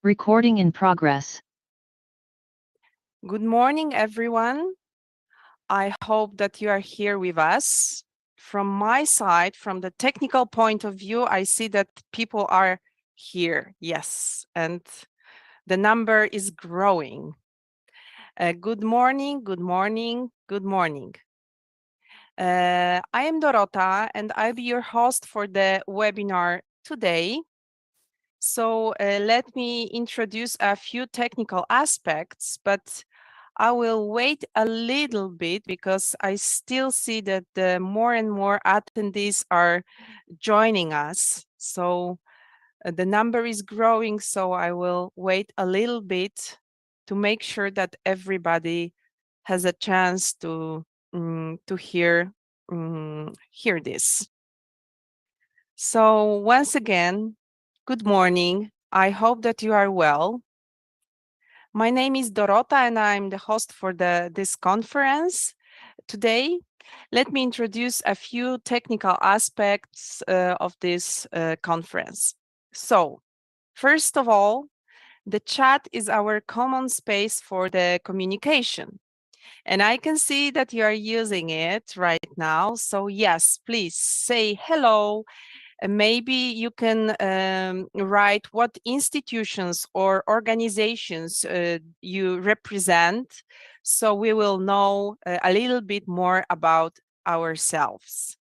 Recording in progress. Good morning, everyone. I hope that you are here with us. From my side, from the technical point of view, I see that people are here, yes, and the number is growing. Good morning, good morning, good morning. I am Dorota, and I'll be your host for the webinar today. So let me introduce a few technical aspects, but I will wait a little bit because I still see that more and more attendees are joining us. So the number is growing, so I will wait a little bit to make sure that everybody has a chance to hear this. So once again, good morning. I hope that you are well. My name is Dorota and I'm the host for this conference today. Let me introduce a few technical aspects of this conference. So, first of all, the chat is our common space for the communication. And I can see that you are using it right now. So yes, please say hello. Maybe you can write what institutions or organizations you represent, so we will know a little bit more about ourselves.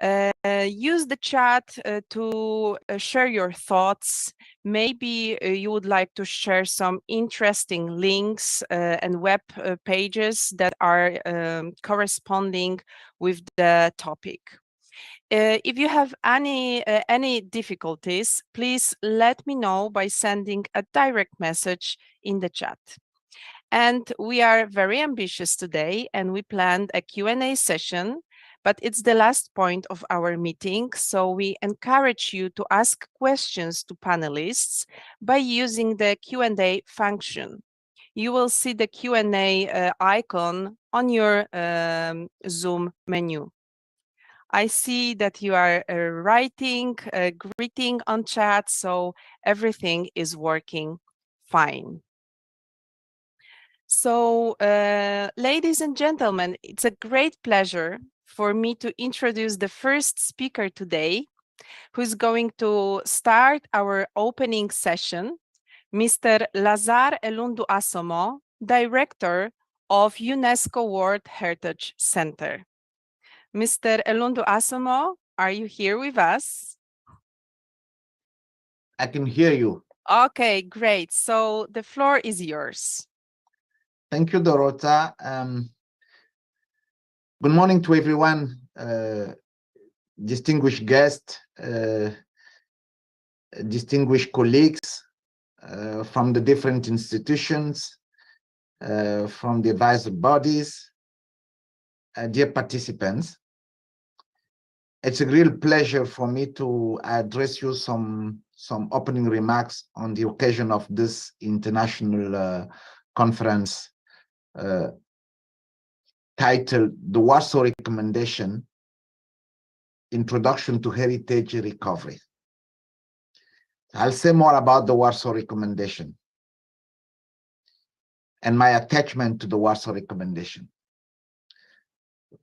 Use the chat to share your thoughts. Maybe you would like to share some interesting links and web pages that are corresponding with the topic. If you have any difficulties, please let me know by sending a direct message in the chat. And we are very ambitious today, and we planned a Q&A session, but it's the last point of our meeting, so we encourage you to ask questions to panelists by using the Q&A function. You will see the Q&A icon on your Zoom menu. I see that you are writing, greeting on chat, so everything is working fine. So, ladies and gentlemen, it's a great pleasure for me to introduce the first speaker today, who's going to start our opening session, Mr. Lazar Elundu Asomo, Director of UNESCO World Heritage Center. Mr. Elundu Asomo, are you here with us? I can hear you. Okay, great. So the floor is yours. Thank you, Dorota. Good morning to everyone, distinguished guests, distinguished colleagues from the different institutions, from the advisory bodies, dear participants. It's a real pleasure for me to address you some opening remarks on the occasion of this international conference titled The Warsaw Recommendation, Introduction to Heritage Recovery. I'll say more about the Warsaw Recommendation and my attachment to the Warsaw Recommendation.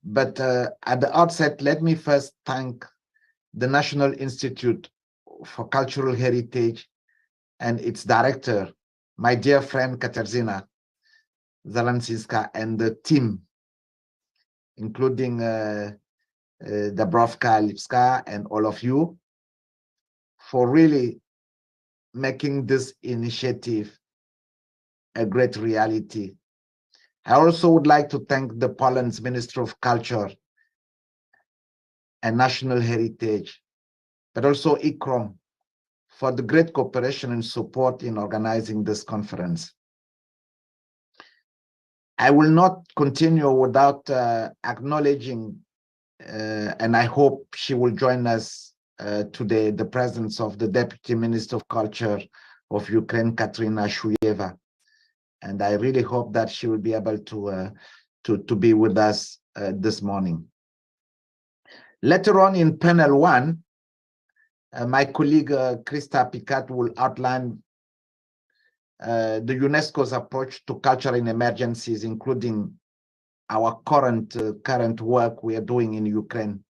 But at the outset, let me first thank the National Institute for Cultural Heritage and its director, my dear friend Katarzyna Zalańska, and the team, including Dabrowska, Lipska, and all of you, for really making this initiative a great reality. I also would like to thank the Poland's Minister of Culture and National Heritage, but also ICROM, for the great cooperation and support in organizing this conference. I will not continue without acknowledging, and I hope she will join us today, the presence of the Deputy Minister of Culture of Ukraine, Katerina Shuyeva. And I really hope that she will be able to be with us this morning. Later on in panel one, my colleague Krista Picat will outline the UNESCO's approach to culture in emergencies, including our current work we are doing in Ukraine.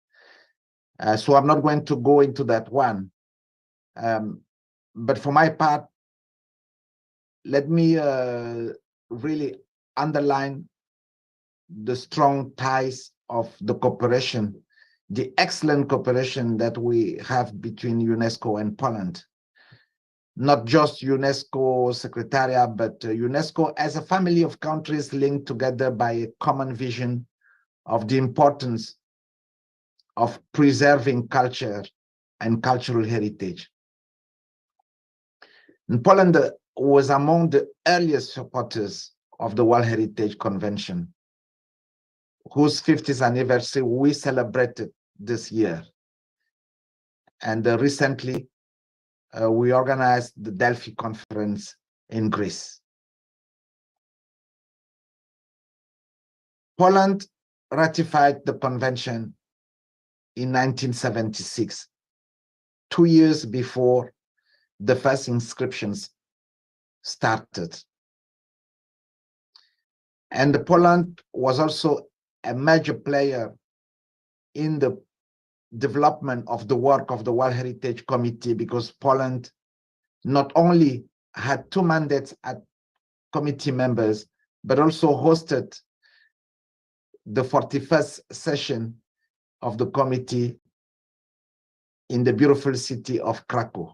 So I'm not going to go into that one. But for my part, let me really underline the strong ties of the cooperation, the excellent cooperation that we have between UNESCO and Poland. Not just UNESCO Secretariat, but UNESCO as a family of countries linked together by a common vision of the importance of preserving culture and cultural heritage. And Poland was among the earliest supporters of the World Heritage Convention, whose 50th anniversary we celebrated this year. And recently, we organized the Delphi conference in Greece. Poland ratified the convention in 1976, 2 years before the first inscriptions started. And Poland was also a major player in the development of the work of the World Heritage Committee, because Poland not only had 2 mandates as committee members, but also hosted the 41st session of the committee in the beautiful city of Krakow.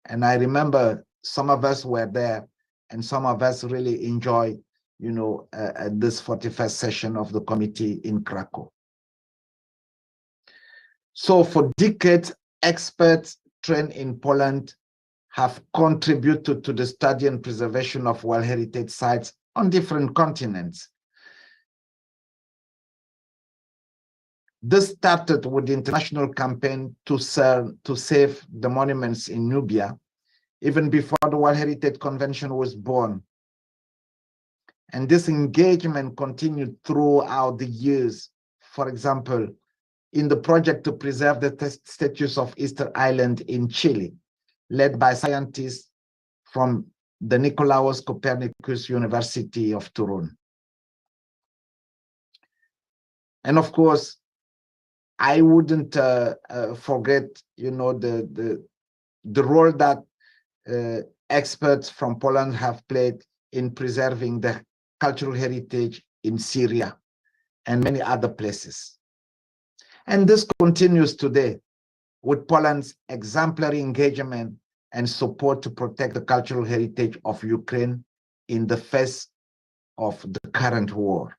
And I remember some of us were there, and some of us really enjoyed, this 41st session of the committee in Krakow. So for decades, experts trained in Poland have contributed to the study and preservation of World Heritage sites on different continents. This started with the international campaign to save the monuments in Nubia, even before the World Heritage Convention was born. And this engagement continued throughout the years. For example, in the project to preserve the statues of Easter Island in Chile, led by scientists from the Nicolaus Copernicus University of Turin. And of course, I wouldn't forget, the role that experts from Poland have played in preserving the cultural heritage in Syria and many other places. And this continues today with Poland's exemplary engagement and support to protect the cultural heritage of Ukraine in the face of the current war.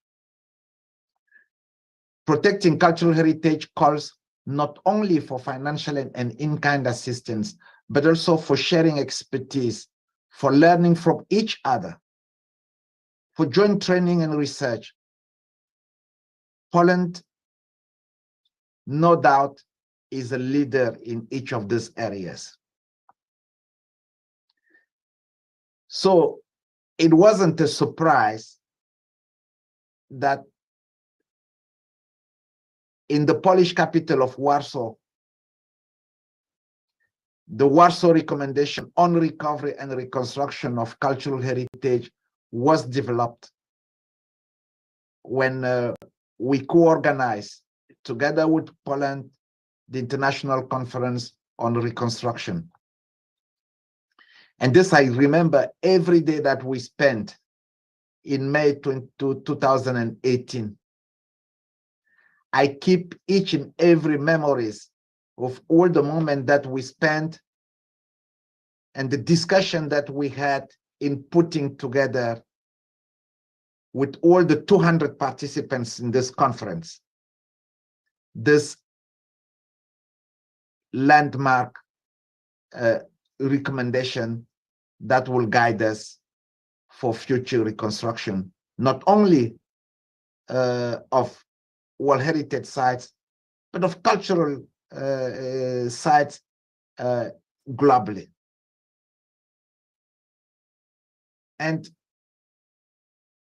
Protecting cultural heritage calls not only for financial and in-kind assistance, but also for sharing expertise, for learning from each other, for joint training and research. Poland, no doubt, is a leader in each of these areas. So it wasn't a surprise that in the Polish capital of Warsaw, the Warsaw Recommendation on Recovery and Reconstruction of Cultural Heritage was developed when we co-organized, together with Poland, the International Conference on Reconstruction. And this I remember every day that we spent in May 2018. I keep each and every memories of all the moments that we spent and the discussion that we had in putting together with all the 200 participants in this conference, this landmark recommendation that will guide us for future reconstruction, not only of World Heritage sites, but of cultural sites globally. And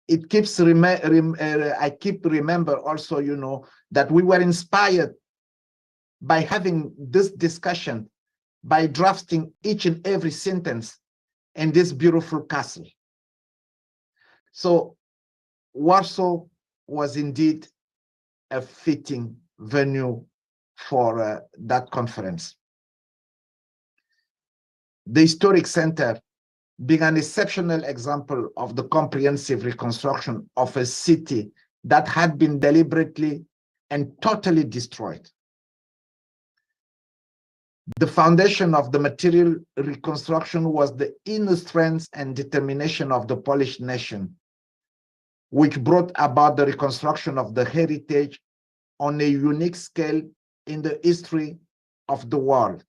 it keeps I keep remember also, that we were inspired by having this discussion, by drafting each and every sentence in this beautiful castle. So Warsaw was indeed a fitting venue for that conference. The Historic Center being an exceptional example of the comprehensive reconstruction of a city that had been deliberately and totally destroyed. The foundation of the material reconstruction was the inner strength and determination of the Polish nation, which brought about the reconstruction of the heritage on a unique scale in the history of the world.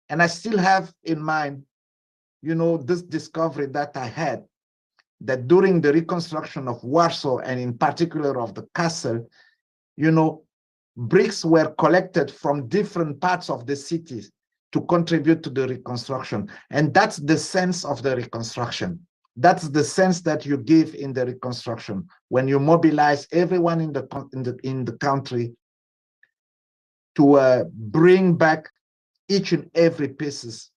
And I still have in mind, this discovery that I had, that during the reconstruction of Warsaw, and in particular of the castle, bricks were collected from different parts of the cities to contribute to the reconstruction. And that's the sense of the reconstruction. That's the sense that you give in the reconstruction when you mobilize everyone in the country to bring back each and every pieces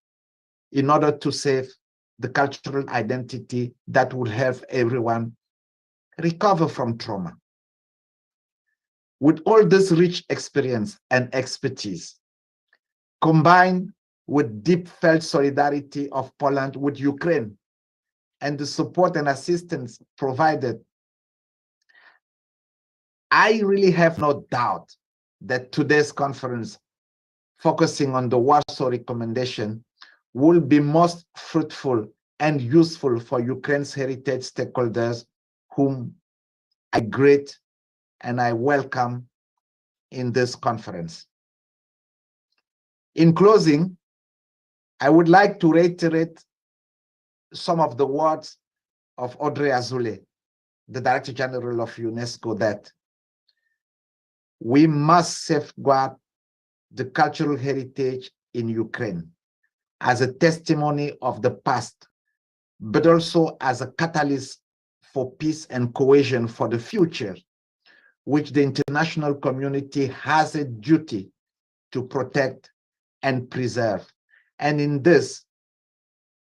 in order to save the cultural identity that would help everyone recover from trauma. With all this rich experience and expertise, combined with deep felt solidarity of Poland with Ukraine and the support and assistance provided, I really have no doubt that today's conference, focusing on the Warsaw Recommendation, will be most fruitful and useful for Ukraine's heritage stakeholders, whom I greet and I welcome in this conference. In closing, I would like to reiterate some of the words of Audrey Azoulay, the Director General of UNESCO, that we must safeguard the cultural heritage in Ukraine as a testimony of the past, but also as a catalyst for peace and cohesion for the future, which the international community has a duty to protect and preserve. And in this,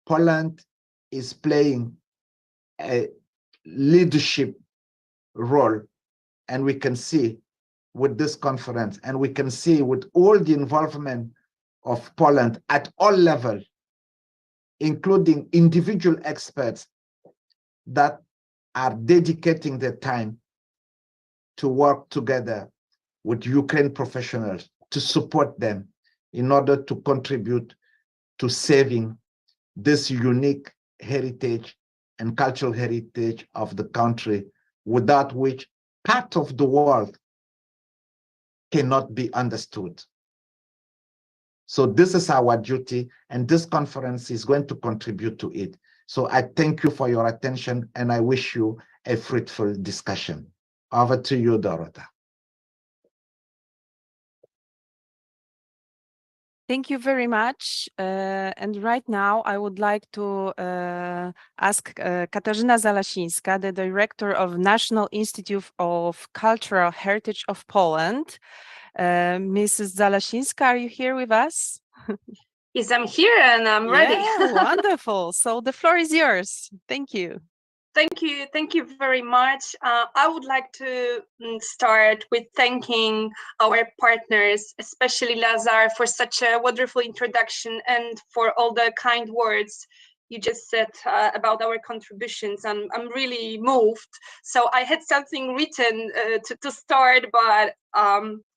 Poland is playing a leadership role, and we can see with this conference, and we can see with all the involvement of Poland at all levels, including individual experts that are dedicating their time to work together with Ukraine professionals to support them in order to contribute to saving this unique heritage and cultural heritage of the country, without which part of the world cannot be understood. So this is our duty, and this conference is going to contribute to it. So I thank you for your attention, and I wish you a fruitful discussion. Over to you, Dorota. Thank you very much. And right now I would like to ask Katarzyna Zalasińska, the Director of National Institute of Cultural Heritage of Poland. Mrs. Zalasińska, are you here with us? Yes, I'm here and I'm ready. Yeah, wonderful. So the floor is yours. Thank you. Thank you very much. I would like to start with thanking our partners, especially Lazar, for such a wonderful introduction and for all the kind words you just said about our contributions. I'm really moved. So I had something written to start, but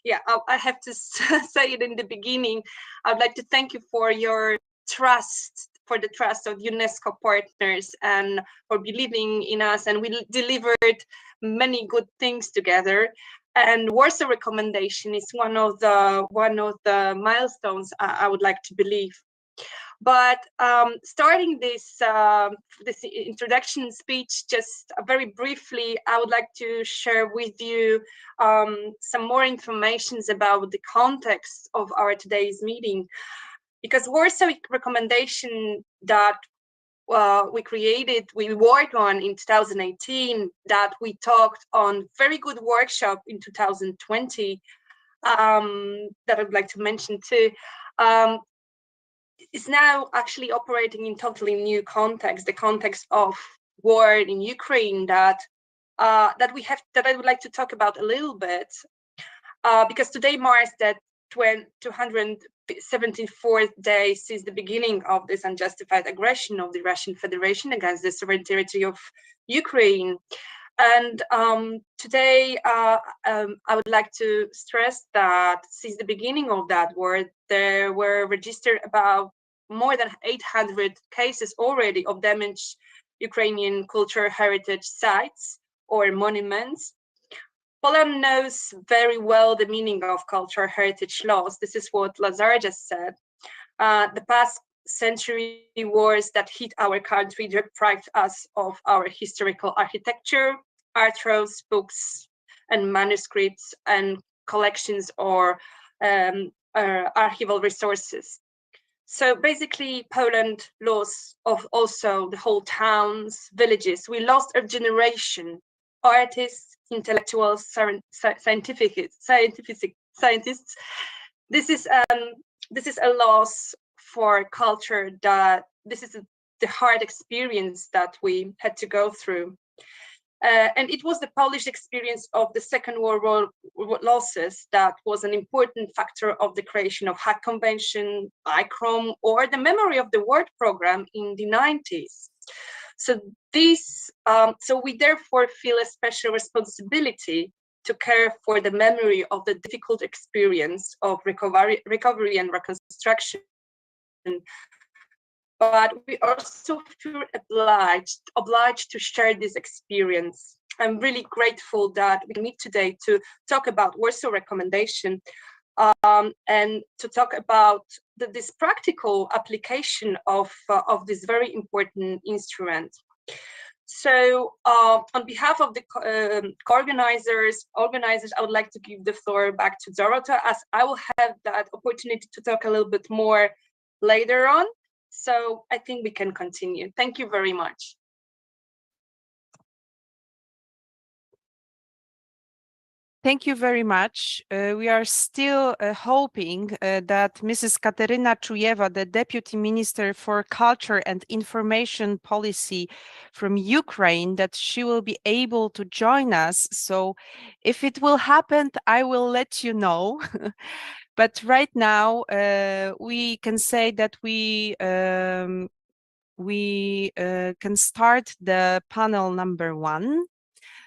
yeah, I have to say it in the beginning. I would like to thank you for your trust, for the trust of UNESCO partners, and for believing in us, and we delivered many good things together. And Warsaw Recommendation is one of the milestones I would like to believe. But starting this introduction speech, just very briefly, I would like to share with you some more information about the context of our today's meeting. Because Warsaw Recommendation that we worked on in 2018, that we talked on very good workshop in 2020, that I'd like to mention too. is now actually operating in totally new context, the context of war in Ukraine that I would like to talk about a little bit, because today marks the 274th day since the beginning of this unjustified aggression of the Russian Federation against the sovereign territory of Ukraine. And today, I would like to stress that since the beginning of that war, there were registered about more than 800 cases already of damaged Ukrainian cultural heritage sites or monuments. Poland knows very well the meaning of cultural heritage laws. This is what Lazar just said. The past century wars that hit our country deprived us of our historical architecture, art rows, books, and manuscripts, and collections or archival resources. So basically, Poland lost of also the whole towns, villages. We lost a generation, artists, intellectuals, scientists. This is a loss for culture. That this is the hard experience that we had to go through. And it was the Polish experience of the Second World War losses that was an important factor of the creation of Hague Convention, ICROM, or the Memory of the World program in the 90s. So we therefore feel a special responsibility to care for the memory of the difficult experience of recovery and reconstruction. But we also feel obliged to share this experience. I'm really grateful that we meet today to talk about Warsaw Recommendation and to talk about this practical application of this very important instrument. So on behalf of the organizers, I would like to give the floor back to Dorota, as I will have that opportunity to talk a little bit more later on. So I think we can continue. Thank you very much. Thank you very much. We are still hoping that Mrs. Kateryna Czujeva, the Deputy Minister for Culture and Information Policy from Ukraine, that she will be able to join us. So if it will happen, I will let you know. But right now, we can say that we can start the panel number 1.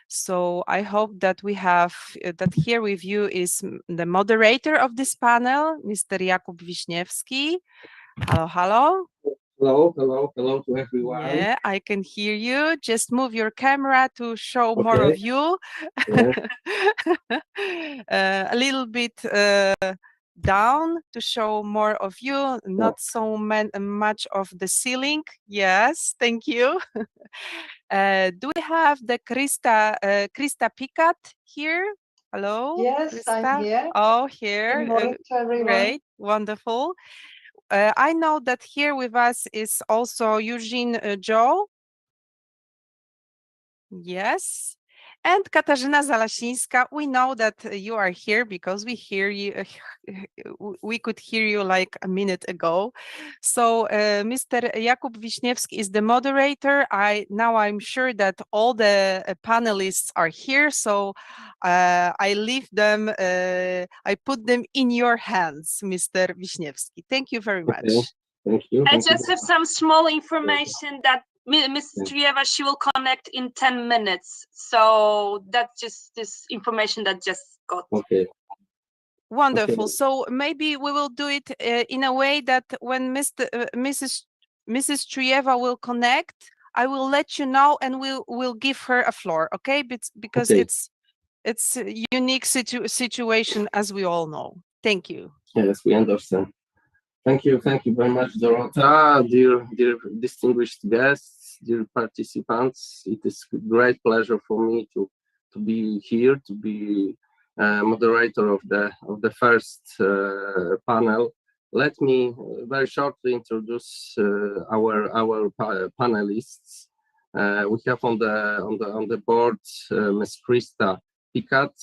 So I hope that we have that here with you is the moderator of this panel, Mr. Jakub Wiśniewski. Hello, hello. Hello to everyone. Yeah, I can hear you. Just move your camera to show more of you. Yeah. A little bit down to show more of you, not so much of the ceiling. Yes, thank you. Do we have the Krista Pikat here? Hello? Yes, Krista? I'm here. Oh, here. Good morning to everyone. Great, wonderful. I know that here with us is also Eugene Joe. Yes. And Katarzyna Zalasińska. We know that you are here because we hear you. We could hear you like a minute ago. So Mr. Jakub Wiśniewski is the moderator. I'm sure that all the panelists are here. So I leave them. I put them in your hands, Mr. Wiśniewski. Thank you very much. Okay. Thank you. I just have some small information that Ms. Czujeva, she will connect in 10 minutes. So that's just this information that just got. Okay. Wonderful. Okay. So maybe we will do it in a way that when Mrs. Czujeva will connect, I will let you know and we'll give her a floor, okay? Because Okay. it's a unique situation, as we all know. Thank you. Yes, we understand. Thank you very much, Dorota, dear distinguished guests, dear participants. It is a great pleasure for me to be here, to be moderator of the first panel. Let me very shortly introduce our panelists. We have on the board Ms. Krista Pikat,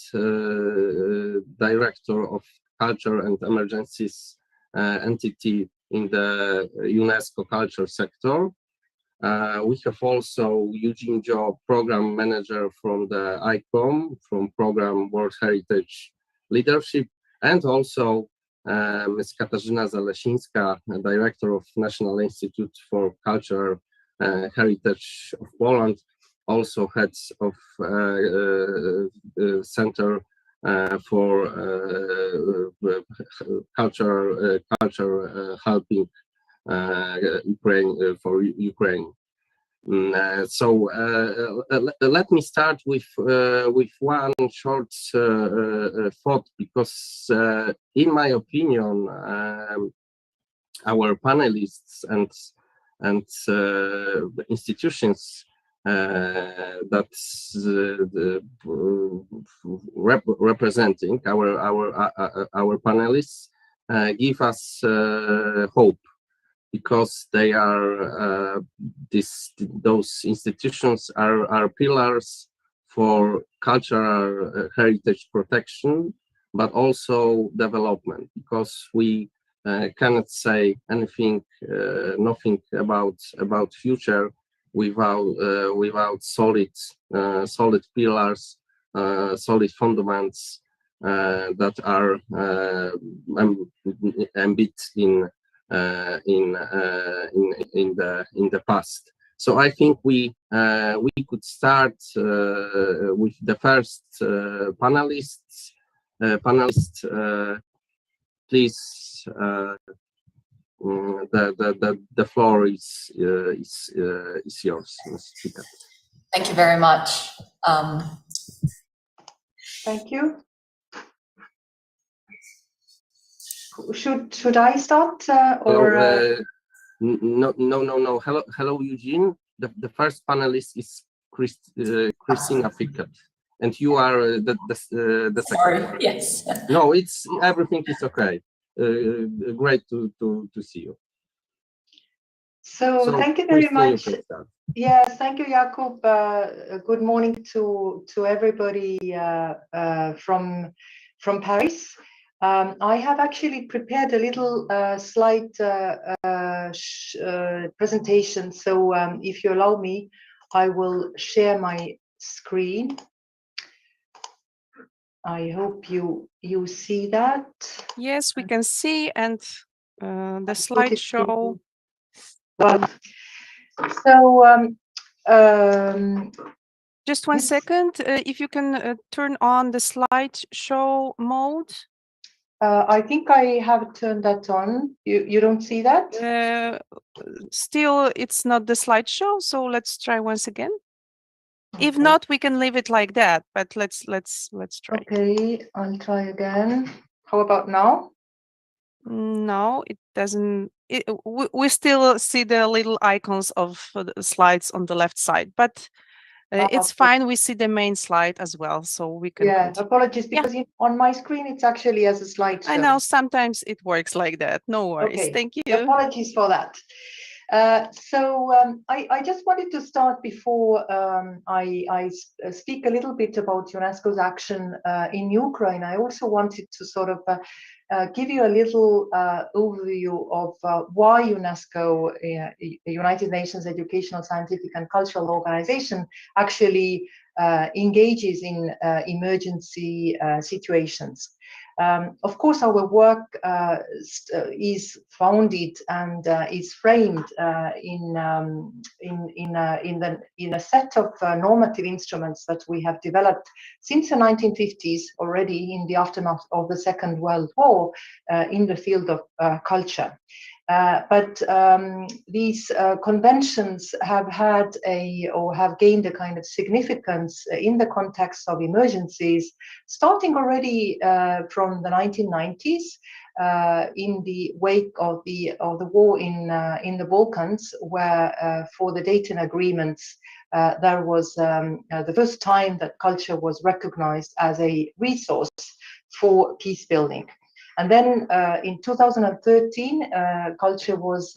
Director of Culture and Emergencies entity in the UNESCO culture sector. We have also Eugene Jo, program manager from the ICOM, from program World Heritage Leadership, and also Ms. Katarzyna Zalesińska, director of National Institute for Cultural Heritage of Poland, also heads of Center for culture helping Ukraine for Ukraine. Let me start with one short thought, because in my opinion, our panelists and the institutions that representing our panelists give us hope, because they are those institutions are pillars for cultural heritage protection, but also development, because we cannot say anything, nothing about future without solid pillars, solid fundaments that are embedded in the past. So I think we could start with the first panelists. Please, the floor is yours, Ms. Speaker. Thank you very much. Thank you. Should I start or? No. Hello, Eugene. The first panelist is Christina Fickett, and you are the second. Sorry. Yes. No, everything is okay. Great to see you. So thank you very much. Yes, thank you, Jakub. Good morning to everybody from Paris. I have actually prepared a little slide presentation. So if you allow me, I will share my screen. I hope you see that. Yes, we can see, and the slideshow. Just one second. If you can turn on the slideshow mode. I think I have turned that on. You don't see that? Still, it's not the slideshow. So let's try once again. Okay. If not, we can leave it like that. But let's try. Okay, I'll try again. How about now? No, it doesn't. We still see the little icons of the slides on the left side, but it's fine. We see the main slide as well, so we can. Yeah, apologies, because on my screen it's actually as a slideshow. I know sometimes it works like that. No worries. Okay. Thank you. Apologies for that. I just wanted to start before I speak a little bit about UNESCO's action in Ukraine. I also wanted to sort of give you a little overview of why UNESCO, United Nations Educational, Scientific and Cultural Organization, actually engages in emergency situations. Of course, our work is founded and is framed in a set of normative instruments that we have developed since the 1950s, already in the aftermath of the Second World War, in the field of culture. But these conventions have had have gained a kind of significance in the context of emergencies, starting already from the 1990s, in the wake of the war in the Balkans, where for the Dayton agreements there was the first time that culture was recognized as a resource for peace building. And then in 2013, culture was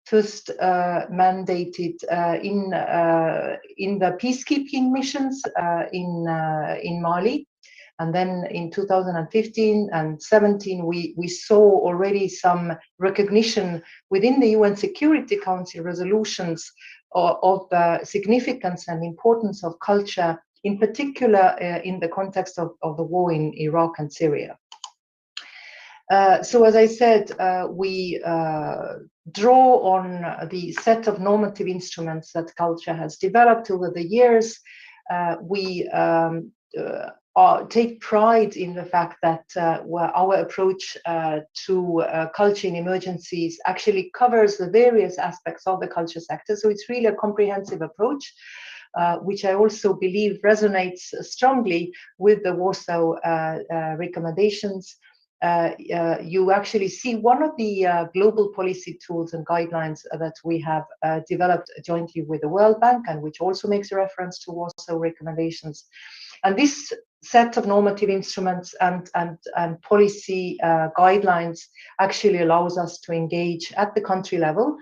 first mandated in the peacekeeping missions in Mali. And then in 2015 and 17, we saw already some recognition within the UN Security Council resolutions of the significance and importance of culture, in particular in the context of the war in Iraq and Syria. So as I said, we draw on the set of normative instruments that culture has developed over the years. We take pride in the fact that our approach to culture in emergencies actually covers the various aspects of the culture sector. So it's really a comprehensive approach, which I also believe resonates strongly with the Warsaw recommendations. You actually see one of the global policy tools and guidelines that we have developed jointly with the World Bank, and which also makes a reference to Warsaw recommendations. And this set of normative instruments and policy guidelines actually allows us to engage at the country level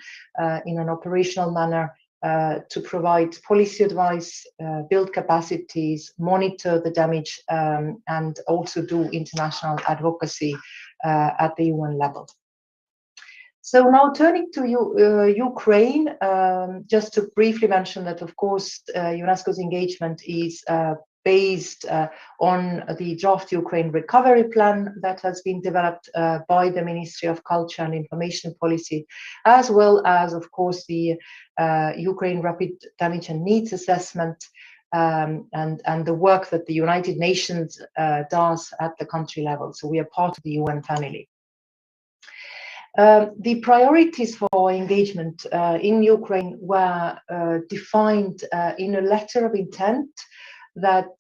in an operational manner to provide policy advice, build capacities, monitor the damage, and also do international advocacy at the UN level. So now turning to Ukraine, just to briefly mention that, of course, UNESCO's engagement is based on the draft Ukraine recovery plan that has been developed by the Ministry of Culture and Information Policy, as well as, of course, the Ukraine Rapid Damage and Needs Assessment and the work that the United Nations does at the country level. So we are part of the UN family. The priorities for our engagement in Ukraine were defined in a letter of intent that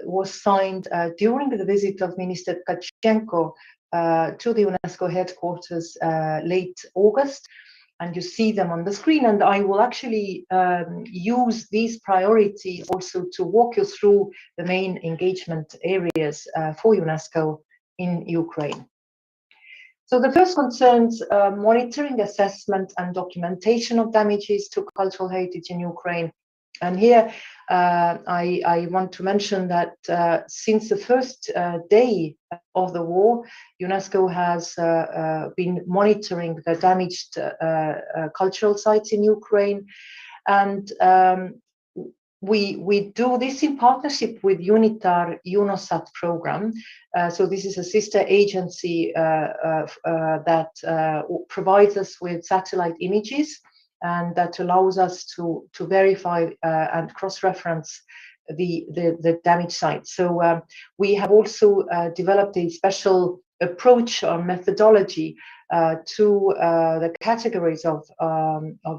was signed during the visit of Minister Tkachenko to the UNESCO headquarters late August. And you see them on the screen. And I will actually use these priorities also to walk you through the main engagement areas for UNESCO in Ukraine. So the first concerns monitoring, assessment, and documentation of damages to cultural heritage in Ukraine. And here I want to mention that since the first day of the war, UNESCO has been monitoring the damaged cultural sites in Ukraine. And we do this in partnership with UNITAR UNOSAT program. So this is a sister agency that provides us with satellite images, and that allows us to verify and cross-reference the damaged sites. So we have also developed a special approach or methodology to the categories of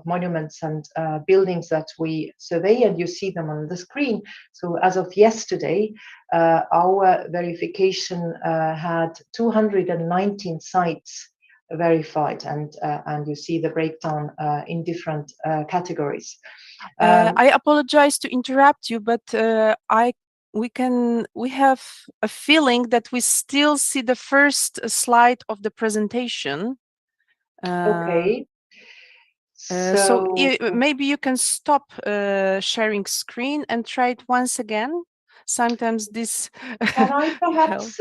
monuments and buildings that we survey, and you see them on the screen. So as of yesterday, our verification had 219 sites verified, and you see the breakdown in different categories. I apologize to interrupt you, but we have a feeling that we still see the first slide of the presentation. Okay. So maybe you can stop sharing screen and try it once again. Sometimes this. Can I perhaps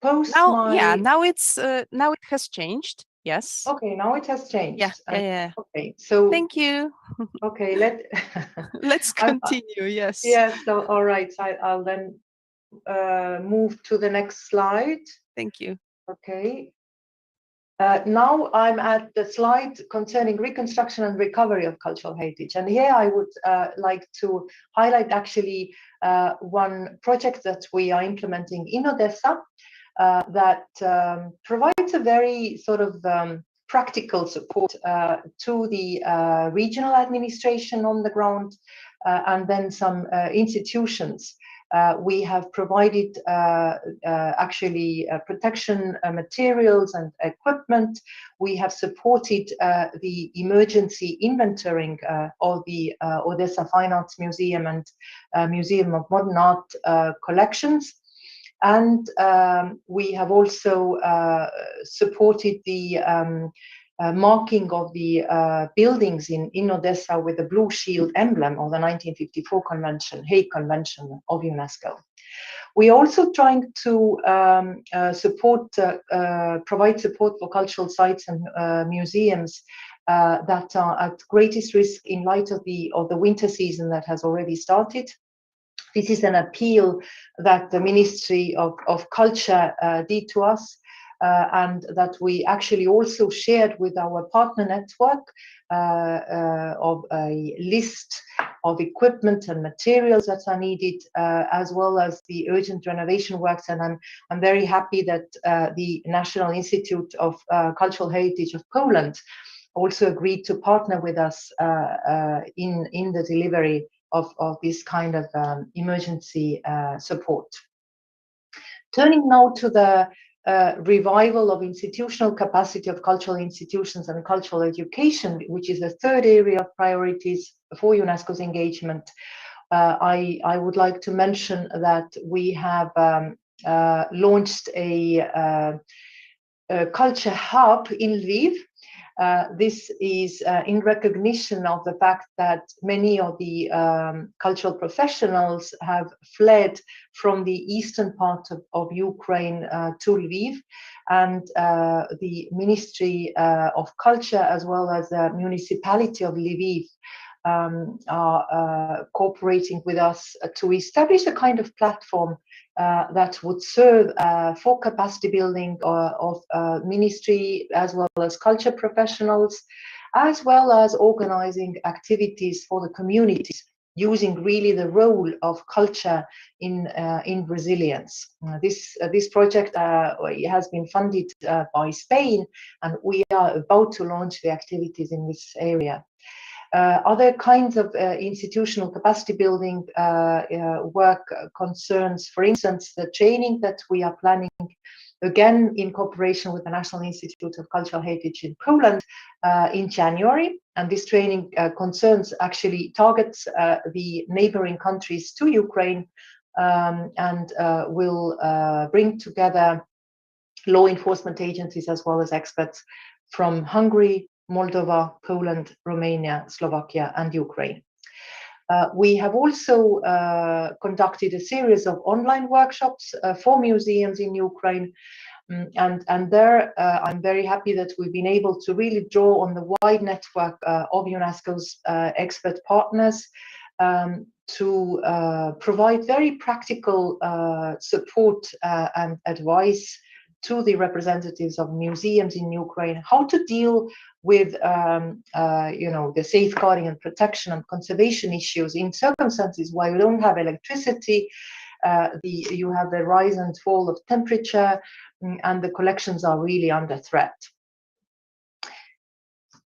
post now? my... Yeah, now it's now it has changed. Yes. Okay, now it has changed. Yeah. Okay, so thank you. Okay, let's continue. Yes. Yes. So all right. So I'll then move to the next slide. Thank you. Okay. Now I'm at the slide concerning reconstruction and recovery of cultural heritage. And here I would like to highlight actually one project that we are implementing in Odessa that provides a very sort of practical support to the regional administration on the ground and then some institutions. We have provided actually protection materials and equipment. We have supported the emergency inventorying of the Odessa Fine Arts Museum and Museum of Modern Art collections. And we have also supported the marking of the buildings in Odessa with the blue shield emblem of the 1954 convention, Hague Convention of UNESCO. We are also trying to provide support for cultural sites and museums that are at greatest risk in light of the winter season that has already started. This is an appeal that the Ministry of Culture did to us, and that we actually also shared with our partner network of a list of equipment and materials that are needed, as well as the urgent renovation works. And I'm very happy that the National Institute of Cultural Heritage of Poland also agreed to partner with us in the delivery of this kind of emergency support. Turning now to the revival of institutional capacity of cultural institutions and cultural education, which is the third area of priorities for UNESCO's engagement. I would like to mention that we have launched a culture hub in Lviv. This is in recognition of the fact that many of the cultural professionals have fled from the eastern part of Ukraine to Lviv, and the Ministry of Culture as well as the municipality of Lviv are cooperating with us to establish a kind of platform that would serve for capacity building of ministry as well as culture professionals, as well as organizing activities for the communities, using really the role of culture in resilience. This project has been funded by Spain, and we are about to launch the activities in this area. Other kinds of institutional capacity building work concerns, for instance, the training that we are planning, again in cooperation with the National Institute of Cultural Heritage in Poland in January. And this training actually targets the neighboring countries to Ukraine, and will bring together law enforcement agencies as well as experts from Hungary, Moldova, Poland, Romania, Slovakia, and Ukraine. We have also conducted a series of online workshops for museums in Ukraine, and there I'm very happy that we've been able to really draw on the wide network of UNESCO's expert partners to provide very practical support and advice to the representatives of museums in Ukraine, how to deal with the safeguarding and protection and conservation issues in circumstances where you don't have electricity, you have the rise and fall of temperature, and the collections are really under threat.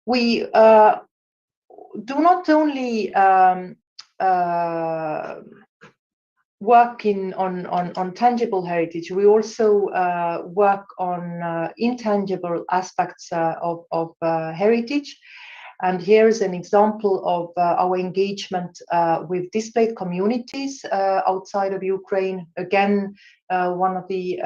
We do not only work on tangible heritage, we also work on intangible aspects of heritage. And here's an example of our engagement with displaced communities outside of Ukraine. Again, one of the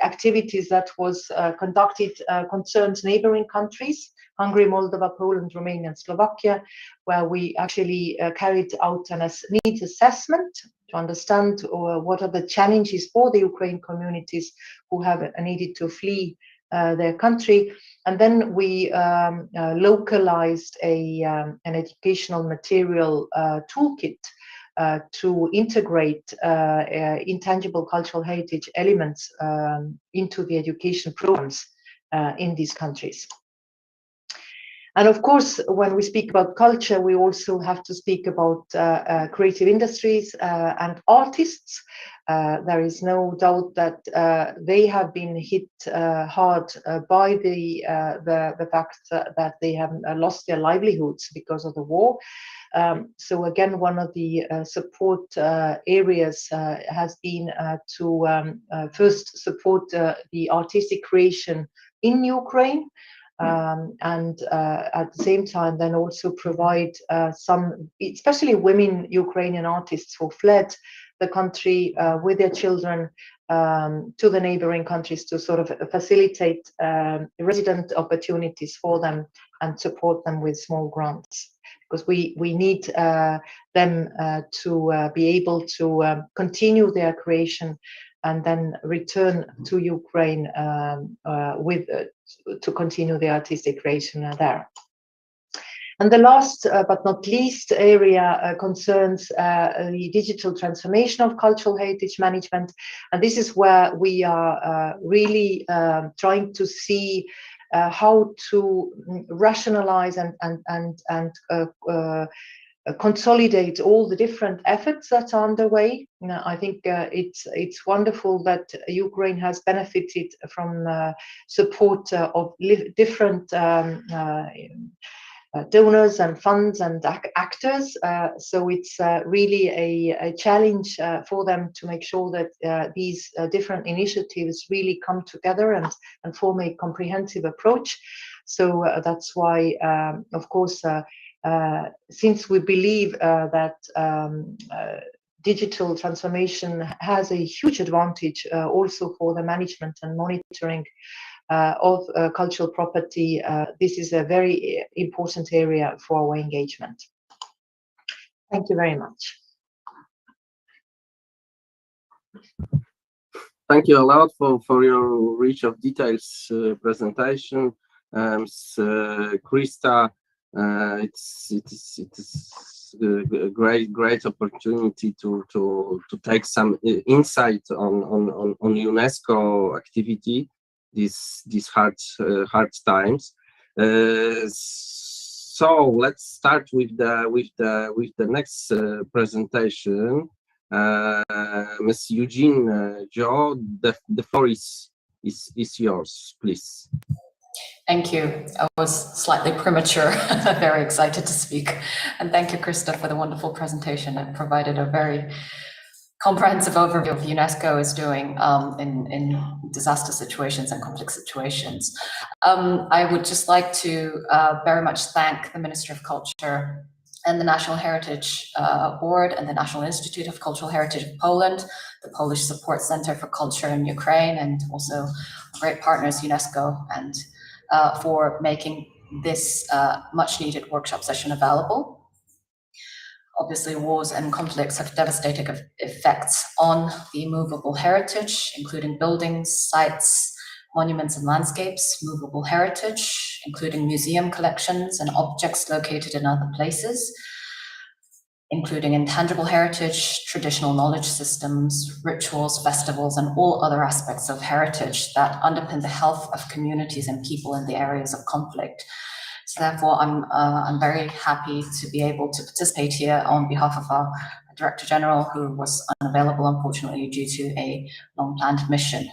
activities that was conducted concerns neighboring countries, Hungary, Moldova, Poland, Romania, and Slovakia, where we actually carried out a needs assessment to understand what are the challenges for the Ukrainian communities who have needed to flee their country. And then we localized an educational material toolkit to integrate intangible cultural heritage elements into the education programs in these countries. And of course, when we speak about culture, we also have to speak about creative industries and artists. There is no doubt that they have been hit hard by the fact that they have lost their livelihoods because of the war. So again, one of the support areas has been to first support the artistic creation in Ukraine, and at the same time then also provide some, especially women Ukrainian artists who fled the country with their children to the neighboring countries, to sort of facilitate resident opportunities for them and support them with small grants. because we need them to be able to continue their creation and then return to Ukraine to continue the artistic creation there. And the last but not least area concerns the digital transformation of cultural heritage management. And this is where we are really trying to see how to rationalize and consolidate all the different efforts that are underway. I think it's wonderful that Ukraine has benefited from support of different donors and funds and actors. So it's really a challenge for them to make sure that these different initiatives really come together and form a comprehensive approach. So that's why, of course, since we believe that digital transformation has a huge advantage also for the management and monitoring of cultural property, this is a very important area for our engagement. Thank you very much. Thank you a lot for your rich of details presentation. Krista, it is a great opportunity to take some insight on UNESCO activity these hard times. So let's start with the next presentation. Ms. Eugene Jo, the floor is yours, please. Thank you. I was slightly premature, very excited to speak. And thank you, Krista, for the wonderful presentation. It provided a very comprehensive overview of UNESCO is doing in disaster situations and conflict situations. I would just like to very much thank the Ministry of Culture and the National Heritage Board and the National Institute of Cultural Heritage of Poland, the Polish Support Center for Culture in Ukraine, and also great partners UNESCO, and for making this much needed workshop session available. Obviously, wars and conflicts have devastating effects on the movable heritage, including buildings, sites, monuments and landscapes, movable heritage, including museum collections and objects located in other places, including intangible heritage, traditional knowledge systems, rituals, festivals, and all other aspects of heritage that underpin the health of communities and people in the areas of conflict. So therefore, I'm very happy to be able to participate here on behalf of our Director General, who was unavailable, unfortunately, due to a long-planned mission.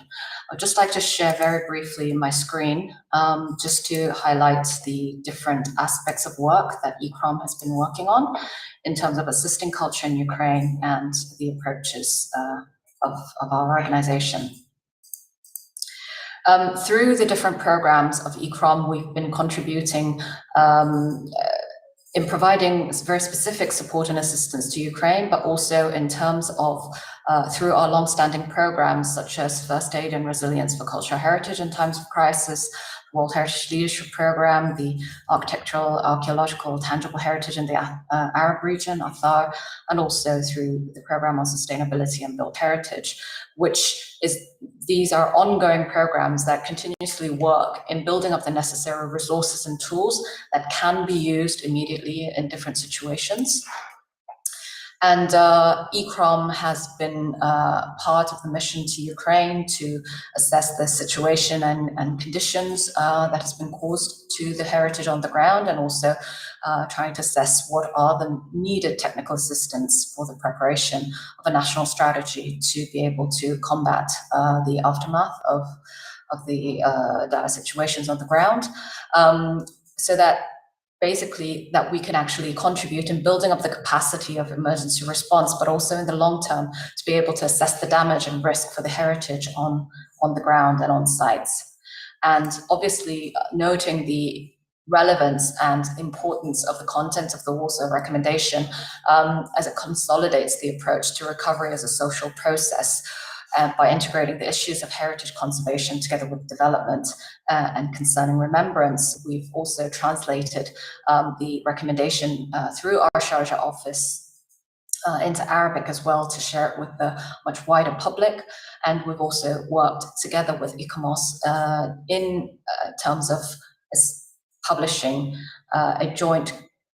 I'd just like to share very briefly my screen, just to highlight the different aspects of work that ECROM has been working on in terms of assisting culture in Ukraine and the approaches of our organization. Through the different programs of ECROM, we've been contributing in providing very specific support and assistance to Ukraine, but also in terms of through our long-standing programs such as First Aid and Resilience for Cultural Heritage in Times of Crisis, World Heritage Leadership Program, the Architectural, Archaeological, Tangible Heritage in the Arab region, Athar, and also through the Program on Sustainability and Built Heritage, these are ongoing programs that continuously work in building up the necessary resources and tools that can be used immediately in different situations. And ECROM has been part of the mission to Ukraine to assess the situation and conditions that has been caused to the heritage on the ground, and also trying to assess what are the needed technical assistance for the preparation of a national strategy to be able to combat the aftermath of the dire situations on the ground, so that basically that we can actually contribute in building up the capacity of emergency response, but also in the long term to be able to assess the damage and risk for the heritage on the ground and on sites. And obviously noting the relevance and importance of the content of the Warsaw Recommendation as it consolidates the approach to recovery as a social process, by integrating the issues of heritage conservation together with development and concerning remembrance. We've also translated the recommendation through our Sharjah office into Arabic as well to share it with the much wider public. And we've also worked together with ICOMOS in terms of publishing a joint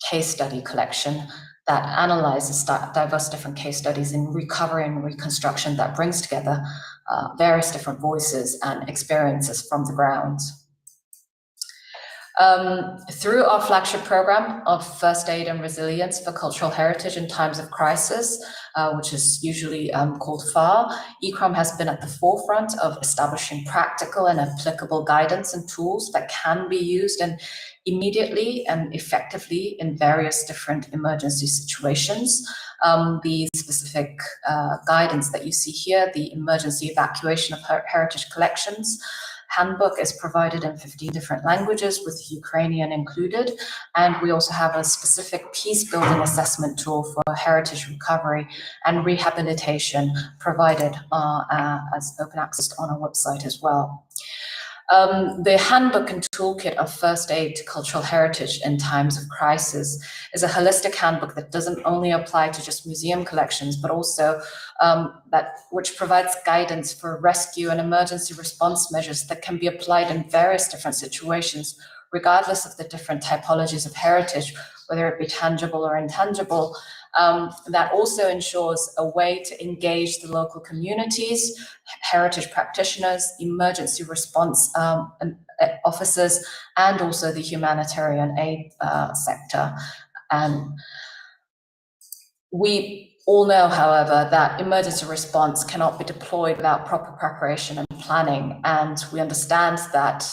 case study collection that analyzes diverse different case studies in recovery and reconstruction that brings together various different voices and experiences from the ground. Through our flagship program of first aid and resilience for cultural heritage in times of crisis, which is usually called FAR, ICROM has been at the forefront of establishing practical and applicable guidance and tools that can be used immediately and effectively in various different emergency situations. The specific guidance that you see here, the emergency evacuation of heritage collections handbook, is provided in 15 different languages with Ukrainian included. And we also have a specific peace building assessment tool for heritage recovery and rehabilitation provided as open access on our website as well. The handbook and toolkit of first aid to cultural heritage in times of crisis is a holistic handbook that doesn't only apply to just museum collections, but also which provides guidance for rescue and emergency response measures that can be applied in various different situations, regardless of the different typologies of heritage, whether it be tangible or intangible. That also ensures a way to engage the local communities, heritage practitioners, emergency response officers, and also the humanitarian aid sector. And we all know, however, that emergency response cannot be deployed without proper preparation and planning. And we understand that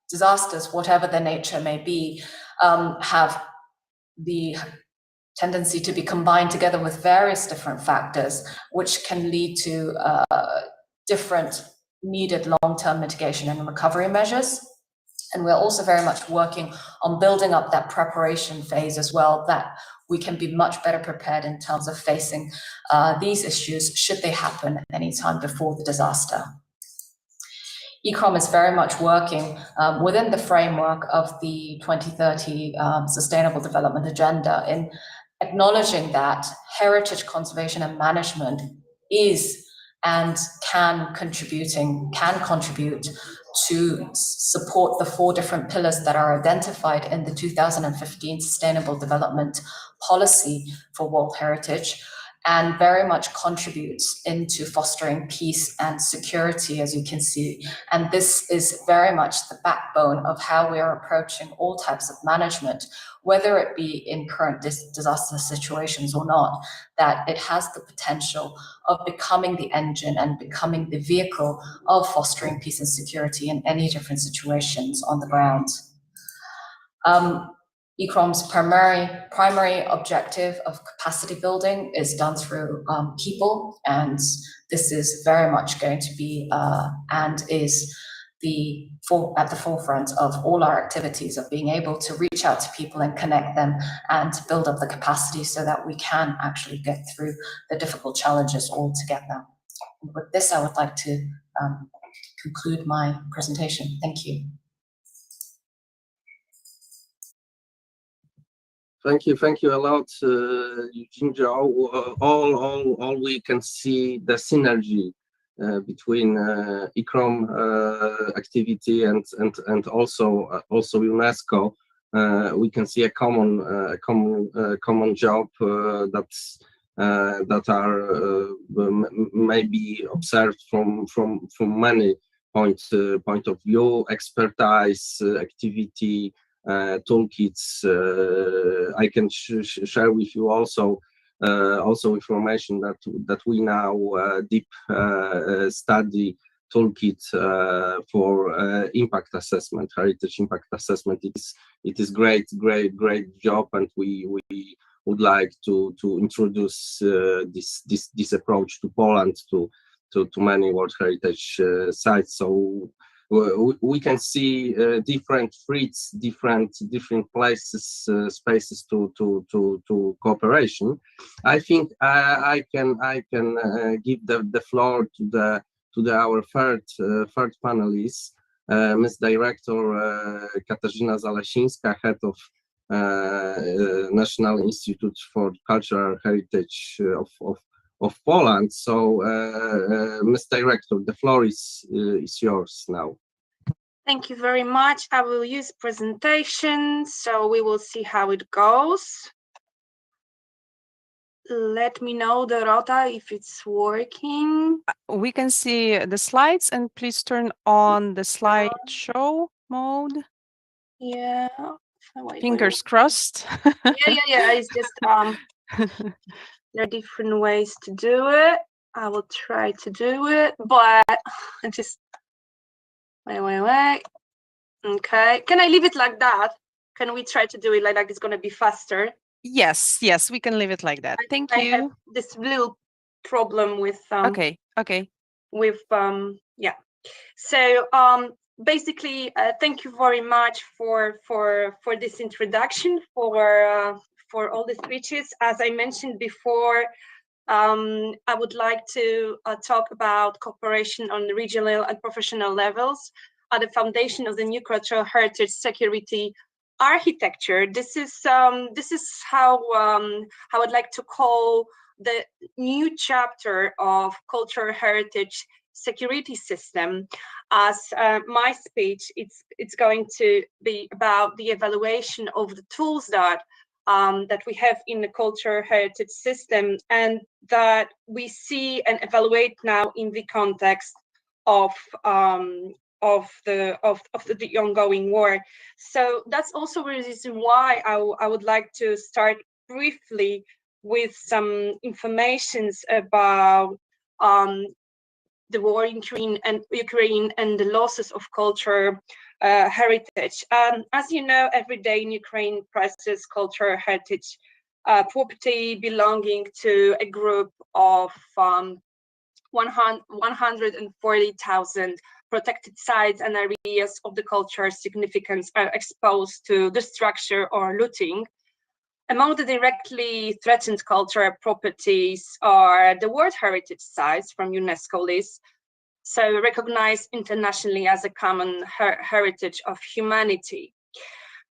disasters, whatever their nature may be, have the tendency to be combined together with various different factors, which can lead to different needed long-term mitigation and recovery measures. And we're also very much working on building up that preparation phase as well, that we can be much better prepared in terms of facing these issues should they happen anytime before the disaster. ICROM is very much working within the framework of the 2030 Sustainable Development Agenda in acknowledging that heritage conservation and management is and can contribute to support the 4 different pillars that are identified in the 2015 Sustainable Development Policy for World Heritage, and very much contributes into fostering peace and security, as you can see. And this is very much the backbone of how we are approaching all types of management, whether it be in current disaster situations or not, that it has the potential of becoming the engine and becoming the vehicle of fostering peace and security in any different situations on the ground. ICROM's primary objective of capacity building is done through people, and this is very much going to be and is at the forefront of all our activities, of being able to reach out to people and connect them and to build up the capacity so that we can actually get through the difficult challenges all together. And with this, I would like to conclude my presentation. Thank you. Thank you a lot, Eugene Joe. All we can see the synergy between ICROM activity and also UNESCO. We can see a common job that are maybe observed from many point of view, expertise, activity, toolkits. I can share with you also information that we now deep study toolkit for impact assessment, heritage impact assessment. It is great job, and we would like to introduce this approach to Poland, to many World Heritage sites. So we can see different threats, different places, spaces to cooperation. I think I can give the floor to our third panelist, Ms. Director Katarzyna Zalesińska, head of National Institute for Cultural Heritage of Poland. So, Ms. Director, the floor is yours now. Thank you very much. I will use presentation, so we will see how it goes. Let me know, Dorota, if it's working. We can see the slides, and please turn on the slideshow mode. Yeah. Wait, Fingers crossed. Yeah. It's just there are different ways to do it. I will try to do it, but I just wait. Okay. Can I leave it like that? Can we try to do it like it's gonna be faster? Yes, we can leave it like that. Thank you. I have this little problem with Okay. With yeah. So basically, thank you very much for this introduction, for all the speeches. As I mentioned before, I would like to talk about cooperation on the regional and professional levels at the foundation of the new cultural heritage security architecture. This is how I'd like to call the new chapter of cultural heritage security system. As my speech, it's going to be about the evaluation of the tools that we have in the cultural heritage system, and that we see and evaluate now in the context of the ongoing war. So that's also the reason why I would like to start briefly with some informations about the war in Ukraine and the losses of cultural heritage. As you know, every day in Ukraine prices cultural heritage property belonging to a group of 140,000 protected sites and areas of the cultural significance are exposed to destruction or looting. Among the directly threatened cultural properties are the World Heritage Sites from UNESCO list, so recognized internationally as a common heritage of humanity.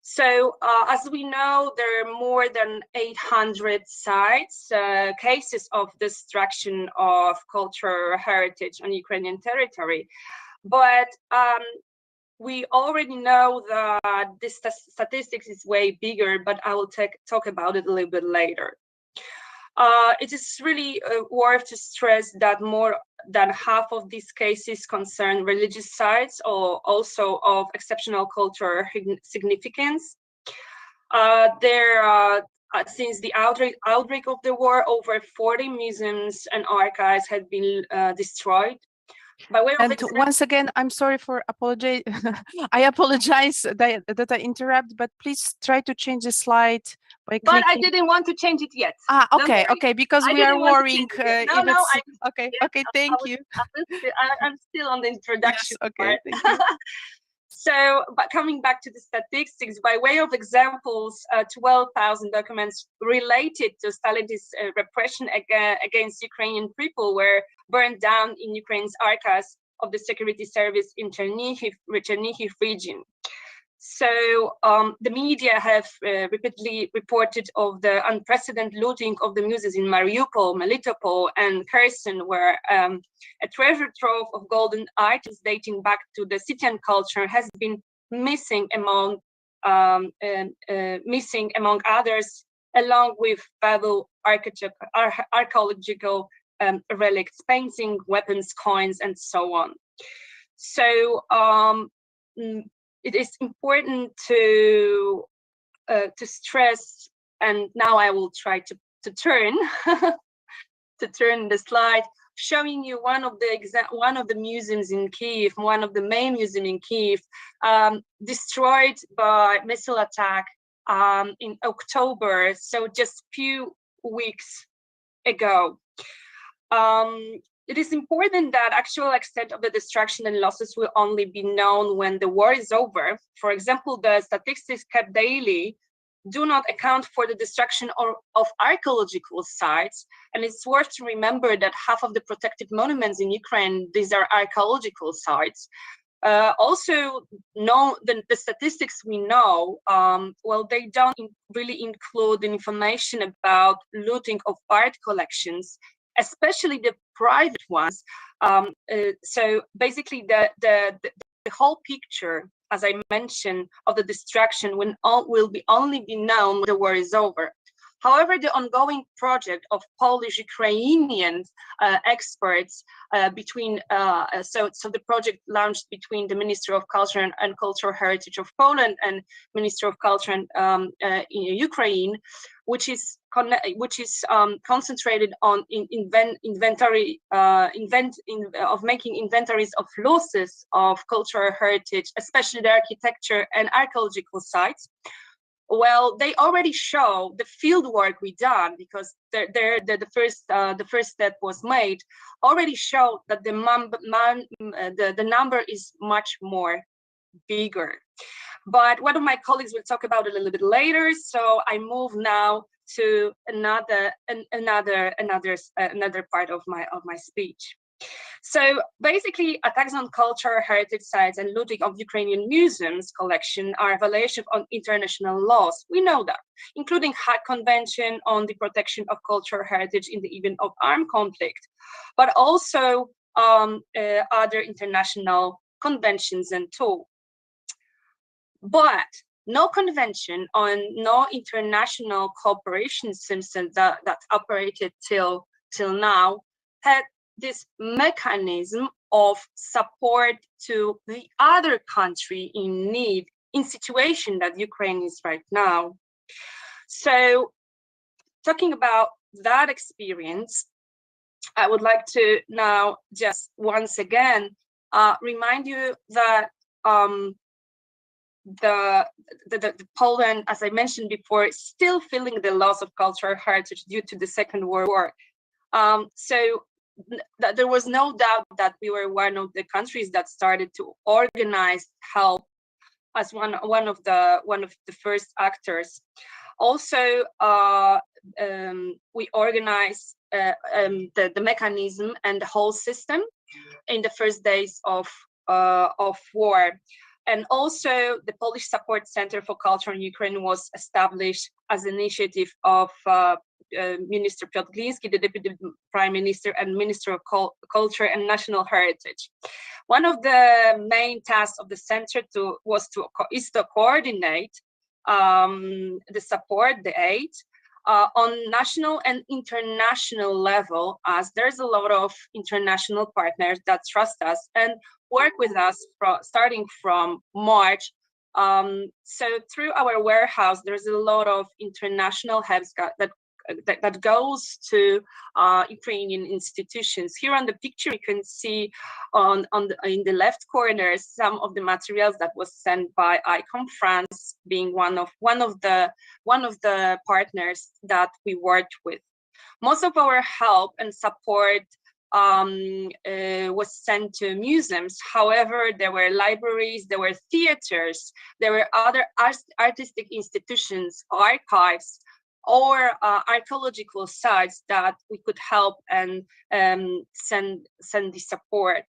So as we know, there are more than 800 sites, cases of destruction of cultural heritage on Ukrainian territory. But we already know that this statistics is way bigger, but I will talk about it a little bit later. It is really worth to stress that more than half of these cases concern religious sites or also of exceptional cultural significance. Since the outbreak of the war, over 40 museums and archives had been destroyed. And once again, I'm sorry for apologize. I apologize that I interrupt, but please try to change the slide by clicking. But I didn't want to change it yet. Okay, because we are worrying. Okay, thank you. I'm still on the introduction. Yes, okay, thank you. So, but coming back to the statistics, by way of examples, 12,000 documents related to Stalin's repression against Ukrainian people were burned down in Ukraine's archives of the security service in Chernihiv region. So the media have repeatedly reported of the unprecedented looting of the museums in Mariupol, Melitopol, and Kherson, where a treasure trove of golden items dating back to the Scythian culture has been missing among others, along with valuable archaeological relics, paintings, weapons, coins, and so on. So it is important to stress, and now I will try to turn the slide, showing you one of the museums in Kyiv, one of the main museums in Kyiv, destroyed by missile attack in October, so just few weeks ago. It is important that actual extent of the destruction and losses will only be known when the war is over. For example, the statistics kept daily do not account for the destruction of archaeological sites. And it's worth to remember that half of the protected monuments in Ukraine, these are archaeological sites. Also, the statistics we know, well, they don't really include information about looting of art collections, especially the private ones. So basically, the whole picture, as I mentioned, of the destruction will only be known when the war is over. However, the ongoing project of Polish-Ukrainian experts so the project launched between the Ministry of Culture and Cultural Heritage of Poland and Ministry of Culture in Ukraine, which is concentrated on making inventories of losses of cultural heritage, especially the architecture and archaeological sites. Well, they already show the field work we done, because the first step was made, already show that the number is much more bigger. But one of my colleagues will talk about it a little bit later, so I move now to another part of my speech. So basically, attacks on cultural heritage sites and looting of Ukrainian museums collection are a violation of international laws. We know that, including Hague Convention on the protection of cultural heritage in the event of armed conflict, but also other international conventions and tools. But no convention on no international cooperation system that operated till now had this mechanism of support to the other country in need, in situation that Ukraine is right now. So talking about that experience, I would like to now just once again remind you that the Poland, as I mentioned before, is still feeling the loss of cultural heritage due to the Second World War. So there was no doubt that we were one of the countries that started to organize help as one of the first actors. Also, we organized the mechanism and the whole system in the first days of war. And also, the Polish Support Center for Culture in Ukraine was established as an initiative of Minister Piotr Gliński, the Deputy Prime Minister and Minister of Culture and National Heritage. One of the main tasks of the center is to coordinate the support, the aid, on national and international level, as there's a lot of international partners that trust us and work with us starting from March. So through our warehouse, there's a lot of international help that goes to Ukrainian institutions. Here on the picture, you can see in the left corner some of the materials that was sent by ICOM France, being one of the partners that we worked with. Most of our help and support was sent to museums. However, there were libraries, there were theaters, there were other artistic institutions, archives, or archaeological sites that we could help and send the support.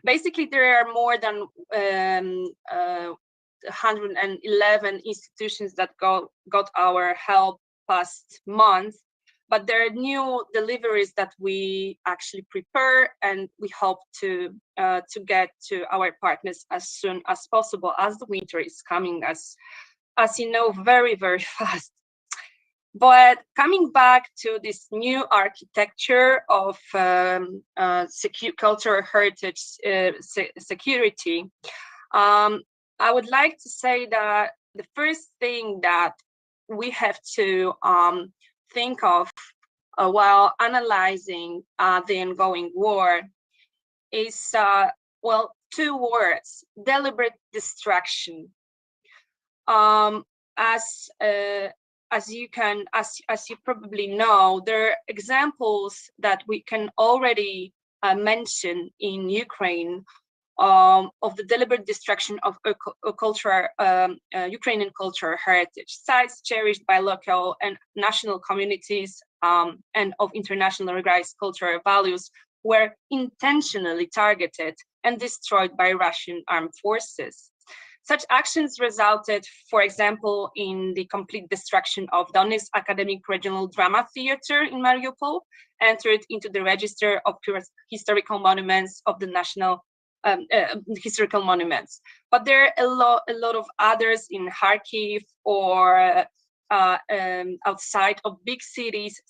Basically, there are more than 111 institutions that got our help past month. But there are new deliveries that we actually prepare, and we hope to get to our partners as soon as possible, as the winter is coming, as you know, very, very fast. But coming back to this new architecture of cultural heritage security, I would like to say that the first thing that we have to think of while analyzing the ongoing war is, well, two words: deliberate destruction. As you probably know, there are examples that we can already mention in Ukraine of the deliberate destruction of Ukrainian cultural heritage, sites cherished by local and national communities and of international recognized cultural values were intentionally targeted and destroyed by Russian armed forces. Such actions resulted, for example, in the complete destruction of Donetsk Academic Regional Drama Theater in Mariupol, entered into the register of historical monuments of the national historical monuments. But there are a lot of others in Kharkiv or outside of big cities,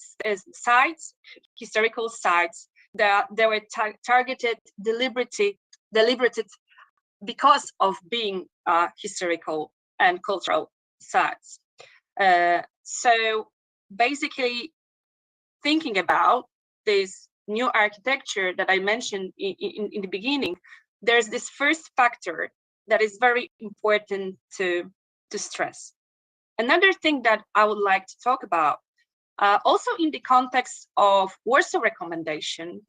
sites, historical sites that they were targeted deliberately because of being historical and cultural sites. So basically, thinking about this new architecture that I mentioned in the beginning, there's this first factor that is very important to stress. Another thing that I would like to talk about, also in the context of Warsaw Recommendation,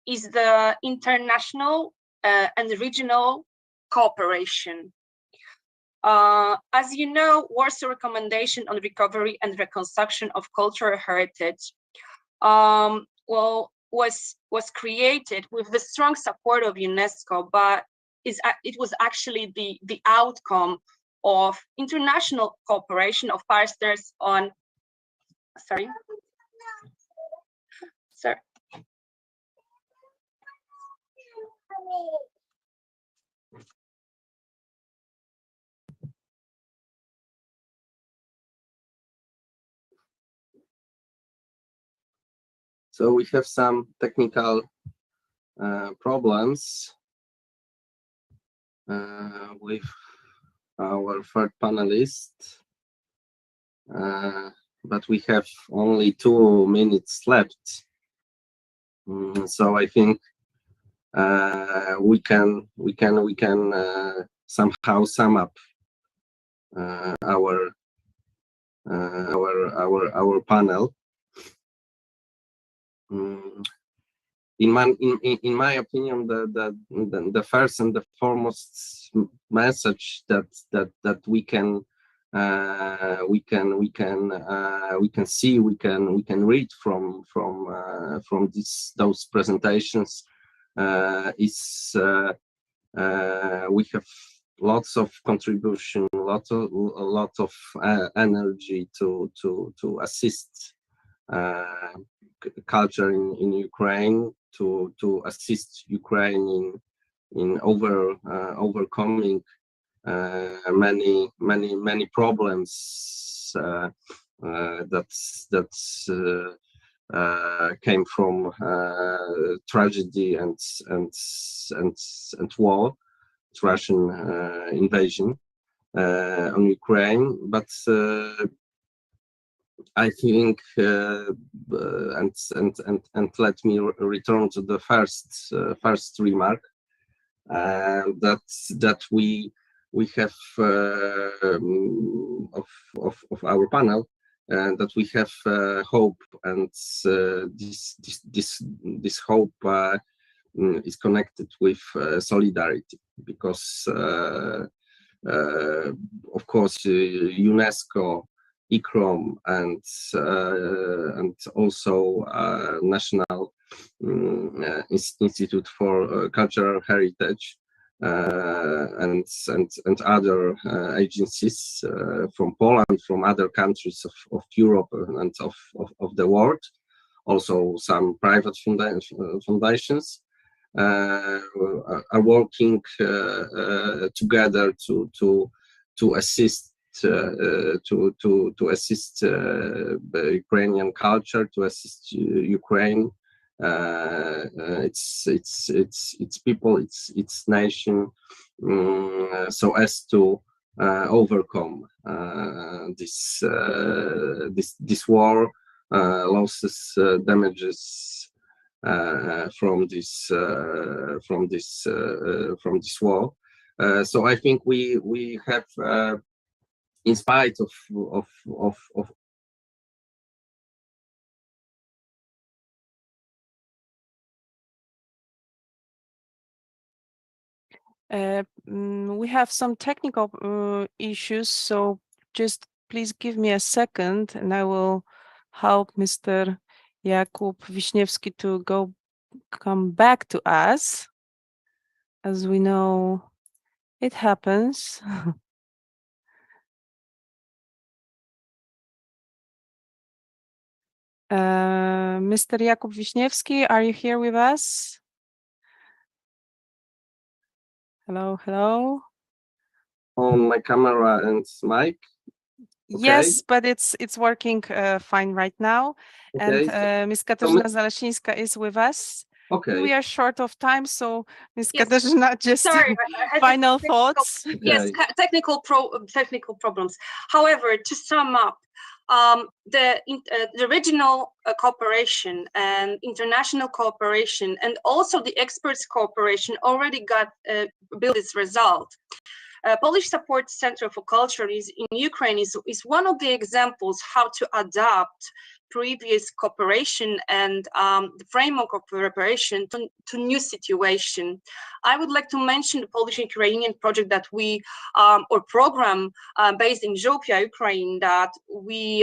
is the international and regional cooperation. As you know, Warsaw Recommendation on Recovery and Reconstruction of Cultural Heritage was created with the strong support of UNESCO, but it was actually the outcome of international cooperation of partners on, sorry. So we have some technical problems with our third panelist, but we have only 2 minutes left. So I think we can somehow sum up our panel. In my opinion, the first and the foremost message that we can see, we can read from those presentations is we have lots of contribution, a lot of energy to assist culture in Ukraine, to assist Ukraine in overcoming many problems that came from tragedy and war, Russian invasion on Ukraine. But I think, and let me return to the first remark, that we have of our panel, that we have hope, and this hope is connected with solidarity, because of course UNESCO, ICROM, and also National Institute for Cultural Heritage and other agencies from Poland, from other countries of Europe and of the world, also some private foundations are working together to assist to assist the Ukrainian culture, to assist Ukraine, its people, its nation, so as to overcome this war, losses, damages from this war. So I think we have. In spite of We have some technical issues, so just please give me a second and I will help Mr. Jakub Wiśniewski to come back to us. As we know, it happens. Mr. Jakub Wiśniewski, are you here with us? Hello, hello. On my camera and mic. Okay. Yes, but it's working fine right now. Okay, And Ms. Katarzyna Zalesińska is with us. Okay. We are short of time, so Ms. Yes. Katarzyna, just Sorry, I had final technical- thoughts. Yes, technical problems. However, to sum up, the regional cooperation and international cooperation, and also the experts' cooperation, already built this result. Polish Support Center for Culture in Ukraine is one of the examples how to adapt previous cooperation and the framework of preparation to new situation. I would like to mention the Polish-Ukrainian project that or program based in Żopia, Ukraine, that we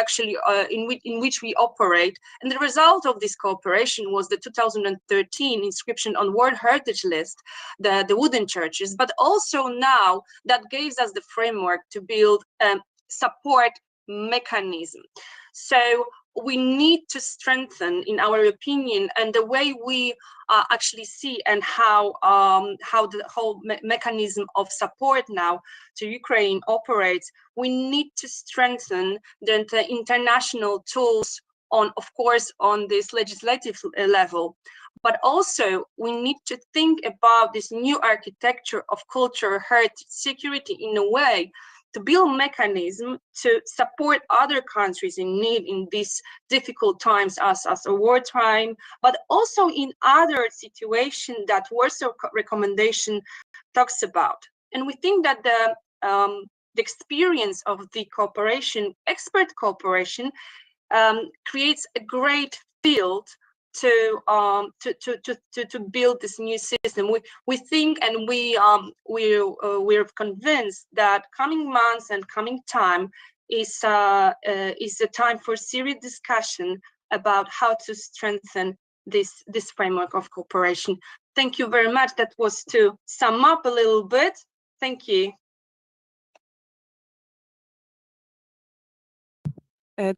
actually in which we operate. And the result of this cooperation was the 2013 inscription on World Heritage List, the wooden churches, but also now that gives us the framework to build support mechanism. So we need to strengthen, in our opinion, and the way we actually see and how the whole mechanism of support now to Ukraine operates. We need to strengthen the international tools of course, on this legislative level, but also we need to think about this new architecture of culture, heritage, security in a way to build mechanism to support other countries in need in these difficult times as a wartime, but also in other situations that Warsaw Recommendation talks about. And we think that the experience of the cooperation, expert cooperation, creates a great field to build this new system. We think, and we're convinced that coming months and coming time is a time for serious discussion about how to strengthen this framework of cooperation. Thank you very much. That was to sum up a little bit. Thank you.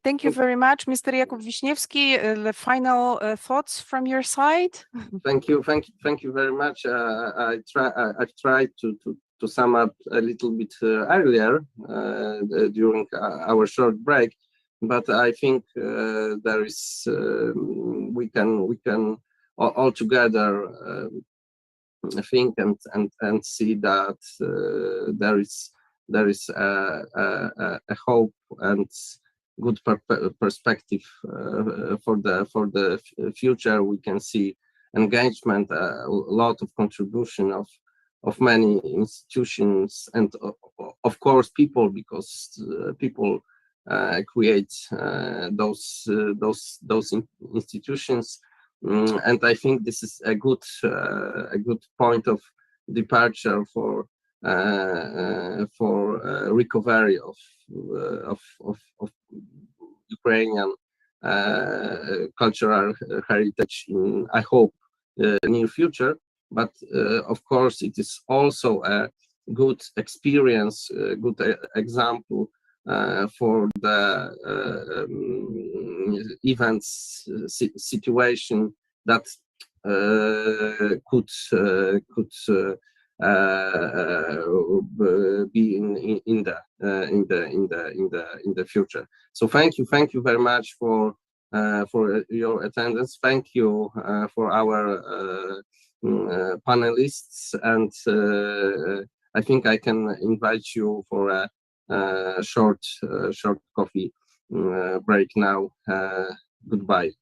Thank you very much, Mr. Jakub Wiśniewski. The final thoughts from your side? Thank you very much. I tried to sum up a little bit earlier during our short break, but I think there is we can all together think and see that there is a hope and good perspective for the future. We can see engagement, a lot of contribution of many institutions, and of course people, because people create those institutions. And I think this is a good point of departure for recovery of Ukrainian cultural heritage in, I hope, near future. But of course, it is also a good experience, good example for the events situation that could be in the future. So thank you very much for your attendance. Thank you for our panelists, and I think I can invite you for a short coffee break now. Goodbye.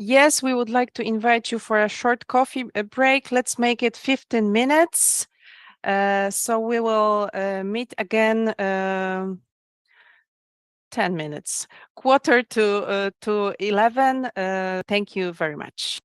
Yes, we would like to invite you for a short coffee break. Let's make it 15 minutes. So we will meet again 10 minutes, 10:45 to 11. Thank you very much.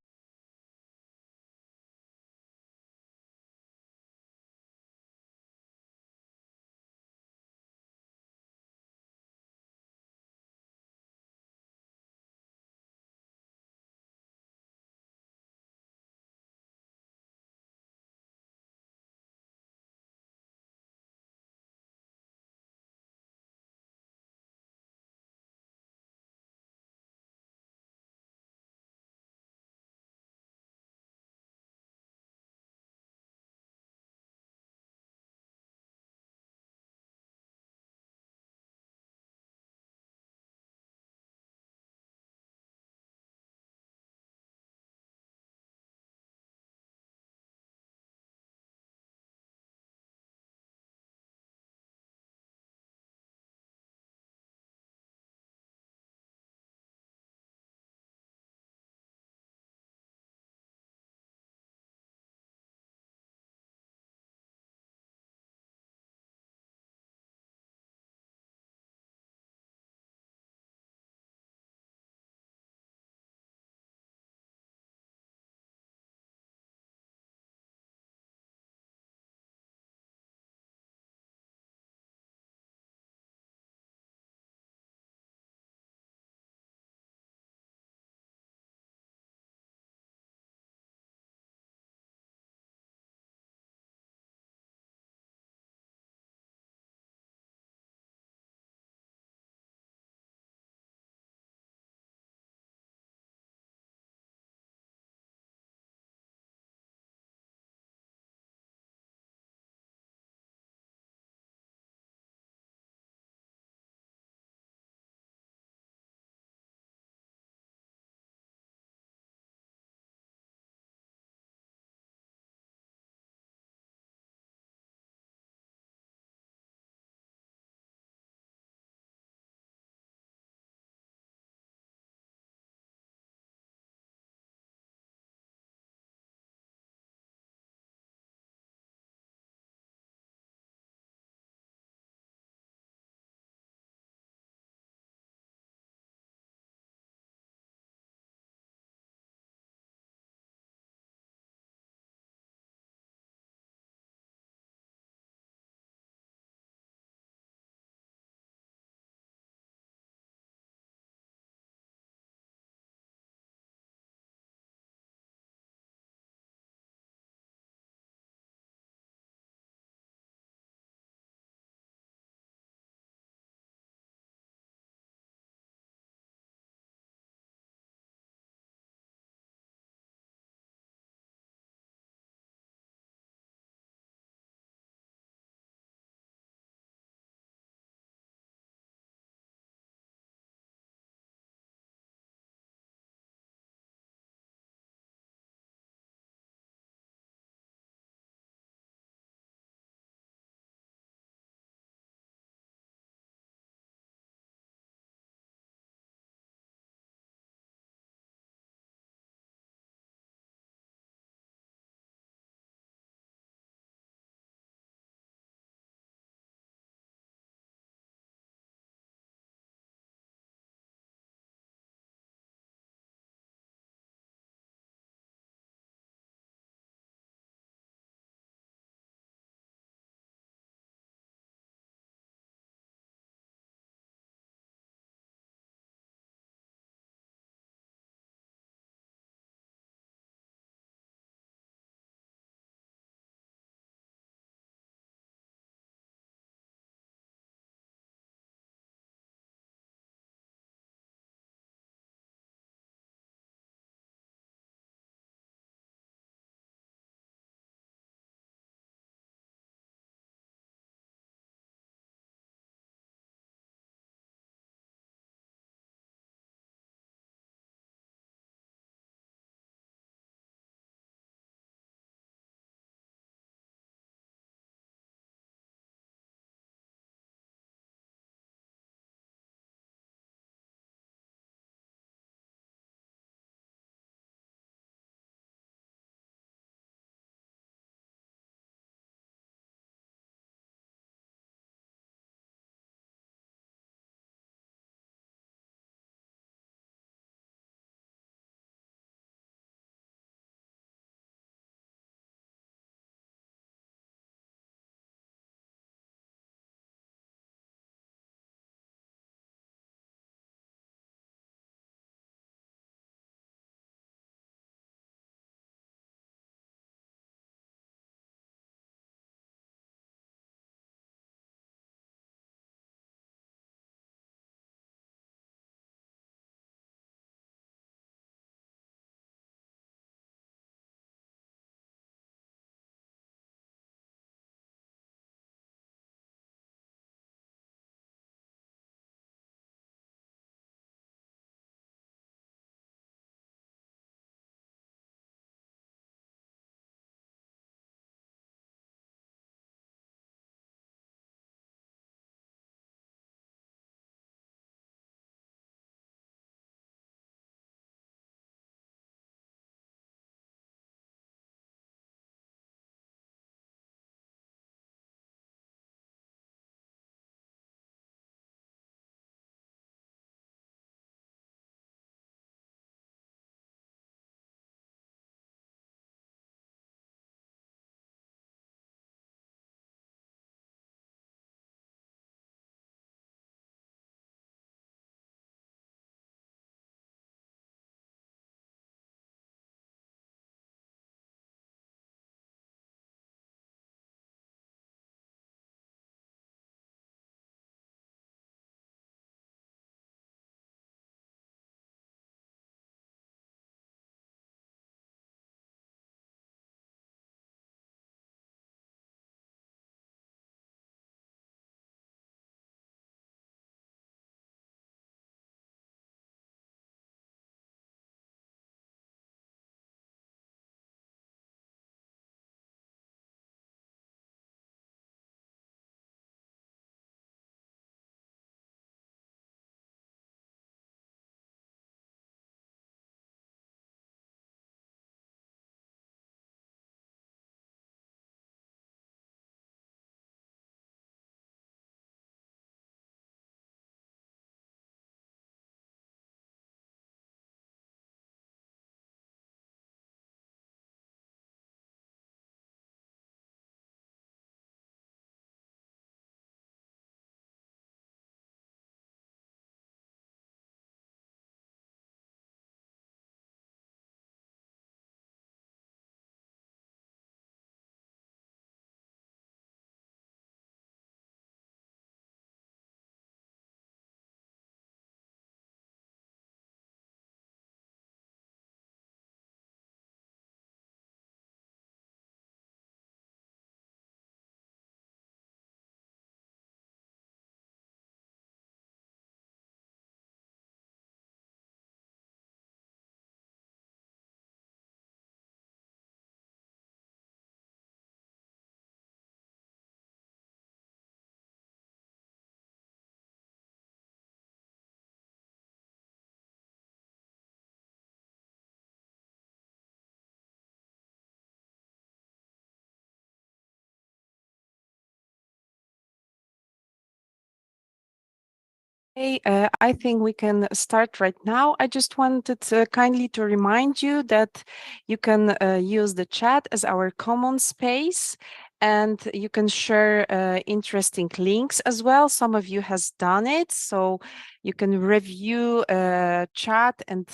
Hey, I think we can start right now. I just wanted kindly to remind you that you can use the chat as our common space, and you can share interesting links as well. Some of you has done it, so you can review chat and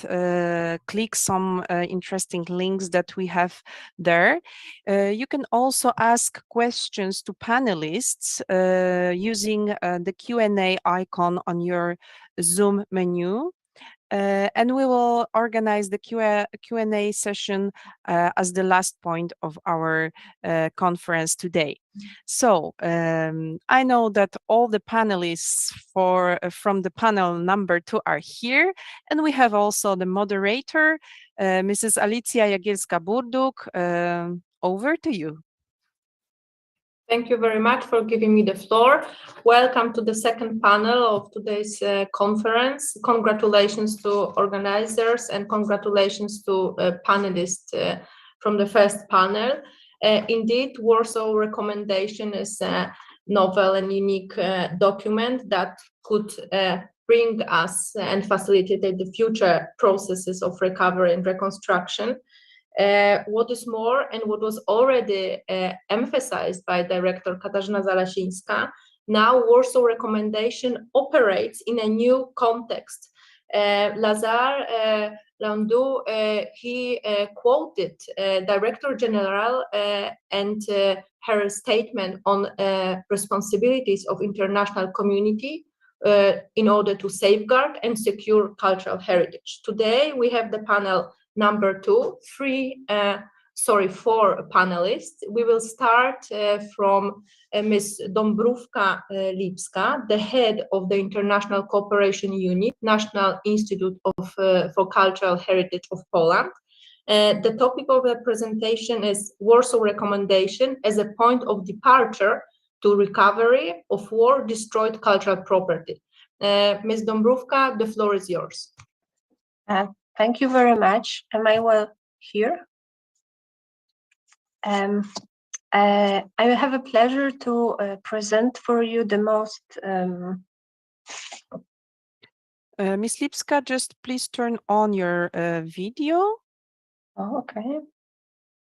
click some interesting links that we have there. You can also ask questions to panelists using the Q&A icon on your Zoom menu. And we will organize the Q&A session as the last point of our conference today. So I know that all the panelists from the panel number 2 are here, and we have also the moderator, Mrs. Alicja Jagielska-Burduk. Over to you. Thank you very much for giving me the floor. Welcome to the second panel of today's conference. Congratulations to organizers and congratulations to panelists from the first panel. Indeed, Warsaw Recommendation is a novel and unique document that could bring us and facilitate the future processes of recovery and reconstruction. What is more, and what was already emphasized by Director Katarzyna Zalasińska, now Warsaw Recommendation operates in a new context. Lazare Landau, he quoted Director General and her statement on responsibilities of international community in order to safeguard and secure cultural heritage. Today we have the panel number 2, 4 panelists. We will start from Ms. Dąbrówka Lipska, the head of the International Cooperation Unit, National Institute for Cultural Heritage of Poland. The topic of the presentation is Warsaw Recommendation as a point of departure to recovery of war-destroyed cultural property. Ms. Dąbrówka, the floor is yours. Thank you very much. Am I well here? I have a pleasure to present for you the most... Ms. Lipska, just please turn on your video. Oh, okay.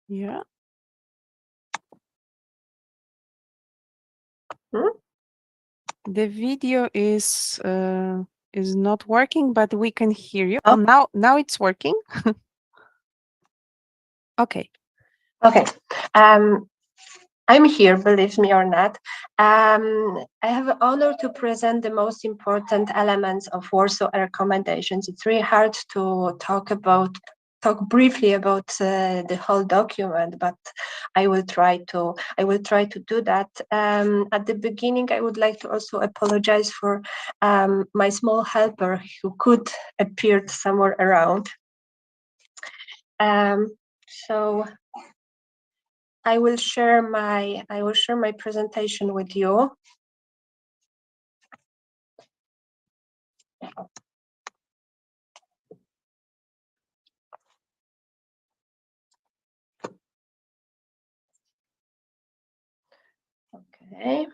Yeah. The video is not working, but we can hear you. Oh. Now it's working. Okay. Okay. I'm here, believe me or not. I have the honor to present the most important elements of Warsaw Recommendations. It's really hard to talk briefly about the whole document, but I will try to do that. At the beginning, I would like to also apologize for my small helper who could appear somewhere around. So I will share my presentation with you. Okay.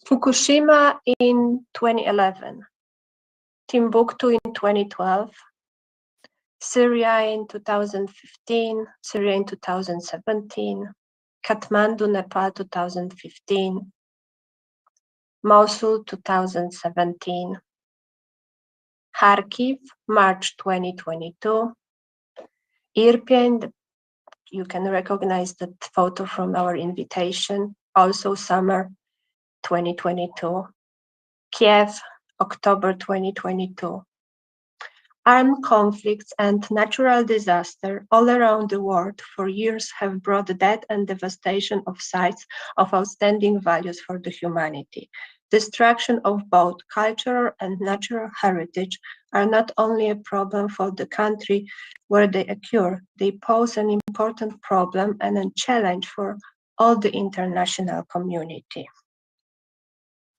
Fukushima in 2011, Timbuktu in 2012, Syria in 2015, Syria in 2017, Kathmandu, Nepal 2015, Mosul 2017, Kharkiv, March 2022, Irpin, you can recognize that photo from our invitation, also summer 2022, Kiev, October 2022. Armed conflicts and natural disaster all around the world for years have brought death and devastation of sites of outstanding values for the humanity. Destruction of both cultural and natural heritage are not only a problem for the country where they occur, they pose an important problem and a challenge for all the international community.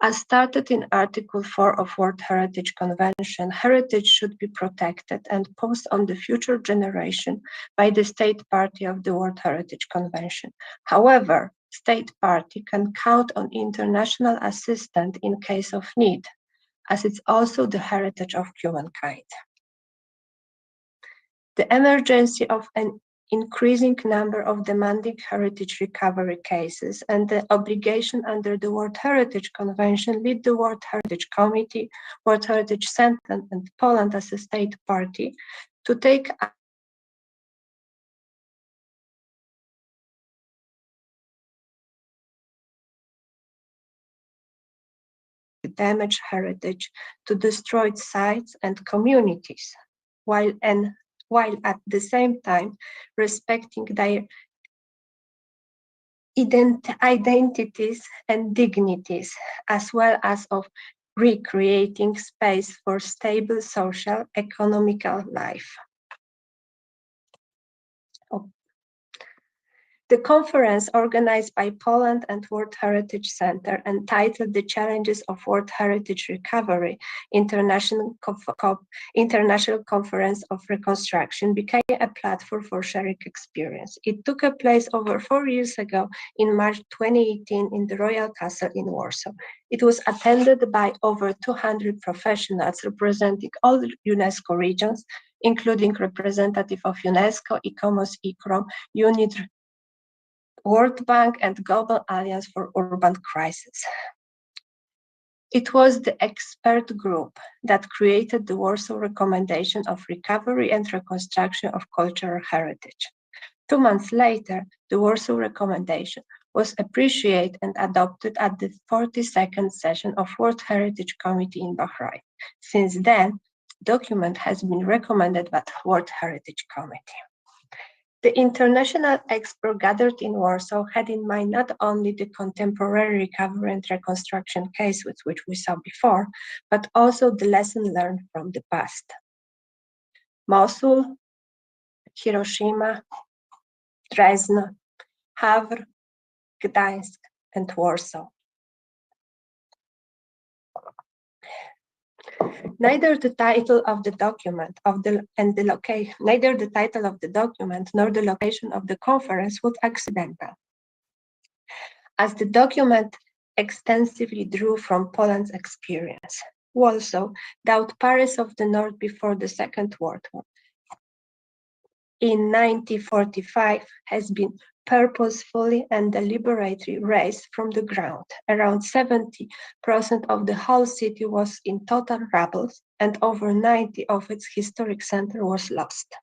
As stated in Article 4 of World Heritage Convention, heritage should be protected and passed on the future generation by the state party of the World Heritage Convention. However, state party can count on international assistance in case of need, as it's also the heritage of humankind. The emergency of an increasing number of demanding heritage recovery cases and the obligation under the World Heritage Convention lead the World Heritage Committee, World Heritage Center, and Poland as a state party to take damaged heritage to destroyed sites and communities, while at the same time respecting their identities and dignities, as well as of recreating space for stable social, economical life. The conference, organized by Poland and World Heritage Center, entitled "The Challenges of World Heritage Recovery, International Conference of Reconstruction," became a platform for sharing experience. It took place over 4 years ago in March 2018 in the Royal Castle in Warsaw. It was attended by over 200 professionals representing all UNESCO regions, including representatives of UNESCO, ICOMOS, ICROM, UNIDR, World Bank, and Global Alliance for Urban Crisis. It was the expert group that created the Warsaw Recommendation of Recovery and Reconstruction of Cultural Heritage. 2 months later, the Warsaw Recommendation was appreciated and adopted at the 42nd session of World Heritage Committee in Bahrain. Since then, the document has been recommended by the World Heritage Committee. The international experts gathered in Warsaw had in mind not only the contemporary recovery and reconstruction cases which we saw before, but also the lesson learned from the past. Mosul, Hiroshima, Dresden, Havre, Gdańsk, and Warsaw. Neither the title of the document nor the location of the conference was accidental, as the document extensively drew from Poland's experience. Warsaw, the Paris of the North before the Second World War, in 1945, has been purposefully and deliberately razed from the ground. Around 70% of the whole city was in total rubble, and over 90% of its historic center was lost.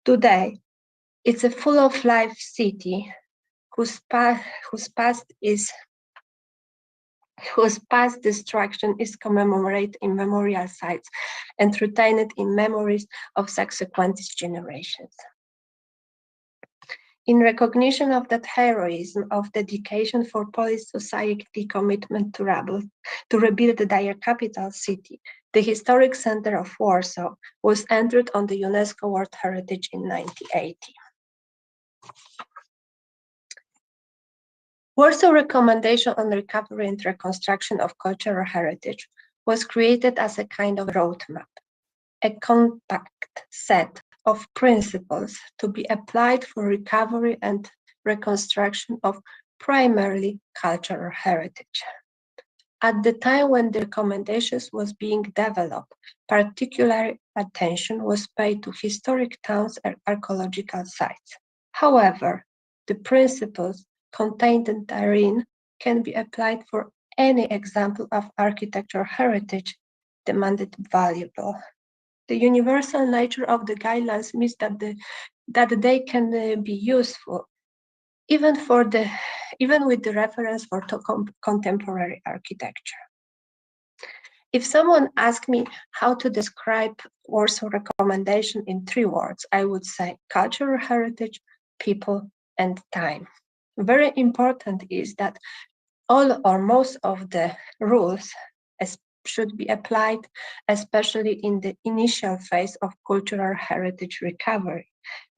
Today, it's a full of life city whose past destruction is commemorated in memorial sites and retained in memories of subsequent generations. In recognition of that heroism, of dedication for Polish society commitment to rebuild their capital city, the historic center of Warsaw was entered on the UNESCO World Heritage in 1980. Warsaw Recommendation on Recovery and Reconstruction of Cultural Heritage was created as a kind of roadmap, a compact set of principles to be applied for recovery and reconstruction of primarily cultural heritage. At the time when the recommendations was being developed, particular attention was paid to historic towns and archaeological sites. However, the principles contained therein can be applied for any example of architectural heritage demanded valuable. The universal nature of the guidelines means that they can be useful, even with the reference for contemporary architecture. If someone asked me how to describe Warsaw Recommendation in 3 words, I would say cultural heritage, people, and time. Very important is that all or most of the rules should be applied, especially in the initial phase of cultural heritage recovery.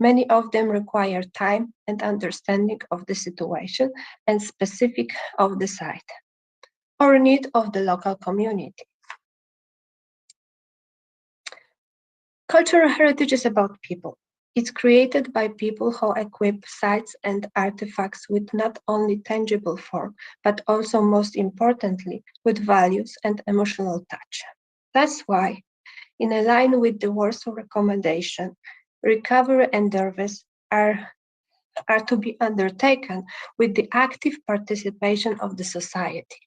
Many of them require time and understanding of the situation and specific of the site or need of the local community. Cultural heritage is about people. It's created by people who equip sites and artifacts with not only tangible form, but also, most importantly, with values and emotional touch. That's why, in line with the Warsaw Recommendation, recovery endeavors are to be undertaken with the active participation of the society.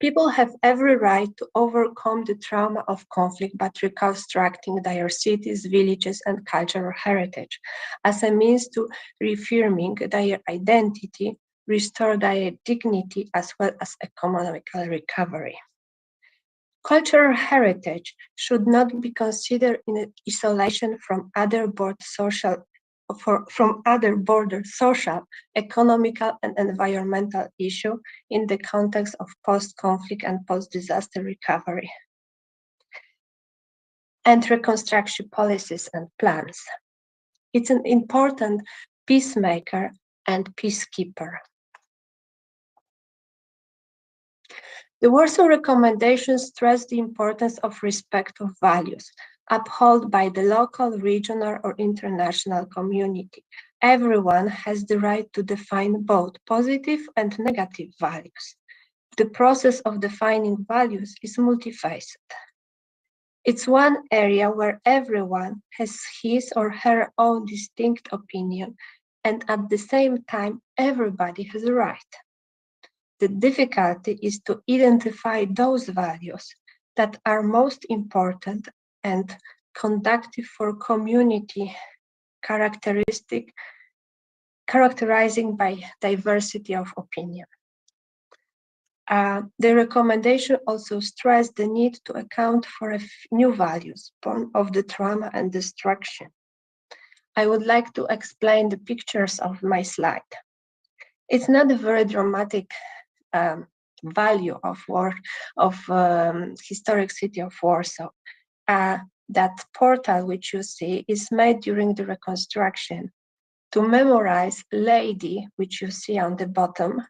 People have every right to overcome the trauma of conflict by reconstructing their cities, villages, and cultural heritage as a means to reaffirming their identity, restore their dignity, as well as economical recovery. Cultural heritage should not be considered in isolation from other broader social, economical, and environmental issues in the context of post-conflict and post-disaster recovery and reconstruction policies and plans. It's an important peacemaker and peacekeeper. The Warsaw Recommendations stress the importance of respect of values, upheld by the local, regional, or international community. Everyone has the right to define both positive and negative values. The process of defining values is multifaceted. It's one area where everyone has his or her own distinct opinion, and at the same time, everybody has a right. The difficulty is to identify those values that are most important and conducive for community characterizing by diversity of opinion. The recommendation also stressed the need to account for new values born of the trauma and destruction. I would like to explain the pictures of my slide. It's not a very dramatic value of historic city of Warsaw. That portal which you see is made during the reconstruction to memorize lady, which you see on the bottom,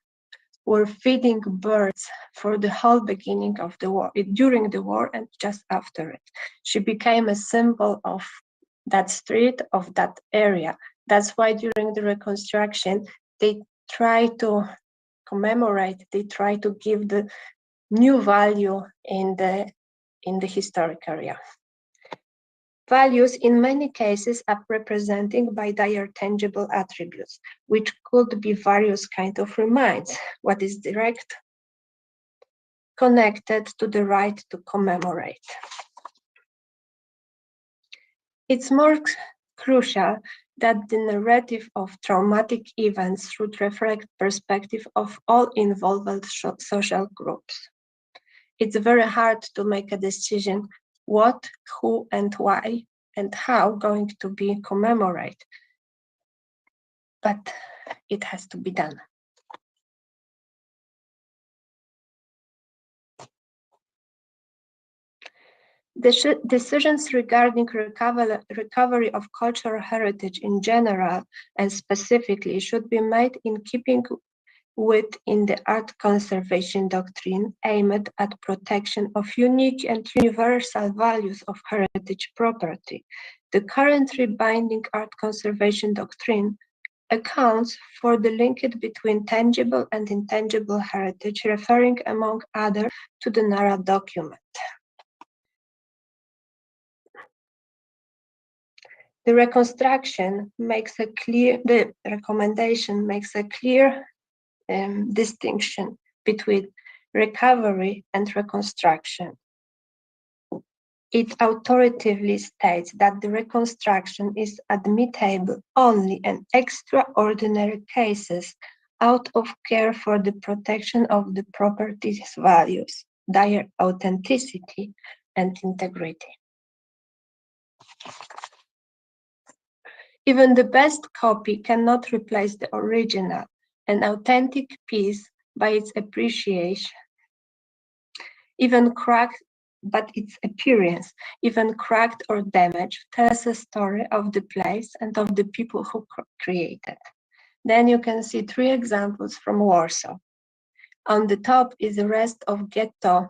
were feeding birds for the whole beginning of the war, during the war and just after it. She became a symbol of that street, of that area. That's why during the reconstruction, they try to commemorate, they try to give the new value in the historic area. Values in many cases are represented by their tangible attributes, which could be various kinds of reminds, what is direct, connected to the right to commemorate. It's more crucial that the narrative of traumatic events should reflect perspective of all involved social groups. It's very hard to make a decision what, who, and why, and how going to be commemorated, but it has to be done. The decisions regarding recovery of cultural heritage in general and specifically should be made in keeping within the art conservation doctrine aimed at protection of unique and universal values of heritage property. The currently binding art conservation doctrine accounts for the linkage between tangible and intangible heritage, referring among others to the NARA document. The recommendation makes a clear distinction between recovery and reconstruction. It authoritatively states that the reconstruction is admissible only in extraordinary cases out of care for the protection of the property's values, their authenticity and integrity. Even the best copy cannot replace the original. An authentic piece, by its appreciation, even cracked, but its appearance, even cracked or damaged, tells a story of the place and of the people who created. Then you can see 3 examples from Warsaw. On the top is the rest of ghetto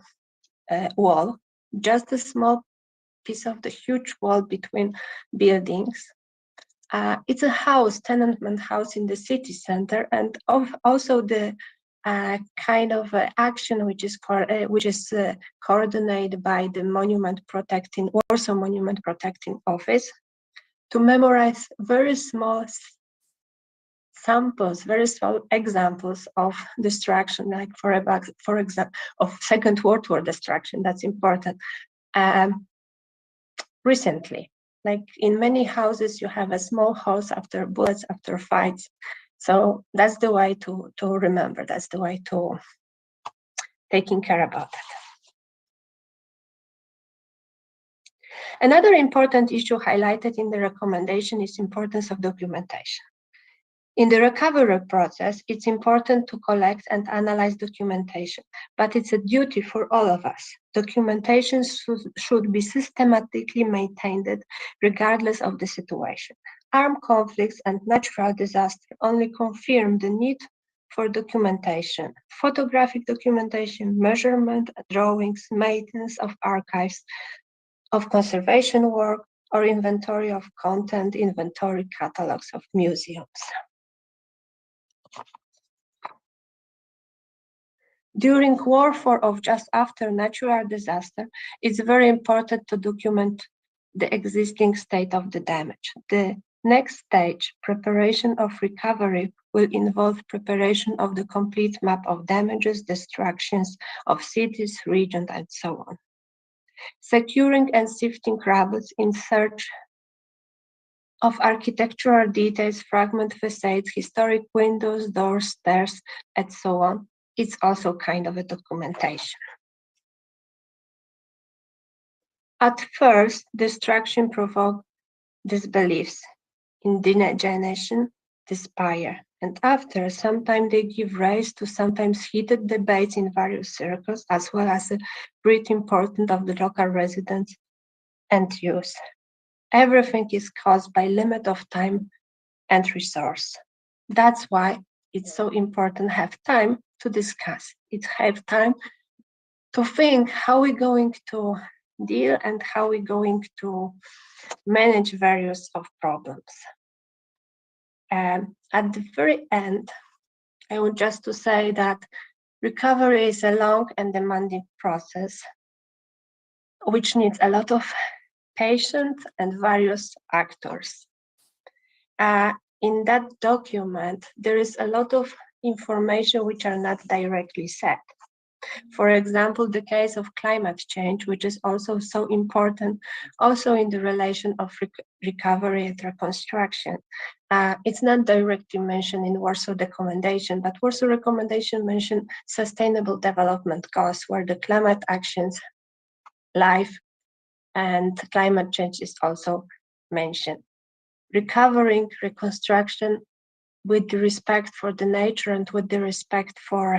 wall, just a small piece of the huge wall between buildings. It's a house, tenement house in the city center, and also the kind of action which is coordinated by the Warsaw Monument Protecting Office to memorize very small samples, very small examples of destruction, like for example, of Second World War destruction. That's important. Recently, like in many houses, you have a small house after bullets, after fights. So that's the way to remember. That's the way to taking care about it. Another important issue highlighted in the recommendation is importance of documentation. In the recovery process, it's important to collect and analyze documentation, but it's a duty for all of us. Documentation should be systematically maintained regardless of the situation. Armed conflicts and natural disaster only confirm the need for documentation, photographic documentation, measurement, drawings, maintenance of archives, of conservation work, or inventory of content, inventory catalogs of museums. During warfare or just after natural disaster, it's very important to document the existing state of the damage. The next stage, preparation of recovery, will involve preparation of the complete map of damages, destructions of cities, regions, and so on. Securing and sifting rubbles in search of architectural details, fragment facades, historic windows, doors, stairs, and so on. It's also kind of a documentation. At first, destruction provoked disbeliefs, indignation, despair, and after, sometimes they give rise to sometimes heated debates in various circles, as well as a great importance of the local residents and youth. Everything is caused by limit of time and resource. That's why it's so important to have time to discuss. It's have time to think how we're going to deal and how we're going to manage various of problems. At the very end, I want just to say that recovery is a long and demanding process, which needs a lot of patience and various actors. In that document, there is a lot of information which are not directly said. For example, the case of climate change, which is also so important, also in the relation of recovery and reconstruction. It's not directly mentioned in Warsaw Recommendation, but Warsaw Recommendation mentioned sustainable development goals, where the climate actions, life, and climate change is also mentioned. Recovering, reconstruction with the respect for the nature and with the respect for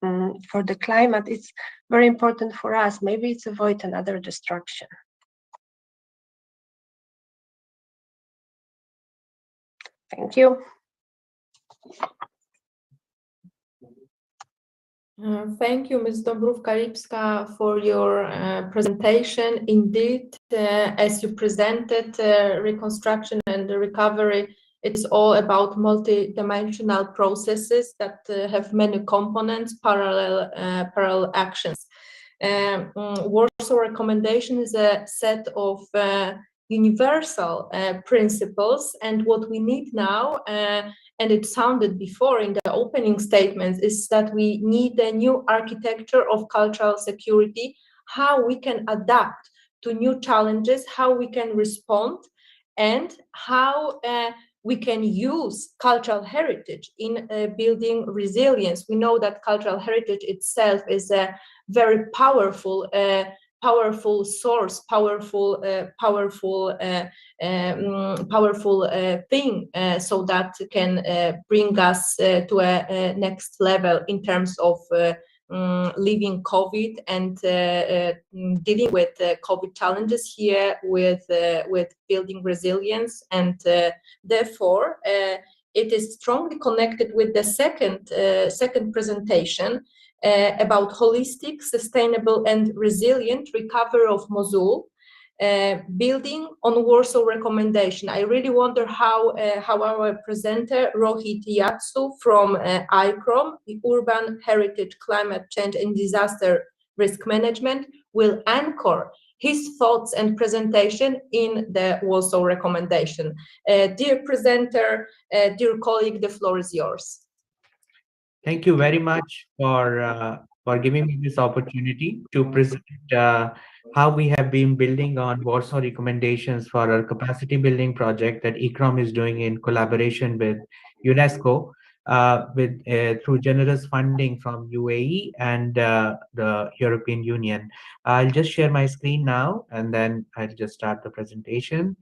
the climate, it's very important for us. Maybe it's avoid another destruction. Thank you. Thank you, Ms. Dąbrówka-Lipska, for your presentation. Indeed, as you presented, reconstruction and the recovery, it is all about multi-dimensional processes that have many components, parallel actions. Warsaw Recommendation is a set of universal principles, and what we need now, and it sounded before in the opening statements, is that we need a new architecture of cultural security, how we can adapt to new challenges, how we can respond, and how we can use cultural heritage in building resilience. We know that cultural heritage itself is a very powerful source, powerful thing, so that can bring us to a next level in terms of living COVID and dealing with COVID challenges here, with building resilience, and therefore it is strongly connected with the second presentation about holistic, sustainable, and resilient recovery of Mosul. building on Warsaw recommendation. I really wonder how our presenter, Rohit Yatsu from ICROM, the Urban Heritage, Climate Change and Disaster Risk Management, will anchor his thoughts and presentation in the Warsaw recommendation. Dear presenter, dear colleague, the floor is yours. Thank you very much for giving me this opportunity to present how we have been building on Warsaw recommendations for our capacity building project that ICROM is doing in collaboration with UNESCO through generous funding from UAE and the European Union. I'll just share my screen now and then I'll just start the presentation.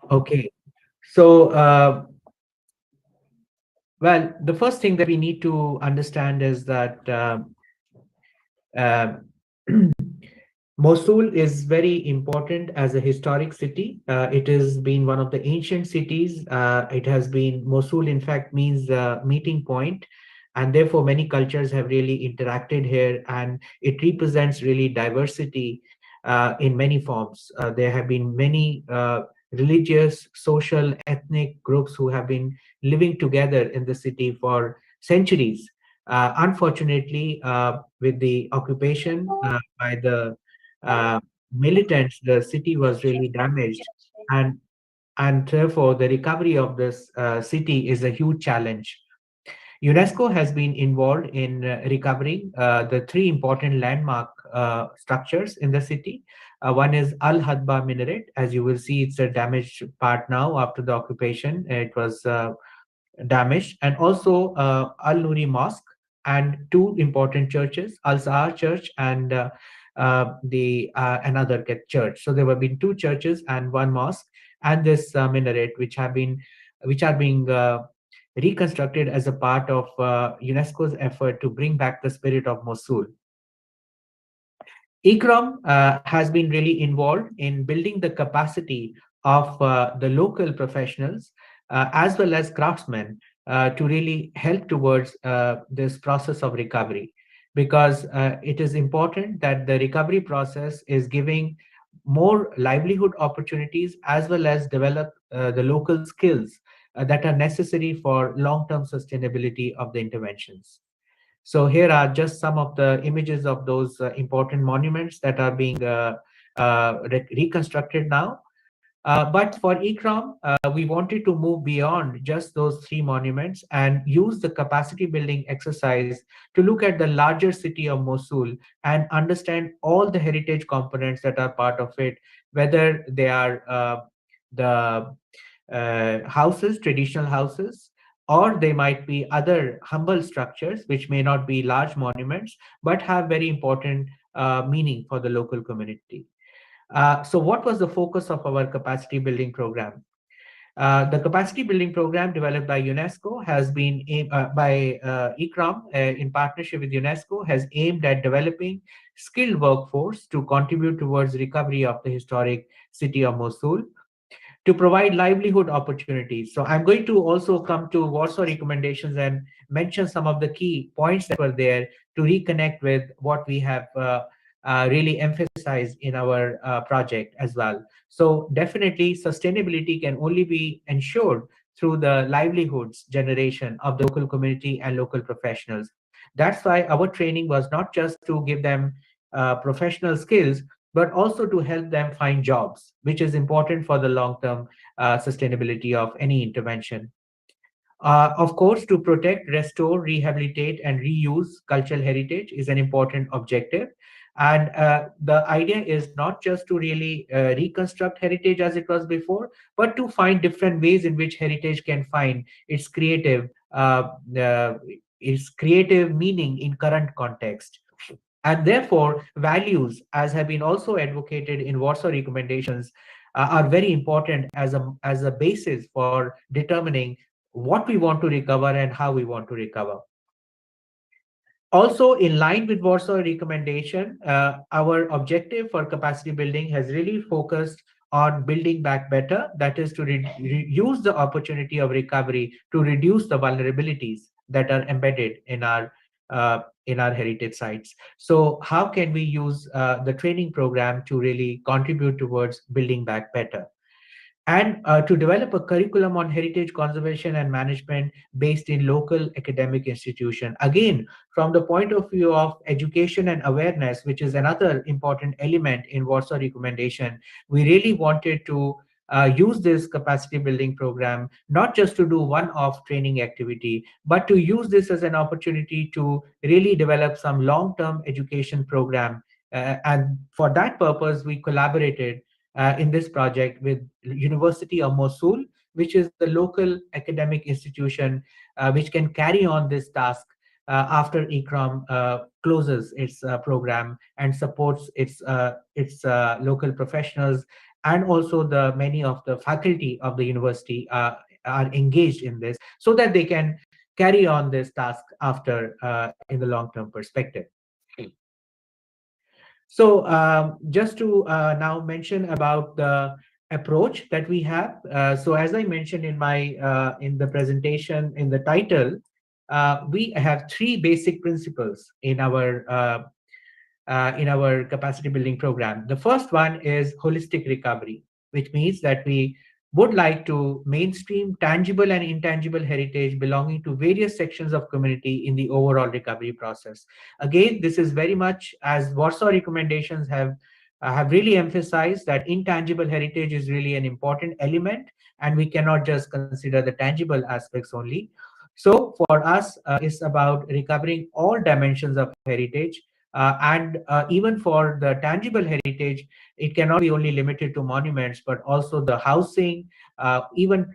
Okay, so well, the first thing that we need to understand is that Mosul is very important as a historic city. It has been one of the ancient cities. Mosul, in fact, means meeting point, and therefore many cultures have really interacted here, and it represents really diversity in many forms. There have been many religious, social, ethnic groups who have been living together in the city for centuries. Unfortunately, with the occupation by the militants, the city was really damaged, and therefore the recovery of this city is a huge challenge. UNESCO has been involved in recovering the three important landmark structures in the city. One is Al-Hadba minaret. As you will see, it's a damaged part now after the occupation. It was damaged. And also Al-Nuri Mosque and two important churches, Al-Zahar Church and another church. So there have been two churches and one mosque and this minaret, which are being reconstructed as a part of UNESCO's effort to bring back the spirit of Mosul. ICROM has been really involved in building the capacity of the local professionals as well as craftsmen to really help towards this process of recovery, because it is important that the recovery process is giving more livelihood opportunities as well as develop the local skills that are necessary for long-term sustainability of the interventions. So here are just some of the images of those important monuments that are being reconstructed now. But for ICROM, we wanted to move beyond just those three monuments and use the capacity building exercise to look at the larger city of Mosul and understand all the heritage components that are part of it, whether they are the houses, traditional houses, or they might be other humble structures which may not be large monuments but have very important meaning for the local community. So what was the focus of our capacity building program? The capacity building program developed by UNESCO has been by ICROM in partnership with UNESCO has aimed at developing skilled workforce to contribute towards recovery of the historic city of Mosul, to provide livelihood opportunities. So I'm going to also come to Warsaw recommendations and mention some of the key points that were there to reconnect with what we have really emphasized in our project as well. So definitely sustainability can only be ensured through the livelihoods generation of the local community and local professionals. That's why our training was not just to give them professional skills, but also to help them find jobs, which is important for the long-term sustainability of any intervention. Of course, to protect, restore, rehabilitate, and reuse cultural heritage is an important objective. And the idea is not just to really reconstruct heritage as it was before, but to find different ways in which heritage can find its creative meaning in current context. And therefore, values, as have been also advocated in Warsaw recommendations, are very important as a basis for determining what we want to recover and how we want to recover. Also, in line with Warsaw recommendation, our objective for capacity building has really focused on building back better, that is to use the opportunity of recovery to reduce the vulnerabilities that are embedded in our in our heritage sites. So how can we use the training program to really contribute towards building back better? And to develop a curriculum on heritage conservation and management based in local academic institution. Again, from the point of view of education and awareness, which is another important element in Warsaw Recommendation, we really wanted to use this capacity building program, not just to do one-off training activity, but to use this as an opportunity to really develop some long-term education program. And for that purpose, we collaborated in this project with University of Mosul, which is the local academic institution which can carry on this task after ICROM closes its program and supports its local professionals, and also the many of the faculty of the university are engaged in this, so that they can carry on this task after in the long-term perspective. So just to now mention about the approach that we have. So as I mentioned in my in the presentation, in the title, we have three basic principles in our capacity building program. The first one is holistic recovery, which means that we would like to mainstream tangible and intangible heritage belonging to various sections of community in the overall recovery process. Again, this is very much, as Warsaw recommendations have really emphasized, that intangible heritage is really an important element, and we cannot just consider the tangible aspects only. So for us, it's about recovering all dimensions of heritage. And even for the tangible heritage, it cannot be only limited to monuments, but also the housing, even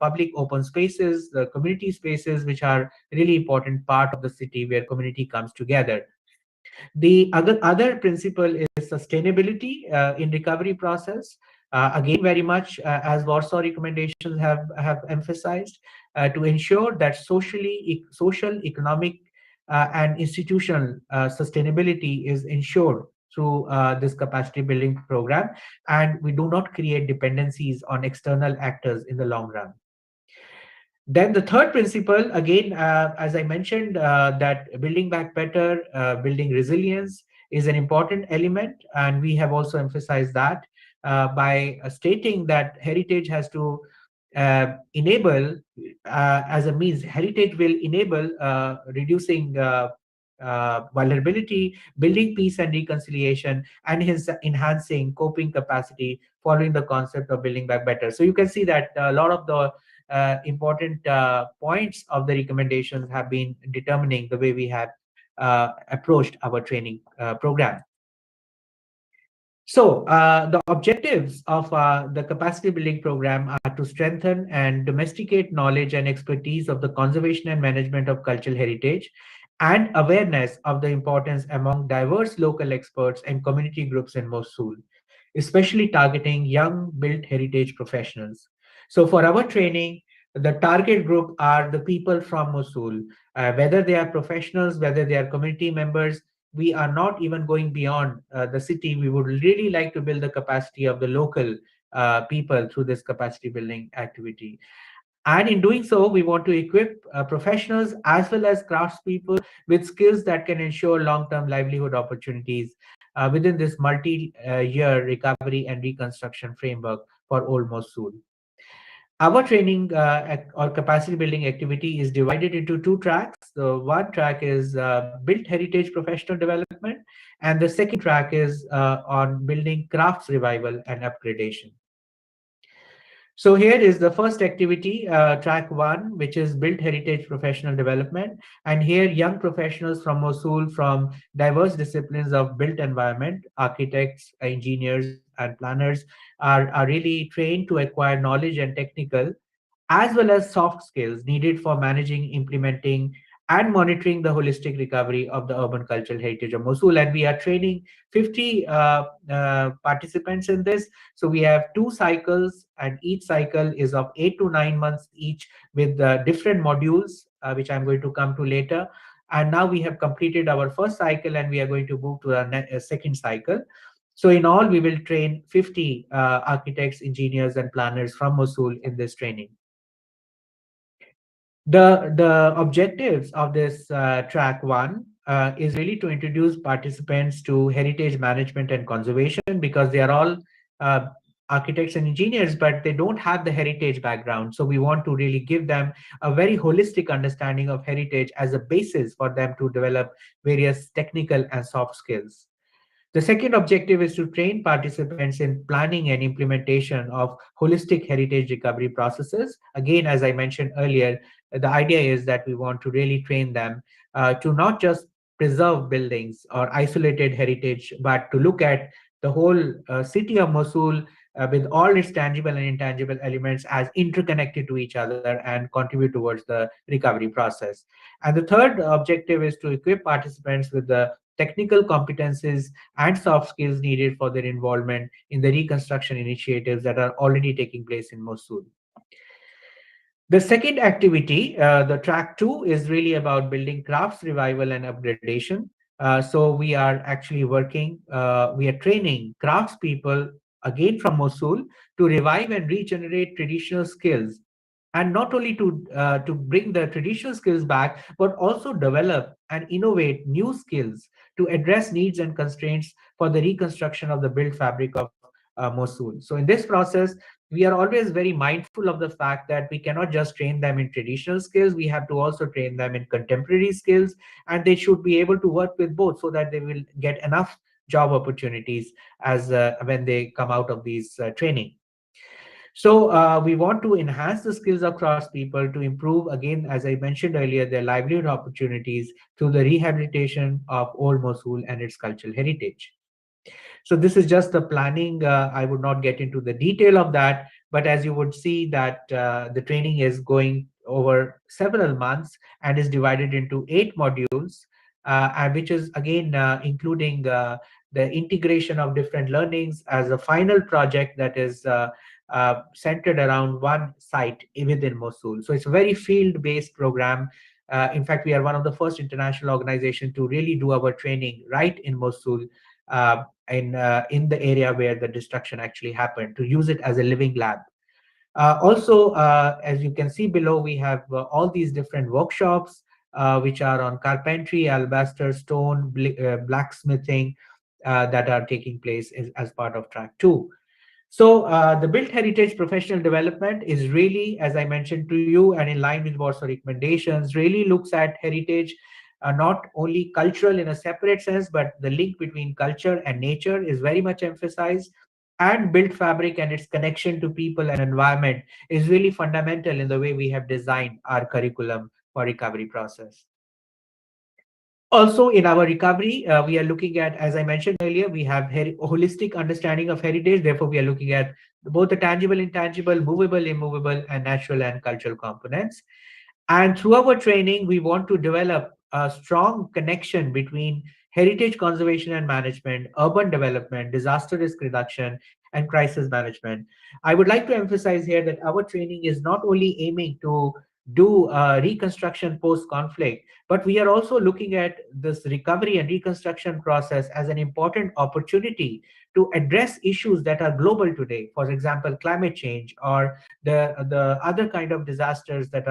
public open spaces, the community spaces, which are really important part of the city where community comes together. The other principle is sustainability in recovery process. Again, very much as Warsaw recommendations have emphasized, to ensure that social, economic, and institutional sustainability is ensured through this capacity building program, and we do not create dependencies on external actors in the long run. Then the third principle, again, as I mentioned, that building back better, building resilience is an important element, and we have also emphasized that by stating that heritage has to enable, as a means, heritage will enable reducing vulnerability, building peace and reconciliation, and hence enhancing coping capacity, following the concept of building back better. So you can see that a lot of the important points of the recommendations have been determining the way we have approached our training program. So the objectives of the capacity building program are to strengthen and domesticate knowledge and expertise of the conservation and management of cultural heritage, and awareness of the importance among diverse local experts and community groups in Mosul, especially targeting young built heritage professionals. So for our training, the target group are the people from Mosul, whether they are professionals, whether they are community members. We are not even going beyond the city. We would really like to build the capacity of the local people through this capacity building activity. And in doing so, we want to equip professionals as well as craftspeople with skills that can ensure long-term livelihood opportunities within this multi-year recovery and reconstruction framework for Old Mosul. Our training or capacity building activity is divided into two tracks. The one track is built heritage professional development, and the second track is on building crafts revival and upgradation. So here is the first activity, track one, which is built heritage professional development. And here young professionals from Mosul from diverse disciplines of built environment, architects, engineers, and planners are really trained to acquire knowledge and technical as well as soft skills needed for managing, implementing, and monitoring the holistic recovery of the urban cultural heritage of Mosul. And we are training 50 participants in this. So we have 2 cycles, and each cycle is of 8 to 9 months each, with different modules, which I'm going to come to later. And now we have completed our first cycle, and we are going to move to a second cycle. So in all, we will train 50 architects, engineers, and planners from Mosul in this training. The objectives of this track 1 is really to introduce participants to heritage management and conservation, because they are all architects and engineers, but they don't have the heritage background. So we want to really give them a very holistic understanding of heritage as a basis for them to develop various technical and soft skills. The second objective is to train participants in planning and implementation of holistic heritage recovery processes. Again, as I mentioned earlier, the idea is that we want to really train them to not just preserve buildings or isolated heritage, but to look at the whole city of Mosul with all its tangible and intangible elements as interconnected to each other and contribute towards the recovery process. And the third objective is to equip participants with the technical competencies and soft skills needed for their involvement in the reconstruction initiatives that are already taking place in Mosul. The second activity, the track 2, is really about building crafts revival and upgradation. So we are actually working, we are training craftspeople again from Mosul to revive and regenerate traditional skills, and not only to bring the traditional skills back, but also develop and innovate new skills to address needs and constraints for the reconstruction of the built fabric of Mosul. So in this process, we are always very mindful of the fact that we cannot just train them in traditional skills, we have to also train them in contemporary skills, and they should be able to work with both so that they will get enough job opportunities as when they come out of these training. So we want to enhance the skills of craftspeople to improve, again, as I mentioned earlier, their livelihood opportunities through the rehabilitation of Old Mosul and its cultural heritage. So this is just the planning. I would not get into the detail of that, but as you would see that the training is going over several months and is divided into 8 modules, which is again including the integration of different learnings as a final project that is centered around one site within Mosul. So it's a very field-based program. In fact, we are one of the first international organizations to really do our training right in Mosul, in the area where the destruction actually happened, to use it as a living lab. Also, as you can see below, we have all these different workshops which are on carpentry, alabaster, stone, blacksmithing that are taking place as part of track 2. So the Built Heritage Professional Development is really, as I mentioned to you, and in line with Warsaw recommendations, really looks at heritage, not only cultural in a separate sense, but the link between culture and nature is very much emphasized. And built fabric and its connection to people and environment is really fundamental in the way we have designed our curriculum for recovery process. Also, in our recovery, we are looking at, as I mentioned earlier, we have holistic understanding of heritage. Therefore, we are looking at both the tangible, intangible, movable, immovable, and natural and cultural components. And through our training, we want to develop a strong connection between heritage conservation and management, urban development, disaster risk reduction, and crisis management. I would like to emphasize here that our training is not only aiming to do reconstruction post-conflict, but we are also looking at this recovery and reconstruction process as an important opportunity to address issues that are global today. For example, climate change or the other kind of disasters that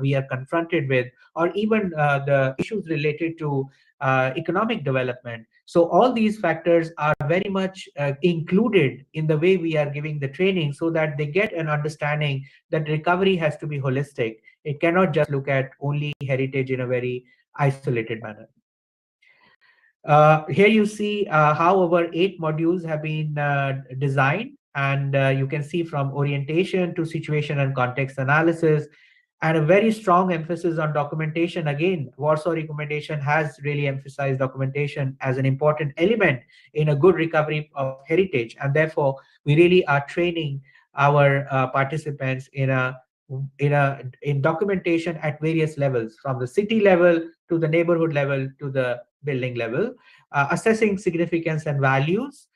we are confronted with, or even the issues related to economic development. So all these factors are very much included in the way we are giving the training, so that they get an understanding that recovery has to be holistic. It cannot just look at only heritage in a very isolated manner. Here you see how our 8 modules have been designed, and you can see from orientation to situation and context analysis, and a very strong emphasis on documentation. Again, Warsaw recommendation has really emphasized documentation as an important element in a good recovery of heritage, and therefore we really are training our participants in documentation at various levels, from the city level to the neighborhood level to the building level, assessing significance and values,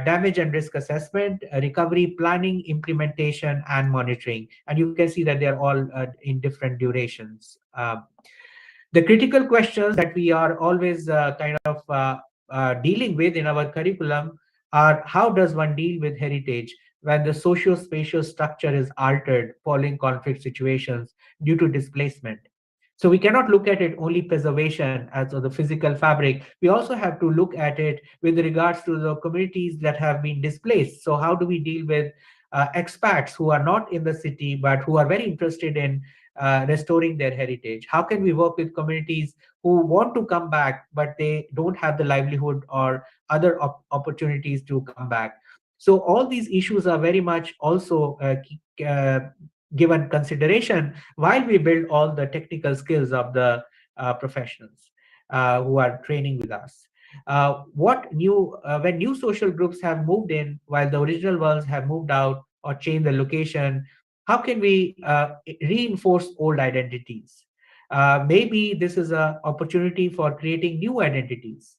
damage and risk assessment, recovery planning, implementation, and monitoring. And you can see that they're all in different durations. The critical questions that we are always dealing with in our curriculum are: how does one deal with heritage when the socio-spatial structure is altered following conflict situations due to displacement. So we cannot look at it only preservation as the physical fabric. We also have to look at it with regards to the communities that have been displaced. So how do we deal with expats who are not in the city, but who are very interested in restoring their heritage? How can we work with communities who want to come back, but they don't have the livelihood or other opportunities to come back? So all these issues are very much also given consideration while we build all the technical skills of the professionals who are training with us. When new social groups have moved in while the original ones have moved out or changed the location, how can we reinforce old identities? Maybe this is an opportunity for creating new identities.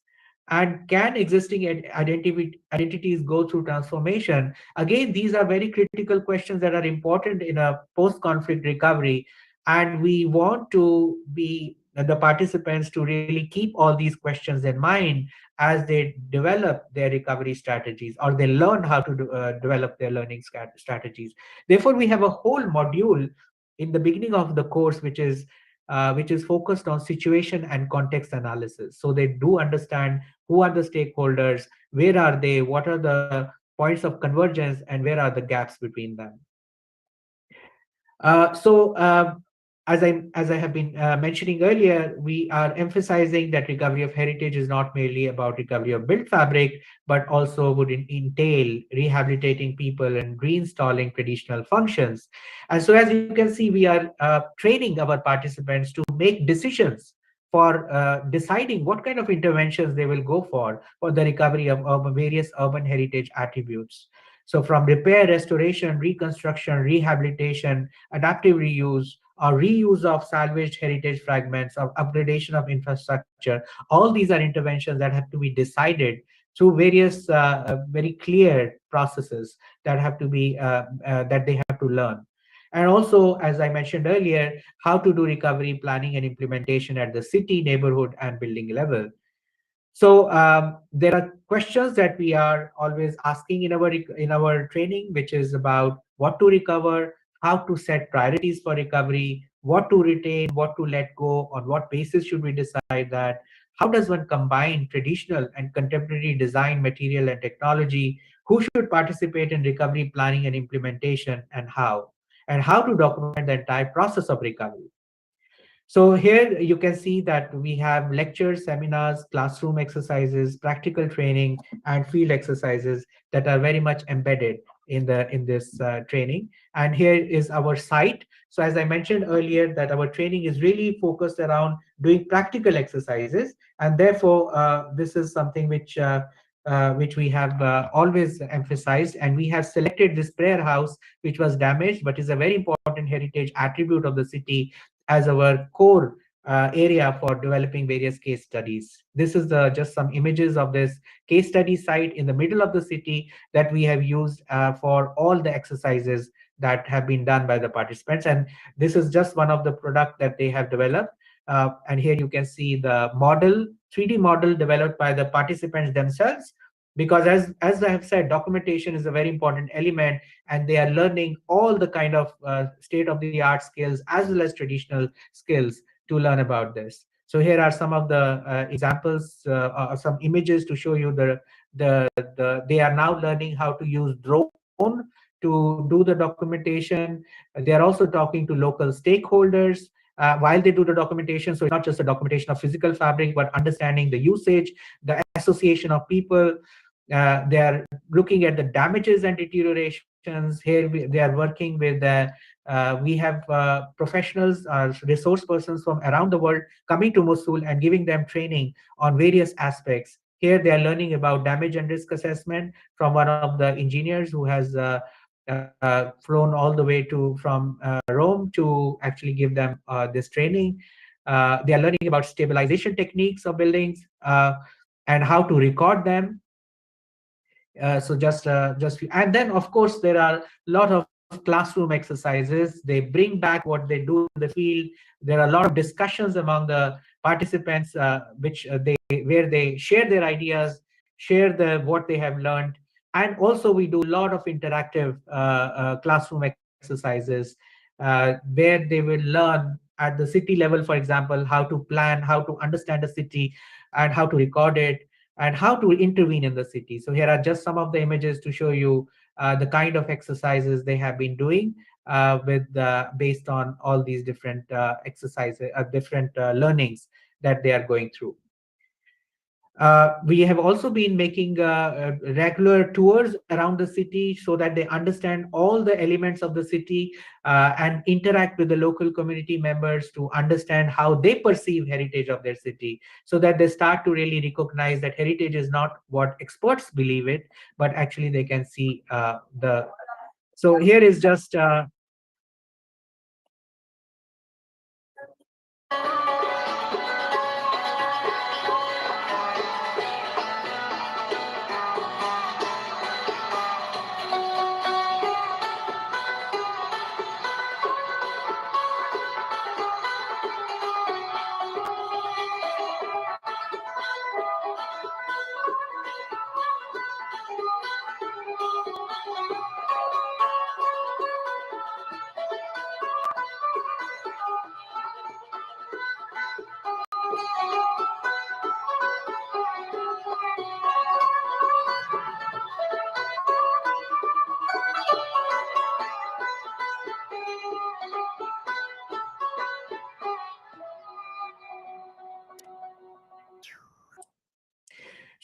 And can existing identities go through transformation? Again, these are very critical questions that are important in a post-conflict recovery. And we want to be the participants to really keep all these questions in mind as they develop their recovery strategies, or they learn how to develop their learning strategies. Therefore, we have a whole module in the beginning of the course, which is focused on situation and context analysis. So they do understand who are the stakeholders, where are they, what are the points of convergence, and where are the gaps between them. As I have been mentioning earlier, we are emphasizing that recovery of heritage is not merely about recovery of built fabric, but also would entail rehabilitating people and reinstalling traditional functions. And so, as you can see, we are training our participants to make decisions for deciding what kind of interventions they will go for the recovery of various urban heritage attributes. So from repair, restoration, reconstruction, rehabilitation, adaptive reuse, or reuse of salvaged heritage fragments, or upgradation of infrastructure, all these are interventions that have to be decided through various very clear processes that have to be that they have to learn. And also, as I mentioned earlier, how to do recovery planning and implementation at the city, neighborhood, and building level. So there are questions that we are always asking in our training, which is about what to recover, how to set priorities for recovery, what to retain, what to let go, on what basis should we decide that, how does one combine traditional and contemporary design, material, and technology, who should participate in recovery planning and implementation, and how to document the entire process of recovery. So here you can see that we have lectures, seminars, classroom exercises, practical training, and field exercises that are very much embedded in this training. And here is our site. So as I mentioned earlier, that our training is really focused around doing practical exercises, and therefore this is something which we have always emphasized. And we have selected this prayer house, which was damaged, but is a very important heritage attribute of the city, as our core area for developing various case studies. This is just some images of this case study site in the middle of the city that we have used for all the exercises that have been done by the participants. And this is just one of the products that they have developed. And here you can see the model, 3D model developed by the participants themselves, because as I have said, documentation is a very important element, and they are learning all the kind of state-of-the-art skills as well as traditional skills to learn about this. So here are some of the examples, some images to show you they are now learning how to use drone to do the documentation. They are also talking to local stakeholders while they do the documentation. So it's not just a documentation of physical fabric, but understanding the usage, the association of people. They are looking at the damages and deteriorations. Here they are working with we have professionals, resource persons from around the world coming to Mosul and giving them training on various aspects. Here they are learning about damage and risk assessment from one of the engineers who has flown all the way from Rome to actually give them this training. They are learning about stabilization techniques of buildings and how to record them. So just and then of course there are a lot of classroom exercises. They bring back what they do in the field. There are a lot of discussions among the participants where they share their ideas, share what they have learned, And also we do a lot of interactive classroom exercises where they will learn at the city level, for example, how to plan, how to understand a city, and how to record it, and how to intervene in the city. So here are just some of the images to show you the kind of exercises they have been doing based on all these different exercises, different learnings that they are going through. We have also been making regular tours around the city so that they understand all the elements of the city and interact with the local community members to understand how they perceive heritage of their city, so that they start to really recognize that heritage is not what experts believe it, but actually they can see the. So here is just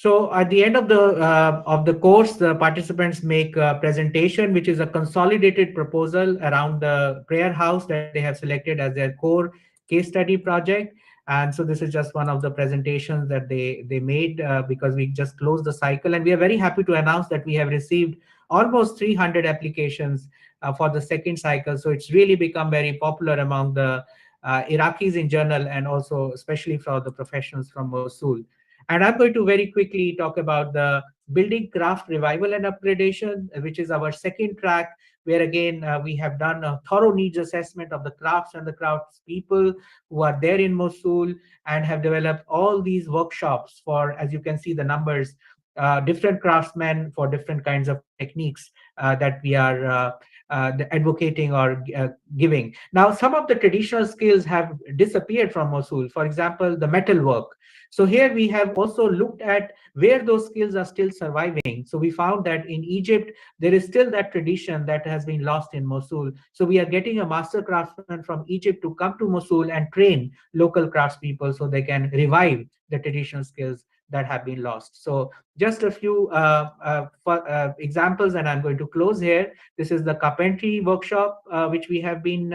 So at the end of the course, the participants make a presentation, which is a consolidated proposal around the prayer house that they have selected as their core case study project. And so this is just one of the presentations that they made because we just closed the cycle. And we are very happy to announce that we have received almost 300 applications for the second cycle. So it's really become very popular among the Iraqis in general, and also especially for the professionals from Mosul. And I'm going to very quickly talk about the building craft revival and upgradation, which is our second track, where again, we have done a thorough needs assessment of the crafts and the crafts people who are there in Mosul, and have developed all these workshops for, as you can see the numbers, different craftsmen for different kinds of techniques that we are advocating or giving. Now, some of the traditional skills have disappeared from Mosul. For example, the metal work. So here we have also looked at where those skills are still surviving. So we found that in Egypt, there is still that tradition that has been lost in Mosul. So we are getting a master craftsman from Egypt to come to Mosul and train local craftspeople so they can revive the traditional skills that have been lost. So just a few examples, and I'm going to close here. This is the carpentry workshop which we have been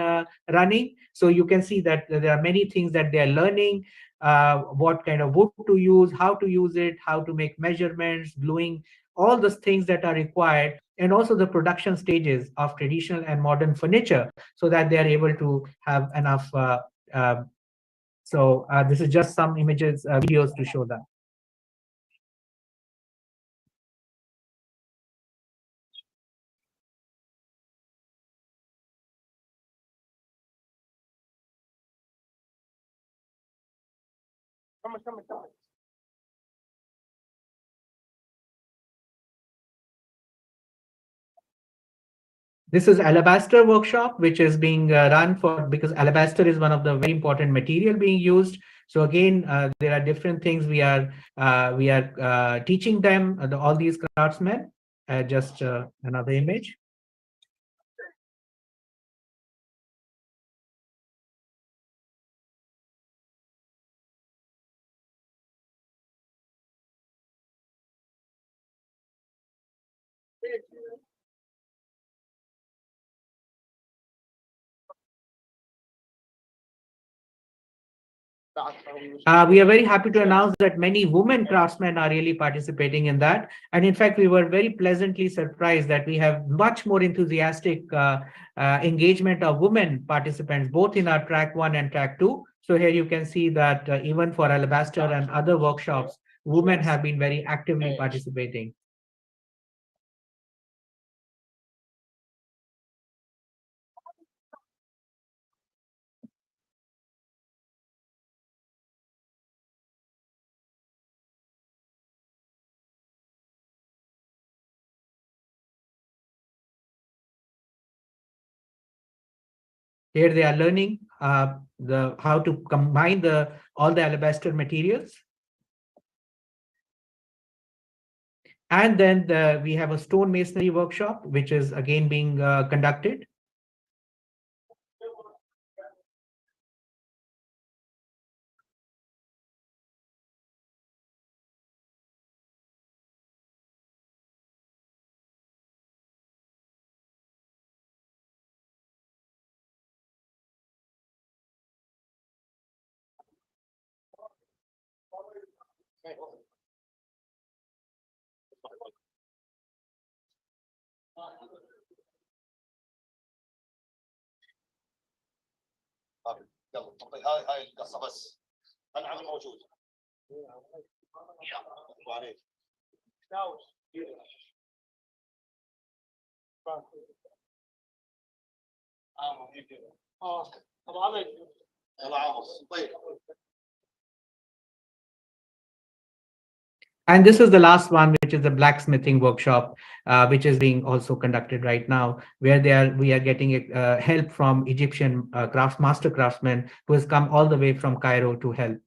running. So you can see that there are many things that they are learning. What kind of wood to use, how to use it, how to make measurements, gluing, all those things that are required, and also the production stages of traditional and modern furniture, so that they are able to have enough. This is just some images, videos to show that. This is alabaster workshop, which is being run because alabaster is one of the very important material being used. So again, there are different things we are teaching them, all these craftsmen. Just another image. We are very happy to announce that many women craftsmen are really participating in that. And in fact, we were very pleasantly surprised that we have much more enthusiastic engagement of women participants, both in our track 1 and track 2. So here you can see that even for alabaster and other workshops, women have been very actively participating. Here they are learning how to combine all the alabaster materials. And then we have a stone masonry workshop, which is again being conducted. هاي القصه بس العمل موجود. And this is the last one, which is the blacksmithing workshop, which is being also conducted right now, where we are getting help from Egyptian master craftsmen who has come all the way from Cairo to help.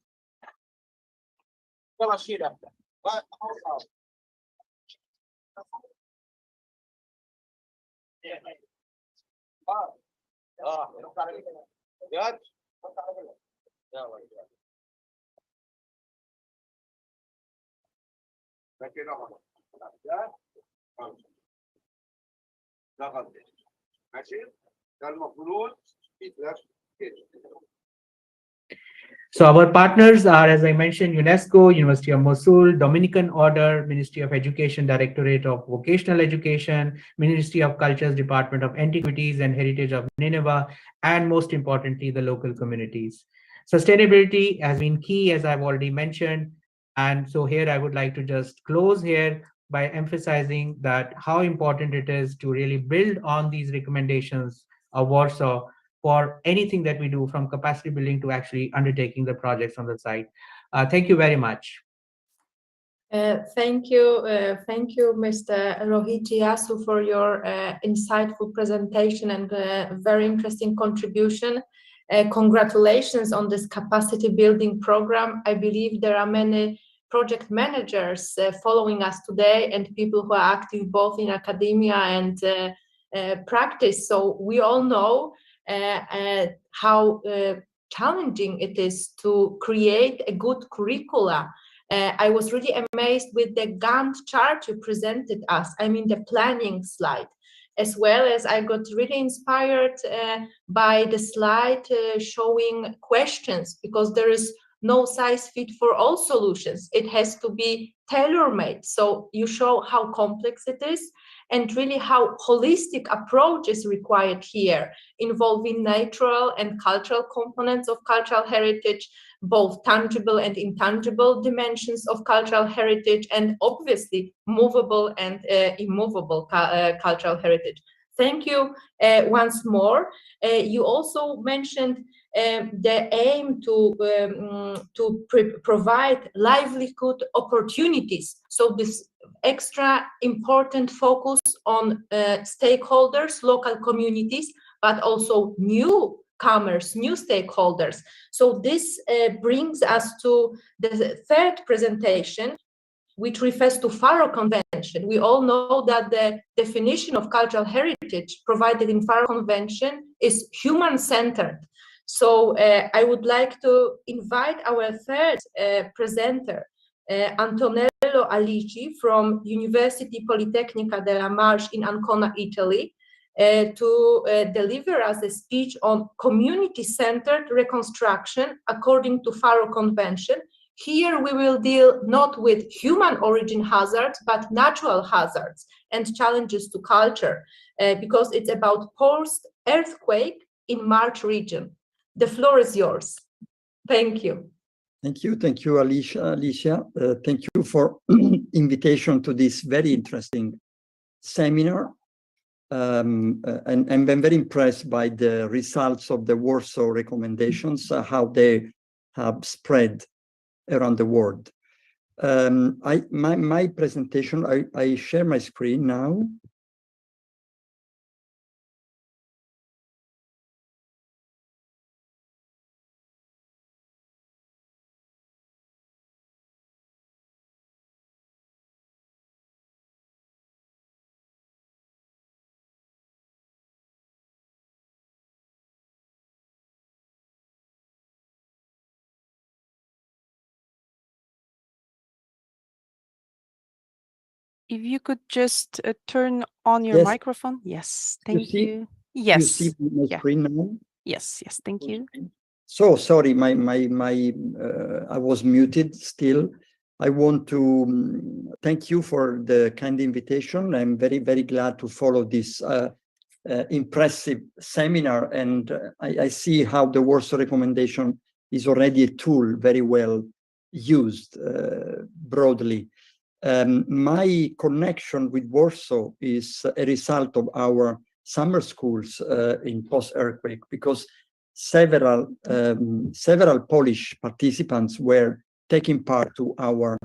So our partners are, as I mentioned, UNESCO, University of Mosul, Dominican Order, Ministry of Education, Directorate of Vocational Education, Ministry of Cultures, Department of Antiquities and Heritage of Nineveh, and most importantly, the local communities. Sustainability has been key, as I've already mentioned. And so here I would like to just close here by emphasizing that how important it is to really build on these recommendations of Warsaw for anything that we do, from capacity building to actually undertaking the projects on the site. Thank you very much. Thank you, Mr. Rohit Yasu, for your insightful presentation and very interesting contribution. Congratulations on this capacity building program. I believe there are many project managers following us today and people who are active both in academia and practice. So we all know how challenging it is to create a good curricula. I was really amazed with the Gantt chart you presented us, I mean the planning slide, as well as I got really inspired by the slide showing questions, because there is no size fit for all solutions. It has to be tailor-made. So you show how complex it is and really how holistic approach is required here, involving natural and cultural components of cultural heritage, both tangible and intangible dimensions of cultural heritage, and obviously movable and immovable cultural heritage. Thank you once more. You also mentioned the aim to provide livelihood opportunities. So this extra important focus on stakeholders, local communities, but also newcomers, new stakeholders. So this brings us to the third presentation, which refers to Faro Convention. We all know that the definition of cultural heritage provided in Faro Convention is human-centered. So I would like to invite our third presenter, Antonello Alici from University Politecnica della Marche in Ancona, Italy, to deliver us a speech on community-centered reconstruction according to Faro Convention. Here we will deal not with human origin hazards, but natural hazards and challenges to culture, because it's about post-earthquake in March region. The floor is yours. Thank you. Thank you, Alicia. Thank you for invitation to this very interesting seminar. And I'm very impressed by the results of the Warsaw recommendations, how they have spread around the world. My presentation, I share my screen now. If you could just turn on your Yes. microphone. Yes, thank see- you. You Yes, see my yeah. screen now? Yes, thank you. So sorry, I was muted still. I want to thank you for the kind invitation. I'm very, very glad to follow this impressive seminar, and I see how the Warsaw recommendation is already a tool very well used broadly. My connection with Warsaw is a result of our summer schools in post-earthquake, because several Polish participants were taking part to our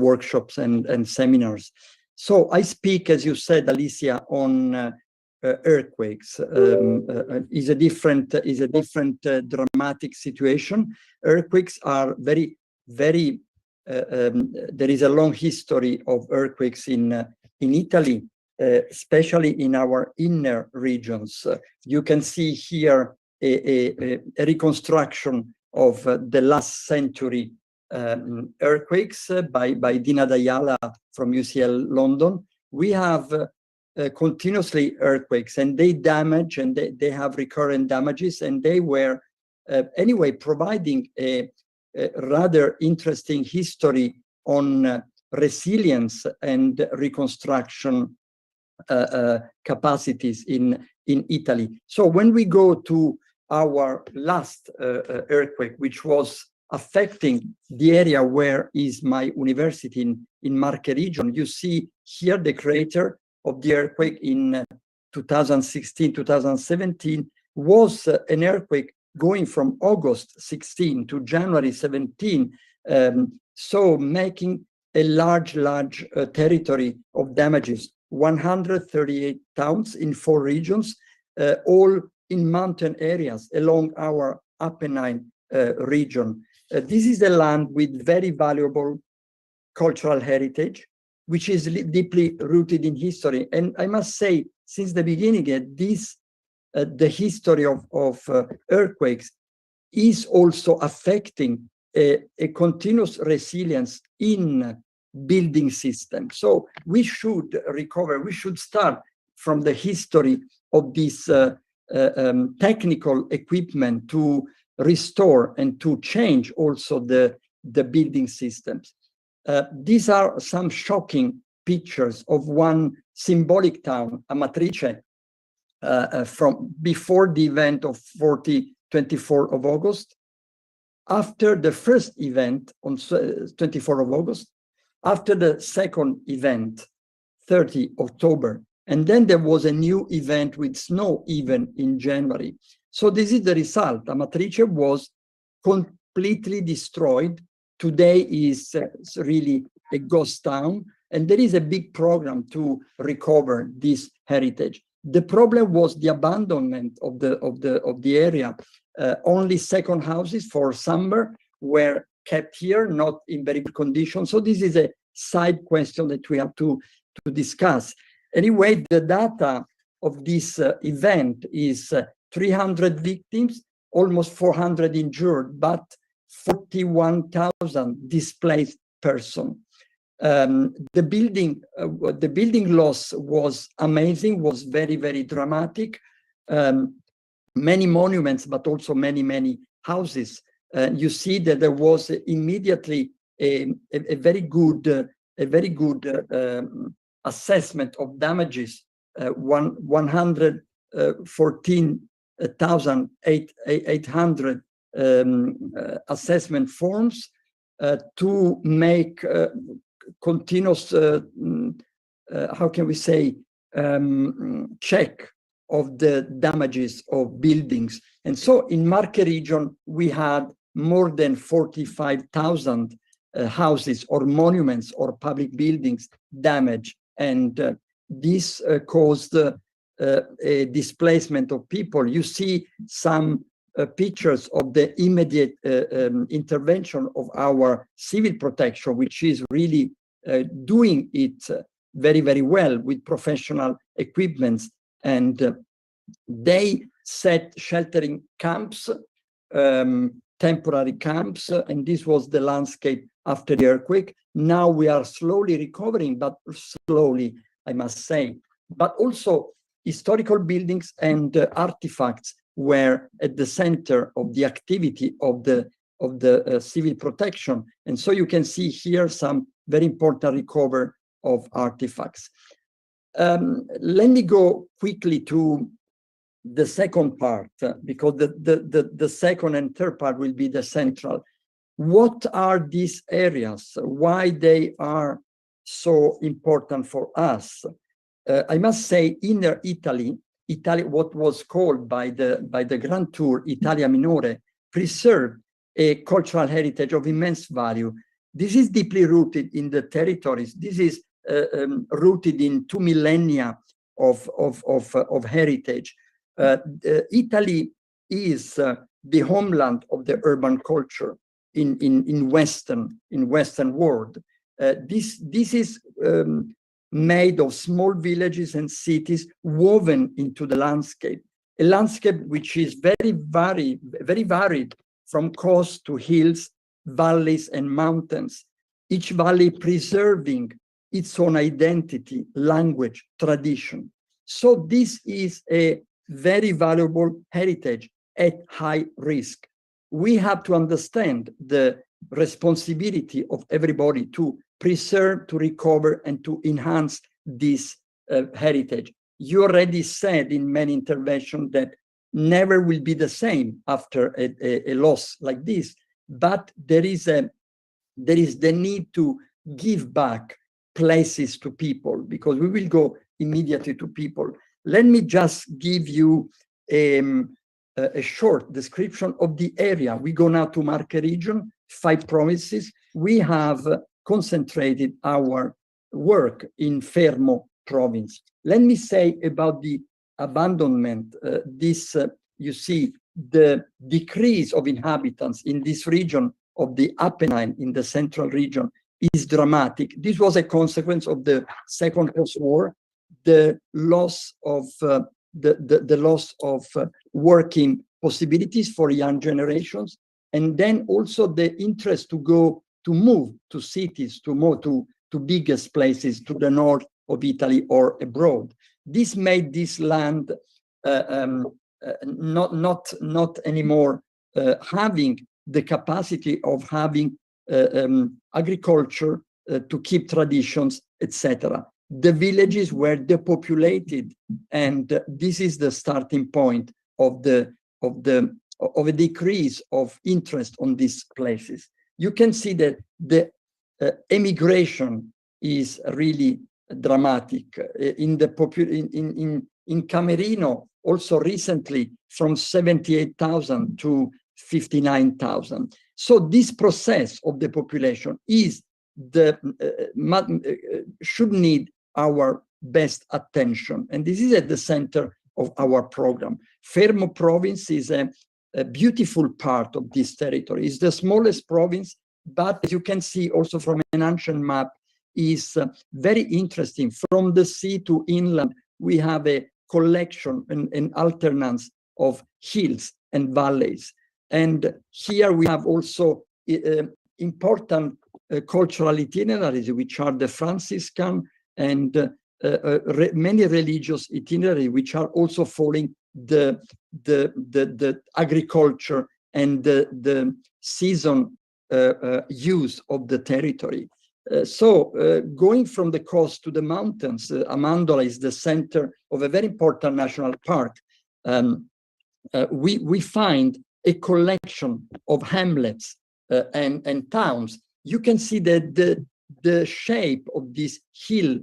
workshops and seminars. So I speak, as you said, Alicia, on earthquakes. Is a different dramatic situation. Earthquakes are very there is a long history of earthquakes in Italy, especially in our inner regions. You can see here a reconstruction of the last century earthquakes by Dina Dayala from UCL London. We have continuously earthquakes, and they damage, and they have recurrent damages, and they were anyway providing a rather interesting history on resilience and reconstruction capacities in Italy. So when we go to our last earthquake, which was affecting the area where is my university in Marche region, you see here the crater of the earthquake in 2016-2017 was an earthquake going from August 16 to January 17, so making a large territory of damages, 138 towns in 4 regions, all in mountain areas along our Apennine region. This is a land with very valuable cultural heritage, which is deeply rooted in history. And I must say, since the beginning, the history of earthquakes is also affecting a continuous resilience in building systems. So we should recover, we should start from the history of this technical equipment to restore and to change also the building systems. These are some shocking pictures of one symbolic town, Amatrice, from before the event of 24 of August, after the first event on 24 of August, after the second event, 30 October, and then there was a new event with snow even in January. So this is the result. Amatrice was completely destroyed. Today is really a ghost town, and there is a big program to recover this heritage. The problem was the abandonment of the area. Only second houses for summer were kept here, not in very good condition. So this is a side question that we have to discuss. Anyway, the data of this event is 300 victims, almost 400 injured, but 41,000 displaced persons. The building loss was amazing, was very, very dramatic. Many monuments, but also many houses. You see that there was immediately a very good assessment of damages. 114,800 assessment forms to make continuous, how can we say, check of the damages of buildings. And so in Marche region, we had more than 45,000 houses or monuments or public buildings damaged. And this caused a displacement of people. You see some pictures of the immediate intervention of our civil protection, which is really doing it very, very well with professional equipments. And they set sheltering camps, temporary camps, and this was the landscape after the earthquake. Now we are slowly recovering, but slowly, I must say. But also historical buildings and artifacts were at the center of the activity of the civil protection. And so you can see here some very important recovery of artifacts. Let me go quickly to the second part, because the second and third part will be the central. What are these areas? Why they are so important for us? I must say, inner Italy, what was called by the Grand Tour Italia Minore, preserved a cultural heritage of immense value. This is deeply rooted in the territories. This is rooted in 2 millennia of heritage. Italy is the homeland of the urban culture in Western world. This is made of small villages and cities woven into the landscape, a landscape which is very varied from coast to hills, valleys and mountains, each valley preserving its own identity, language, tradition. So this is a very valuable heritage at high risk. We have to understand the responsibility of everybody to preserve, to recover, and to enhance this heritage. You already said in many interventions that never will be the same after a loss like this, but there is the need to give back places to people, because we will go immediately to people. Let me just give you a short description of the area. We go now to Marche region, 5 provinces. We have concentrated our work in Fermo province. Let me say about the abandonment. You see the decrease of inhabitants in this region of the Apennine in the central region is dramatic. This was a consequence of the Second Post-War, the loss of working possibilities for young generations, and then also the interest to move to cities, to move to biggest places, to the north of Italy or abroad. This made this land not anymore having the capacity of having agriculture to keep traditions, etc. The villages were depopulated, and this is the starting point of a decrease of interest on these places. You can see that the emigration is really dramatic in Camerino. Also recently, from 78,000 to 59,000. So this process of the population should need our best attention, and this is at the center of our program. Fermo province is a beautiful part of this territory. It's the smallest province, but as you can see also from an ancient map, is very interesting. From the sea to inland, we have a collection and alternance of hills and valleys. And here we have also important cultural itineraries, which are the Franciscan and many religious itineraries, which are also following the agriculture and the season use of the territory. Going from the coast to the mountains, Amandola is the center of a very important national park. We find a collection of hamlets and towns. You can see that the shape of these hill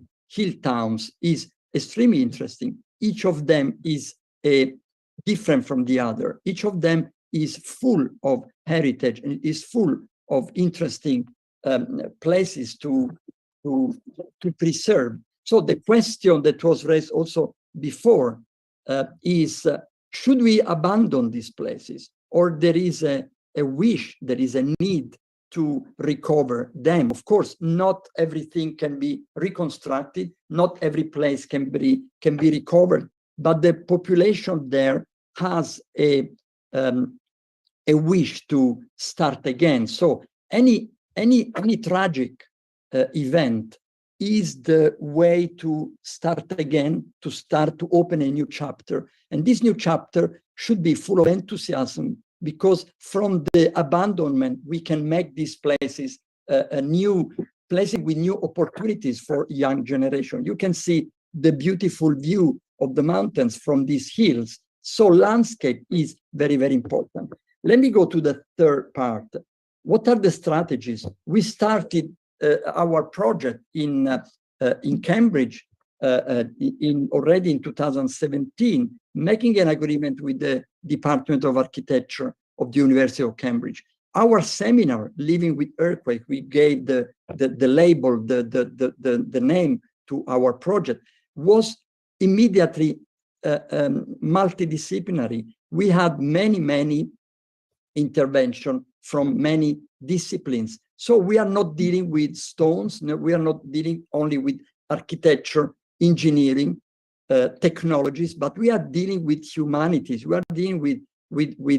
towns is extremely interesting. Each of them is different from the other. Each of them is full of heritage and is full of interesting places to preserve. So the question that was raised also before is, should we abandon these places, or there is a wish, there is a need to recover them? Of course, not everything can be reconstructed, not every place can be recovered, but the population there has a a wish to start again. So any tragic event is the way to start again, to open a new chapter. And this new chapter should be full of enthusiasm, because from the abandonment, we can make these places a new places with new opportunities for young generation. You can see the beautiful view of the mountains from these hills. So landscape is very, very important. Let me go to the third part. What are the strategies? We started our project in Cambridge already in 2017, making an agreement with the Department of Architecture of the University of Cambridge. Our seminar, Living with Earthquake, we gave the label, the name to our project, was immediately multidisciplinary. We had many interventions from many disciplines. So we are not dealing with stones. No, we are not dealing only with architecture, engineering, technologies, but we are dealing with humanities. We are dealing with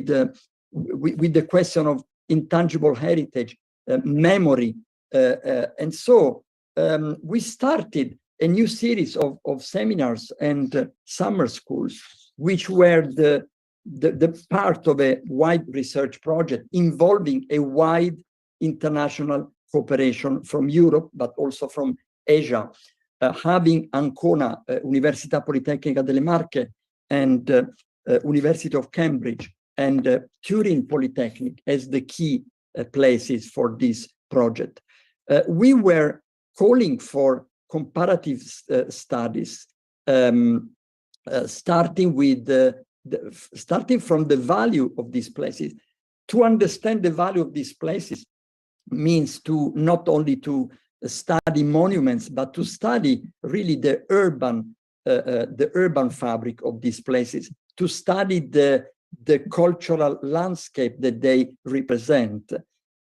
the question of intangible heritage, memory. And so we started a new series of seminars and summer schools, which were the part of a wide research project involving a wide international cooperation from Europe, but also from Asia, having Ancona, Università Politecnica delle Marche, and University of Cambridge, and Turin Polytechnic as the key places for this project. We were calling for comparative studies, starting from the value of these places. To understand the value of these places means to not only to study monuments, but to study really the urban fabric of these places, to study the cultural landscape that they represent.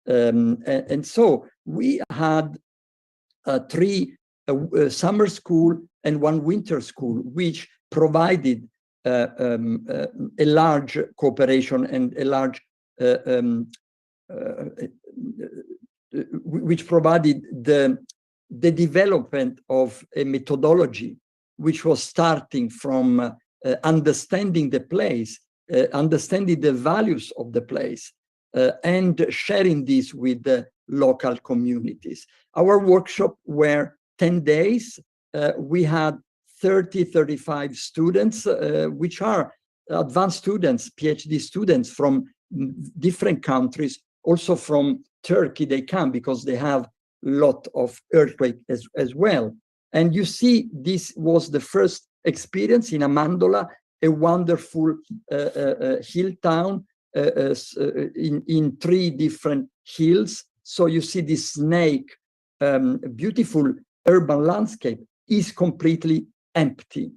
And so we had 3 summer school and 1 winter school, which provided a large cooperation and a large which provided the development of a methodology which was starting from understanding the place, understanding the values of the place, and sharing this with the local communities. Our workshop were 10 days. We had 35 students, which are advanced students, PhD students from different countries, also from Turkey. They come because they have a lot of earthquake as well. And you see, this was the first experience in Amandola, a wonderful hill town in 3 different hills. So you see this snake, beautiful urban landscape is completely empty.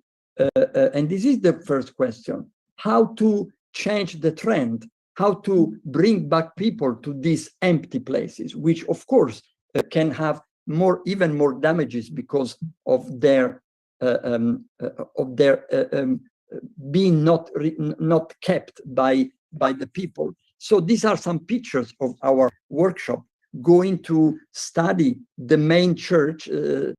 And this is the first question: how to change the trend, how to bring back people to these empty places, which of course can have even more damages because of their being not kept by the people. So these are some pictures of our workshop, going to study the main church, a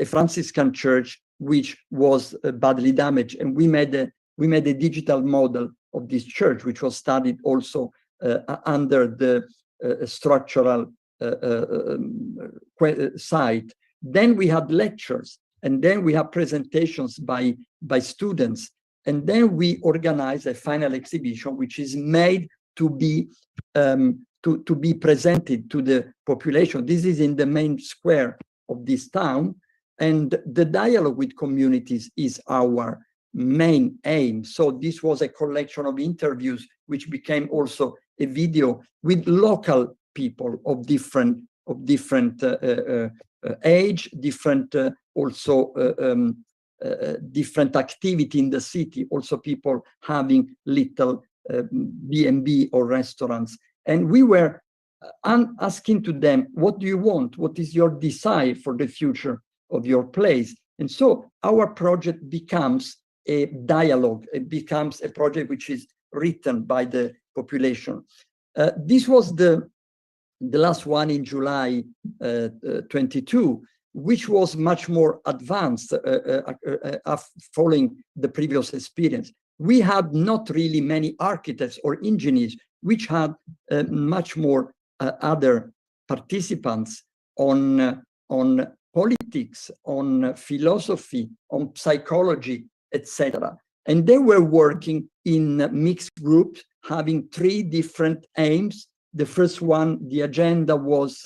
Franciscan church, which was badly damaged, and we made a digital model of this church, which was studied also under the structural site. Then we had lectures, and then we have presentations by students, and then we organize a final exhibition, which is made to be presented to the population. This is in the main square of this town, and the dialogue with communities is our main aim. So this was a collection of interviews, which became also a video with local people of different age, different different activity in the city, also people having little B&B or restaurants. And we were asking to them, what do you want? What is your desire for the future of your place? And so our project becomes a dialogue. It becomes a project which is written by the population. This was the last one in July 22, which was much more advanced following the previous experience. We had not really many architects or engineers, which had much more other participants on politics, on philosophy, on psychology, etc. And they were working in mixed groups, having 3 different aims. The first one, the agenda was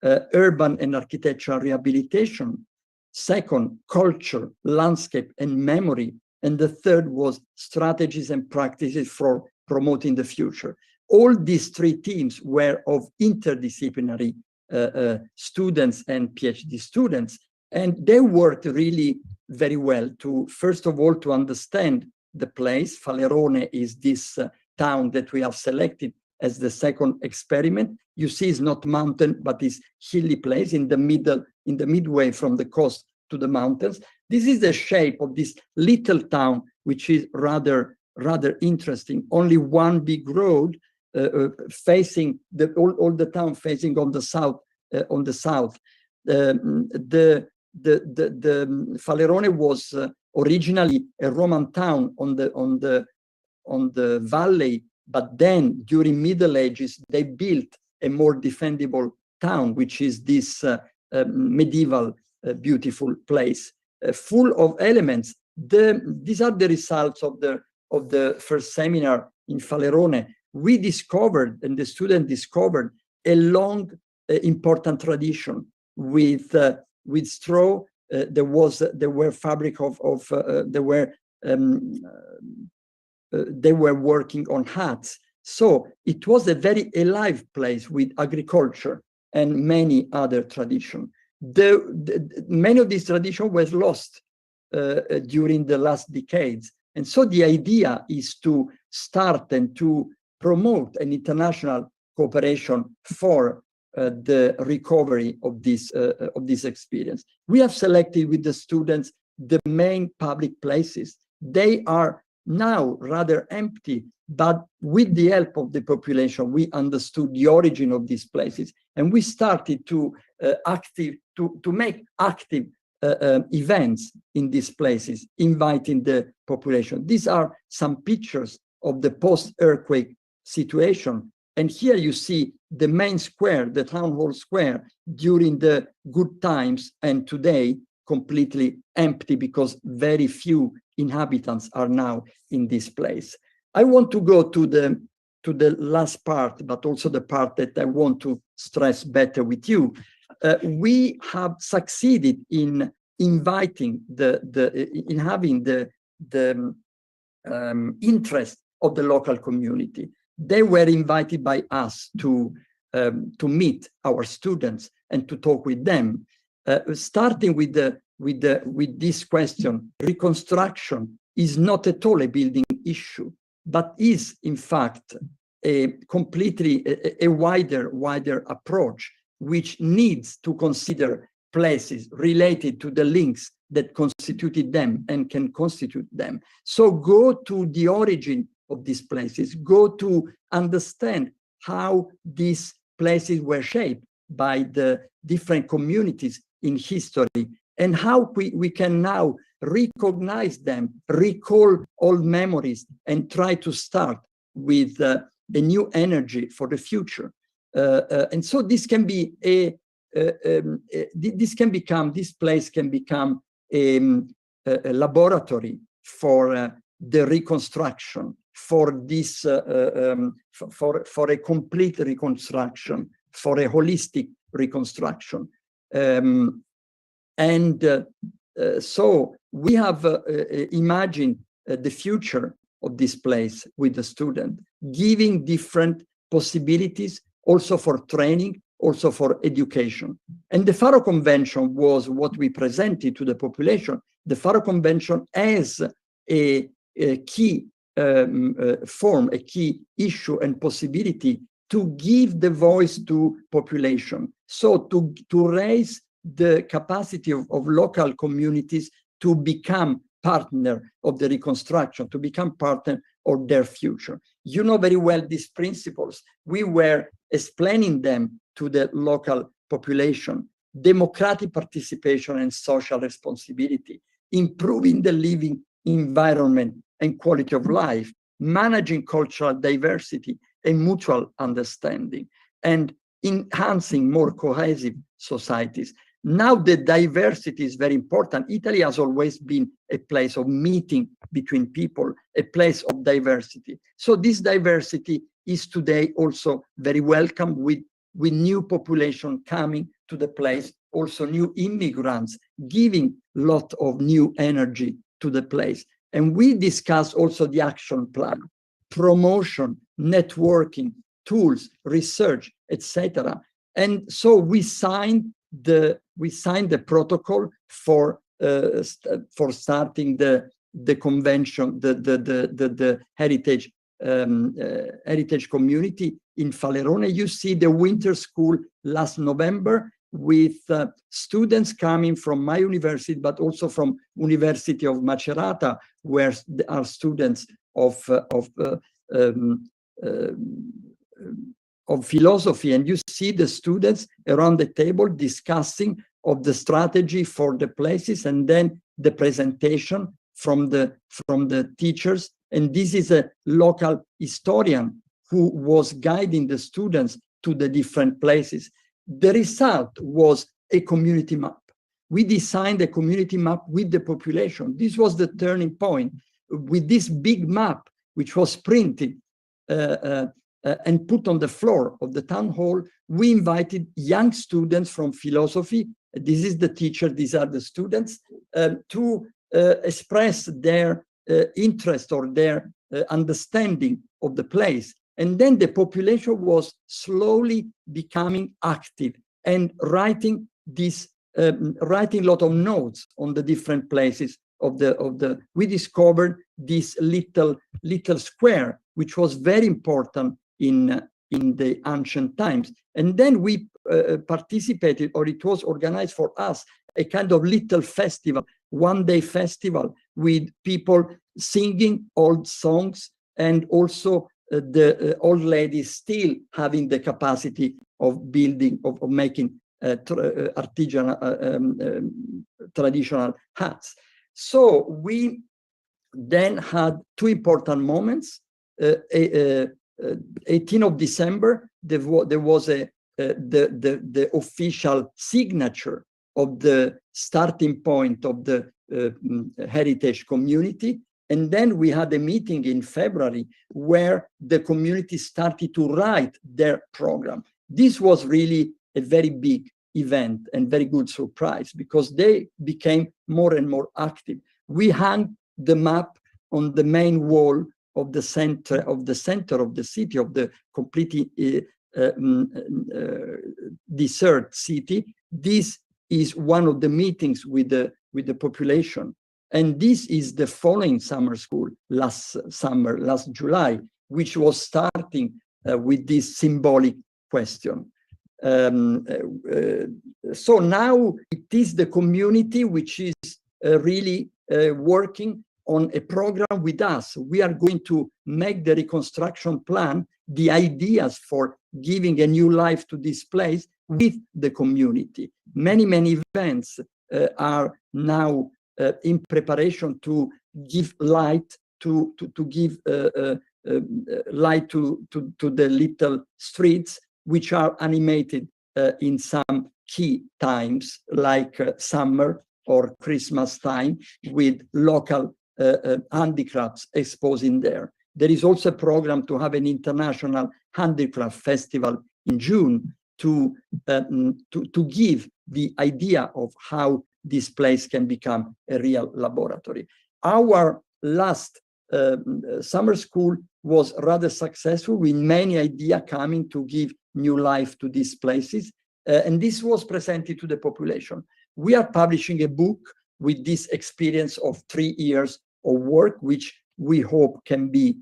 urban and architectural rehabilitation. Second, culture, landscape, and memory. And the third was strategies and practices for promoting the future. All these 3 teams were of interdisciplinary students and PhD students, and they worked really very well to, first of all, to understand the place. Falerone is this town that we have selected as the second experiment. You see, it's not mountain, but it's hilly place in the middle, in the midway from the coast to the mountains. This is the shape of this little town, which is rather interesting. Only one big road facing all the town facing on the south. The Falerone was originally a Roman town on the valley, but then during Middle Ages they built a more defendable town, which is this medieval beautiful place, full of elements. These are the results of the first seminar in Falerone. We discovered, and the student discovered, a long important tradition with straw. There were fabric they were working on hats. So it was a very alive place with agriculture and many other traditions. Many of these traditions were lost during the last decades. And so the idea is to start and to promote an international cooperation for the recovery of this experience. We have selected with the students the main public places. They are now rather empty, but with the help of the population, we understood the origin of these places, and we started to make active events in these places, inviting the population. These are some pictures of the post-earthquake situation. And here you see the main square, the town hall square, during the good times, and today completely empty because very few inhabitants are now in this place. I want to go to the last part, but also the part that I want to stress better with you. We have succeeded in inviting in having the interest of the local community. They were invited by us to meet our students and to talk with them, starting with this question. Reconstruction is not at all a building issue, but is in fact a completely a wider approach, which needs to consider places related to the links that constituted them and can constitute them. So go to the origin of these places, go to understand how these places were shaped by the different communities in history, and how we can now recognize them, recall old memories, and try to start with a new energy for the future. And so this can be this place can become a laboratory for the reconstruction, for this for a complete reconstruction, for a holistic reconstruction. So we have imagined the future of this place with the student, giving different possibilities also for training, also for education. And the Faro Convention was what we presented to the population. The Faro Convention as a key form, a key issue and possibility to give the voice to population. So to raise the capacity of local communities to become partner of the reconstruction, to become partner of their future. you know very well these principles. We were explaining them to the local population: democratic participation and social responsibility, improving the living environment and quality of life, managing cultural diversity and mutual understanding, and enhancing more cohesive societies. Now the diversity is very important. Italy has always been a place of meeting between people, a place of diversity. So this diversity is today also very welcome, with new population coming to the place, also new immigrants giving a lot of new energy to the place. And we discuss also the action plan, promotion, networking, tools, research, etc. And so we signed the protocol for starting the convention, the heritage community in Falerone. You see the winter school last November with students coming from my university, but also from University of Macerata, where there are students of philosophy, and you see the students around the table discussing of the strategy for the places, and then the presentation from the teachers. And this is a local historian who was guiding the students to the different places. The result was a community map. We designed a community map with the population. This was the turning point. With this big map, which was printed and put on the floor of the town hall, we invited young students from philosophy. This is the teacher, these are the students, to express their interest or their understanding of the place. And then the population was slowly becoming active and writing a lot of notes on the different places of the. We discovered this little square, which was very important in the ancient times. And then we participated, or it was organized for us, a kind of little festival, one-day festival with people singing old songs, and also the old ladies still having the capacity of building, of making artisanal, traditional hats. So we then had two important moments. 18th of December, there was the official signature of the starting point of the heritage community. And then we had a meeting in February where the community started to write their program. This was really a very big event and very good surprise, because they became more and more active. We hung the map on the main wall of the center of the city, of the completely desert city. This is one of the meetings with the population. And this is the following summer school last July, which was starting with this symbolic question. So now it is the community which is really working on a program with us. We are going to make the reconstruction plan, the ideas for giving a new life to this place with the community. Many events are now in preparation to give light give light to the little streets, which are animated in some key times, like summer or Christmas time, with local handicrafts exposed in there. There is also a program to have an international handicraft festival in June to give the idea of how this place can become a real laboratory. Our last summer school was rather successful, with many ideas coming to give new life to these places, and this was presented to the population. We are publishing a book with this experience of 3 years of work, which we hope can be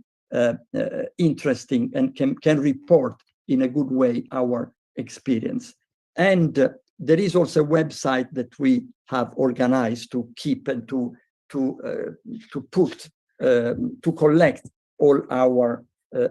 interesting and can report in a good way our experience. And there is also a website that we have organized to keep and to collect all our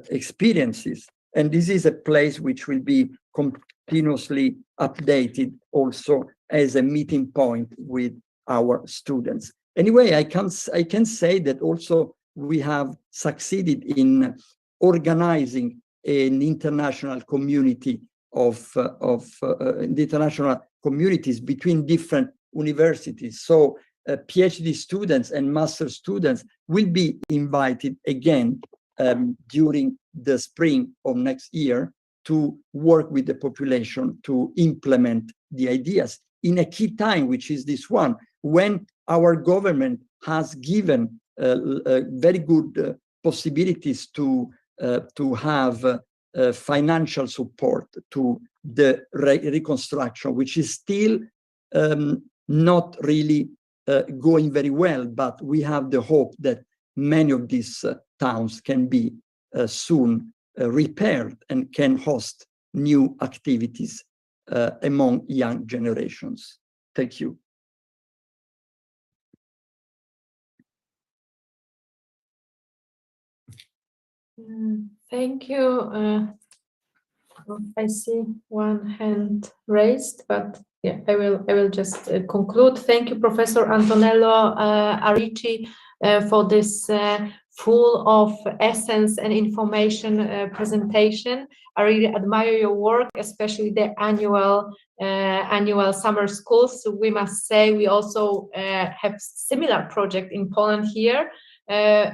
experiences. And this is a place which will be continuously updated also as a meeting point with our students. Anyway, I can say that also we have succeeded in organizing an international community of international communities between different universities. So PhD students and master students will be invited again during the spring of next year to work with the population to implement the ideas in a key time, which is this one, when our government has given very good possibilities to have financial support to the reconstruction, which is still not really going very well, but we have the hope that many of these towns can be soon repaired and can host new activities among young generations. Thank you. Thank you. I see one hand raised, but yeah, I will just conclude. Thank you, Professor Antonello Arici, for this full of essence and information presentation. I really admire your work, especially the annual summer schools. So we must say we also have similar project in Poland here.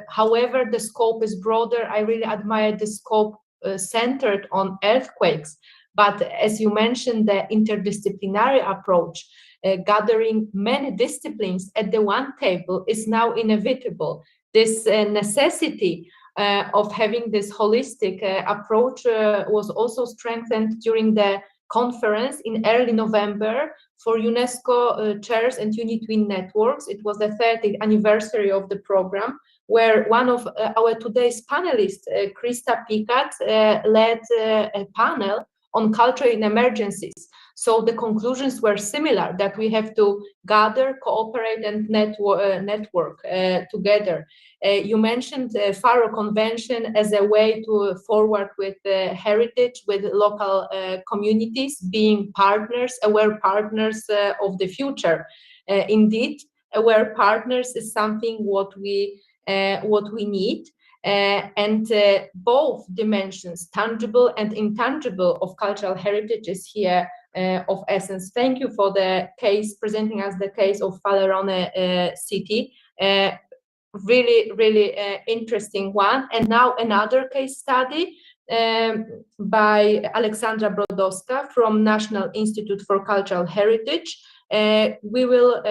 However, the scope is broader. I really admire the scope centered on earthquakes. But as you mentioned, the interdisciplinary approach, gathering many disciplines at the one table is now inevitable. This necessity of having this holistic approach was also strengthened during the conference in early November for UNESCO chairs and unitwin networks. It was the 30th anniversary of the program, where one of our today's panelists, Krista Pikat, led a panel on culture in emergencies. So the conclusions were similar, that we have to gather, cooperate, and network together. You mentioned the Faro Convention as a way to forward with heritage, with local communities, being partners, aware partners of the future. Indeed, aware partners is something what we need. And both dimensions, tangible and intangible, of cultural heritage is here of essence. Thank you for the case, presenting us the case of Falerone city. Really interesting one. And now another case study by Aleksandra Brodowska from National Institute for Cultural Heritage. We will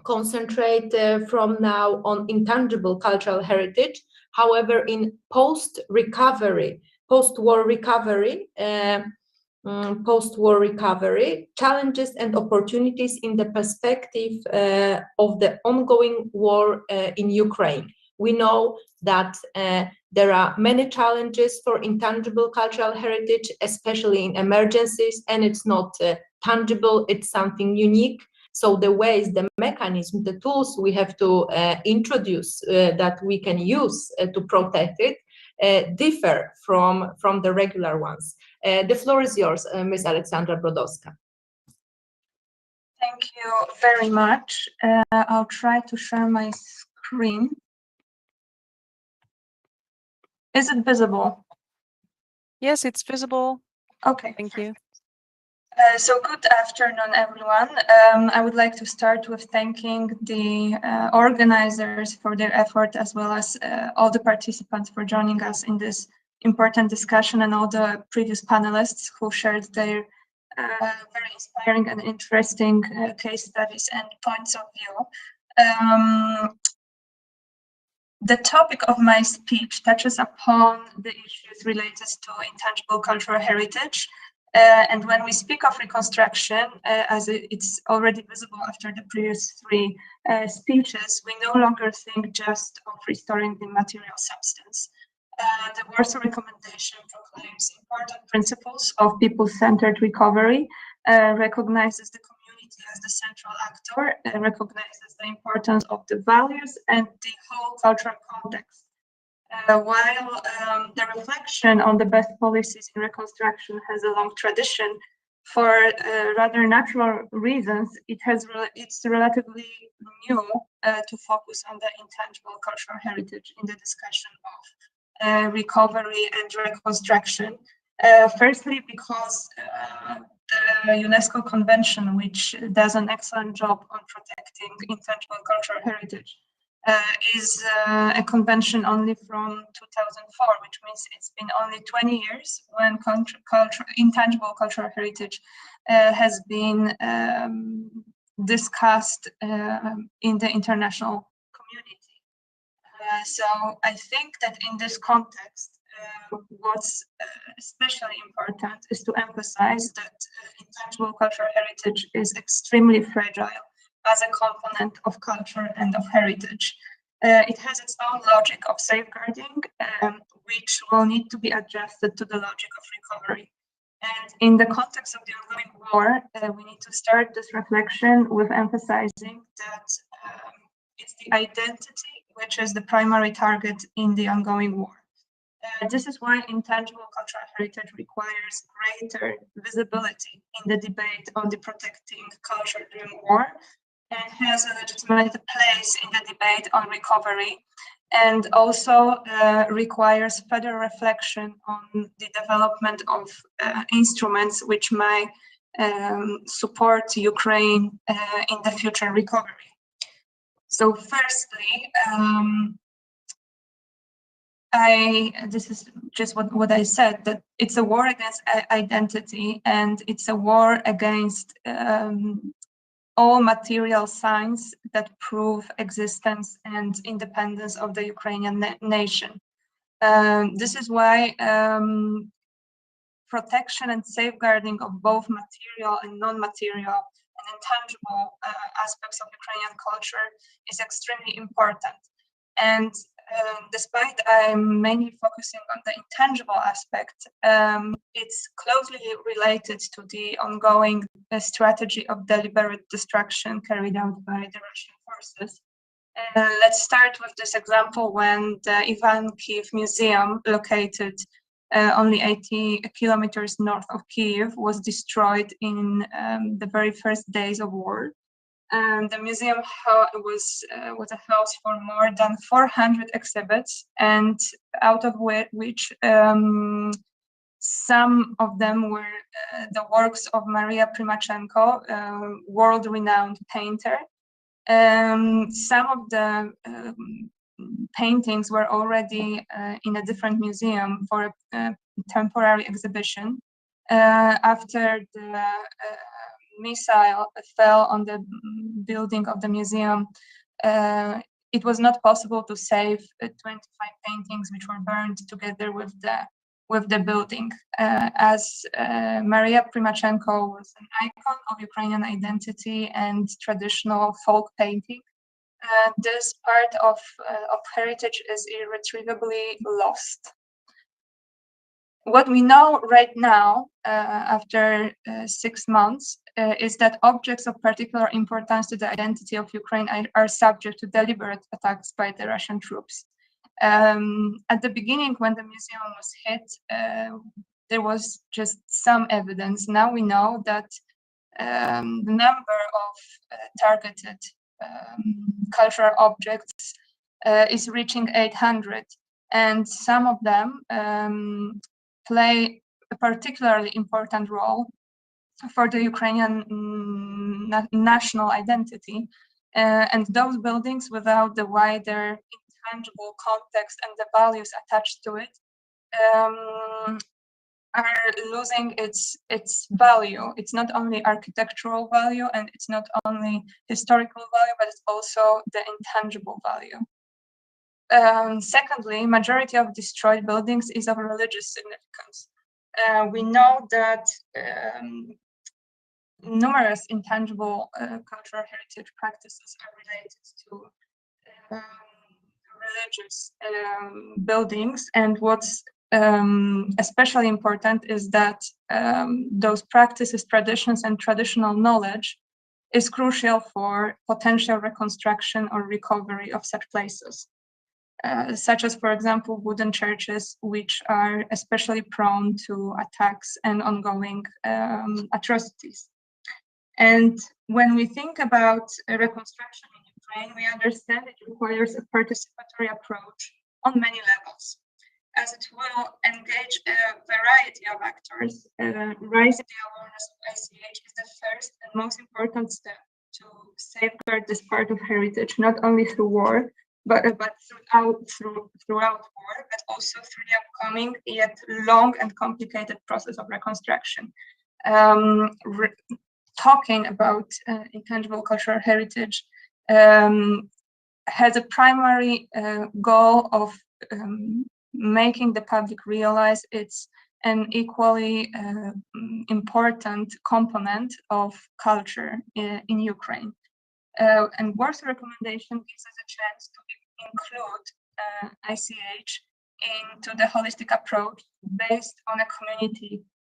concentrate from now on intangible cultural heritage. However, in post-war recovery, challenges and opportunities in the perspective of the ongoing war in Ukraine. We know that there are many challenges for intangible cultural heritage, especially in emergencies, and it's not tangible, it's something unique. So the ways, the mechanism, the tools we have to introduce that we can use to protect it differ from the regular ones. The floor is yours, Ms. Aleksandra Brodowska. Thank you very much. I'll try to share my screen. Is it visible? Yes, it's visible. Okay. Thank you. So good afternoon, everyone. I would like to start with thanking the organizers for their effort, as well as all the participants for joining us in this important discussion, and all the previous panelists who shared their very inspiring and interesting case studies and points of view. The topic of my speech touches upon the issues related to intangible cultural heritage. And when we speak of reconstruction, as it's already visible after the previous three speeches, we no longer think just of restoring the material substance. The Warsaw Recommendation proclaims important principles of people-centered recovery, recognizes the community as the central actor, recognizes the importance of the values and the whole cultural context. While the reflection on the best policies in reconstruction has a long tradition, for rather natural reasons, it's relatively new to focus on the intangible cultural heritage in the discussion of recovery and reconstruction. Firstly, because the UNESCO Convention, which does an excellent job on protecting intangible cultural heritage, is a convention only from 2004, which means it's been only 20 years when intangible cultural heritage has been discussed in the international community. So I think that in this context, what's especially important is to emphasize that intangible cultural heritage is extremely fragile as a component of culture and of heritage. It has its own logic of safeguarding, which will need to be adjusted to the logic of recovery. And in the context of the ongoing war, we need to start this reflection with emphasizing that it's the identity which is the primary target in the ongoing war. This is why intangible cultural heritage requires greater visibility in the debate on the protecting culture during war, and has a legitimate place in the debate on recovery, and also requires further reflection on the development of instruments which may support Ukraine in the future recovery. So firstly, this is just what I said, that it's a war against identity, and it's a war against all material signs that prove existence and independence of the Ukrainian nation. This is why protection and safeguarding of both material and non-material and intangible aspects of Ukrainian culture is extremely important. And despite I'm mainly focusing on the intangible aspect, it's closely related to the ongoing strategy of deliberate destruction carried out by the Russian forces. Let's start with this example when the Ivan Kiev Museum, located only 80 kilometers north of Kiev, was destroyed in the very first days of war. And the museum was a house for more than 400 exhibits, and out of which some of them were the works of Maria Primachenko, world-renowned painter. Some of the paintings were already in a different museum for a temporary exhibition. After the missile fell on the building of the museum, it was not possible to save 25 paintings which were burned together with the building. As Maria Primachenko was an icon of Ukrainian identity and traditional folk painting, this part of heritage is irretrievably lost. What we know right now, after 6 months, is that objects of particular importance to the identity of Ukraine are subject to deliberate attacks by the Russian troops. At the beginning, when the museum was hit, there was just some evidence. Now we know that the number of targeted cultural objects is reaching 800, and some of them play a particularly important role for the Ukrainian national identity, and those buildings, without the wider intangible context and the values attached to it, are losing its value. It's not only architectural value, and it's not only historical value, but it's also the intangible value. Secondly, majority of destroyed buildings is of religious significance. We know that numerous intangible cultural heritage practices are related to religious buildings, and what's especially important is that those practices, traditions, and traditional knowledge is crucial for potential reconstruction or recovery of such places. such as, for example, wooden churches, which are especially prone to attacks and ongoing atrocities. And when we think about reconstruction in Ukraine, we understand it requires a participatory approach on many levels, as it will engage a variety of actors. Raising the awareness of ICH is the first and most important step to safeguard this part of heritage, not only through war, but throughout war, but also through the upcoming yet long and complicated process of reconstruction. Talking about intangible cultural heritage has a primary goal of making the public realize it's an equally important component of culture in Ukraine. And Warsaw Recommendation gives us a chance to include ICH into the holistic approach based on a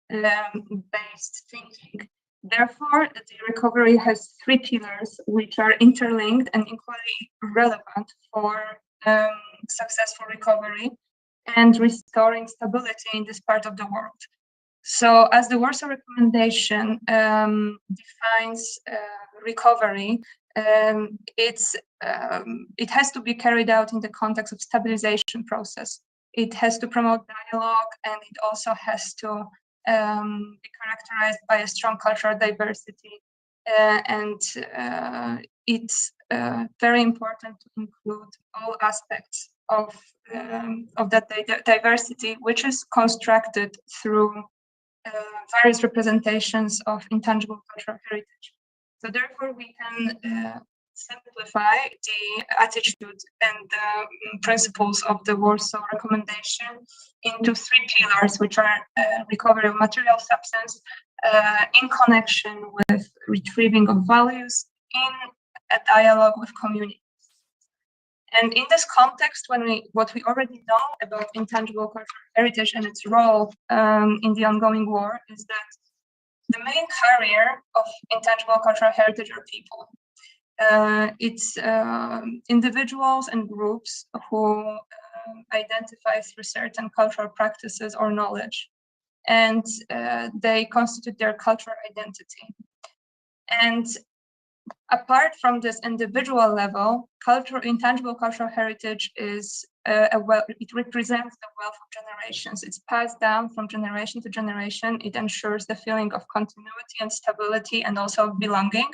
community-based thinking. Therefore, the recovery has three pillars which are interlinked and equally relevant for successful recovery and restoring stability in this part of the world. So, as the Warsaw Recommendation defines recovery, it has to be carried out in the context of stabilization process. It has to promote dialogue, and it also has to be characterized by a strong cultural diversity. It's very important to include all aspects of that diversity, which is constructed through various representations of intangible cultural heritage. So therefore, we can simplify the attitude and the principles of the Warsaw Recommendation into three pillars, which are recovery of material substance in connection with retrieving of values in a dialogue with communities. And in this context, what we already know about intangible cultural heritage and its role in the ongoing war is that the main carrier of intangible cultural heritage are people. It's individuals and groups who identify through certain cultural practices or knowledge, and they constitute their cultural identity. And apart from this individual level, intangible cultural heritage is it represents the wealth of generations. It's passed down from generation to generation. It ensures the feeling of continuity and stability and also belonging.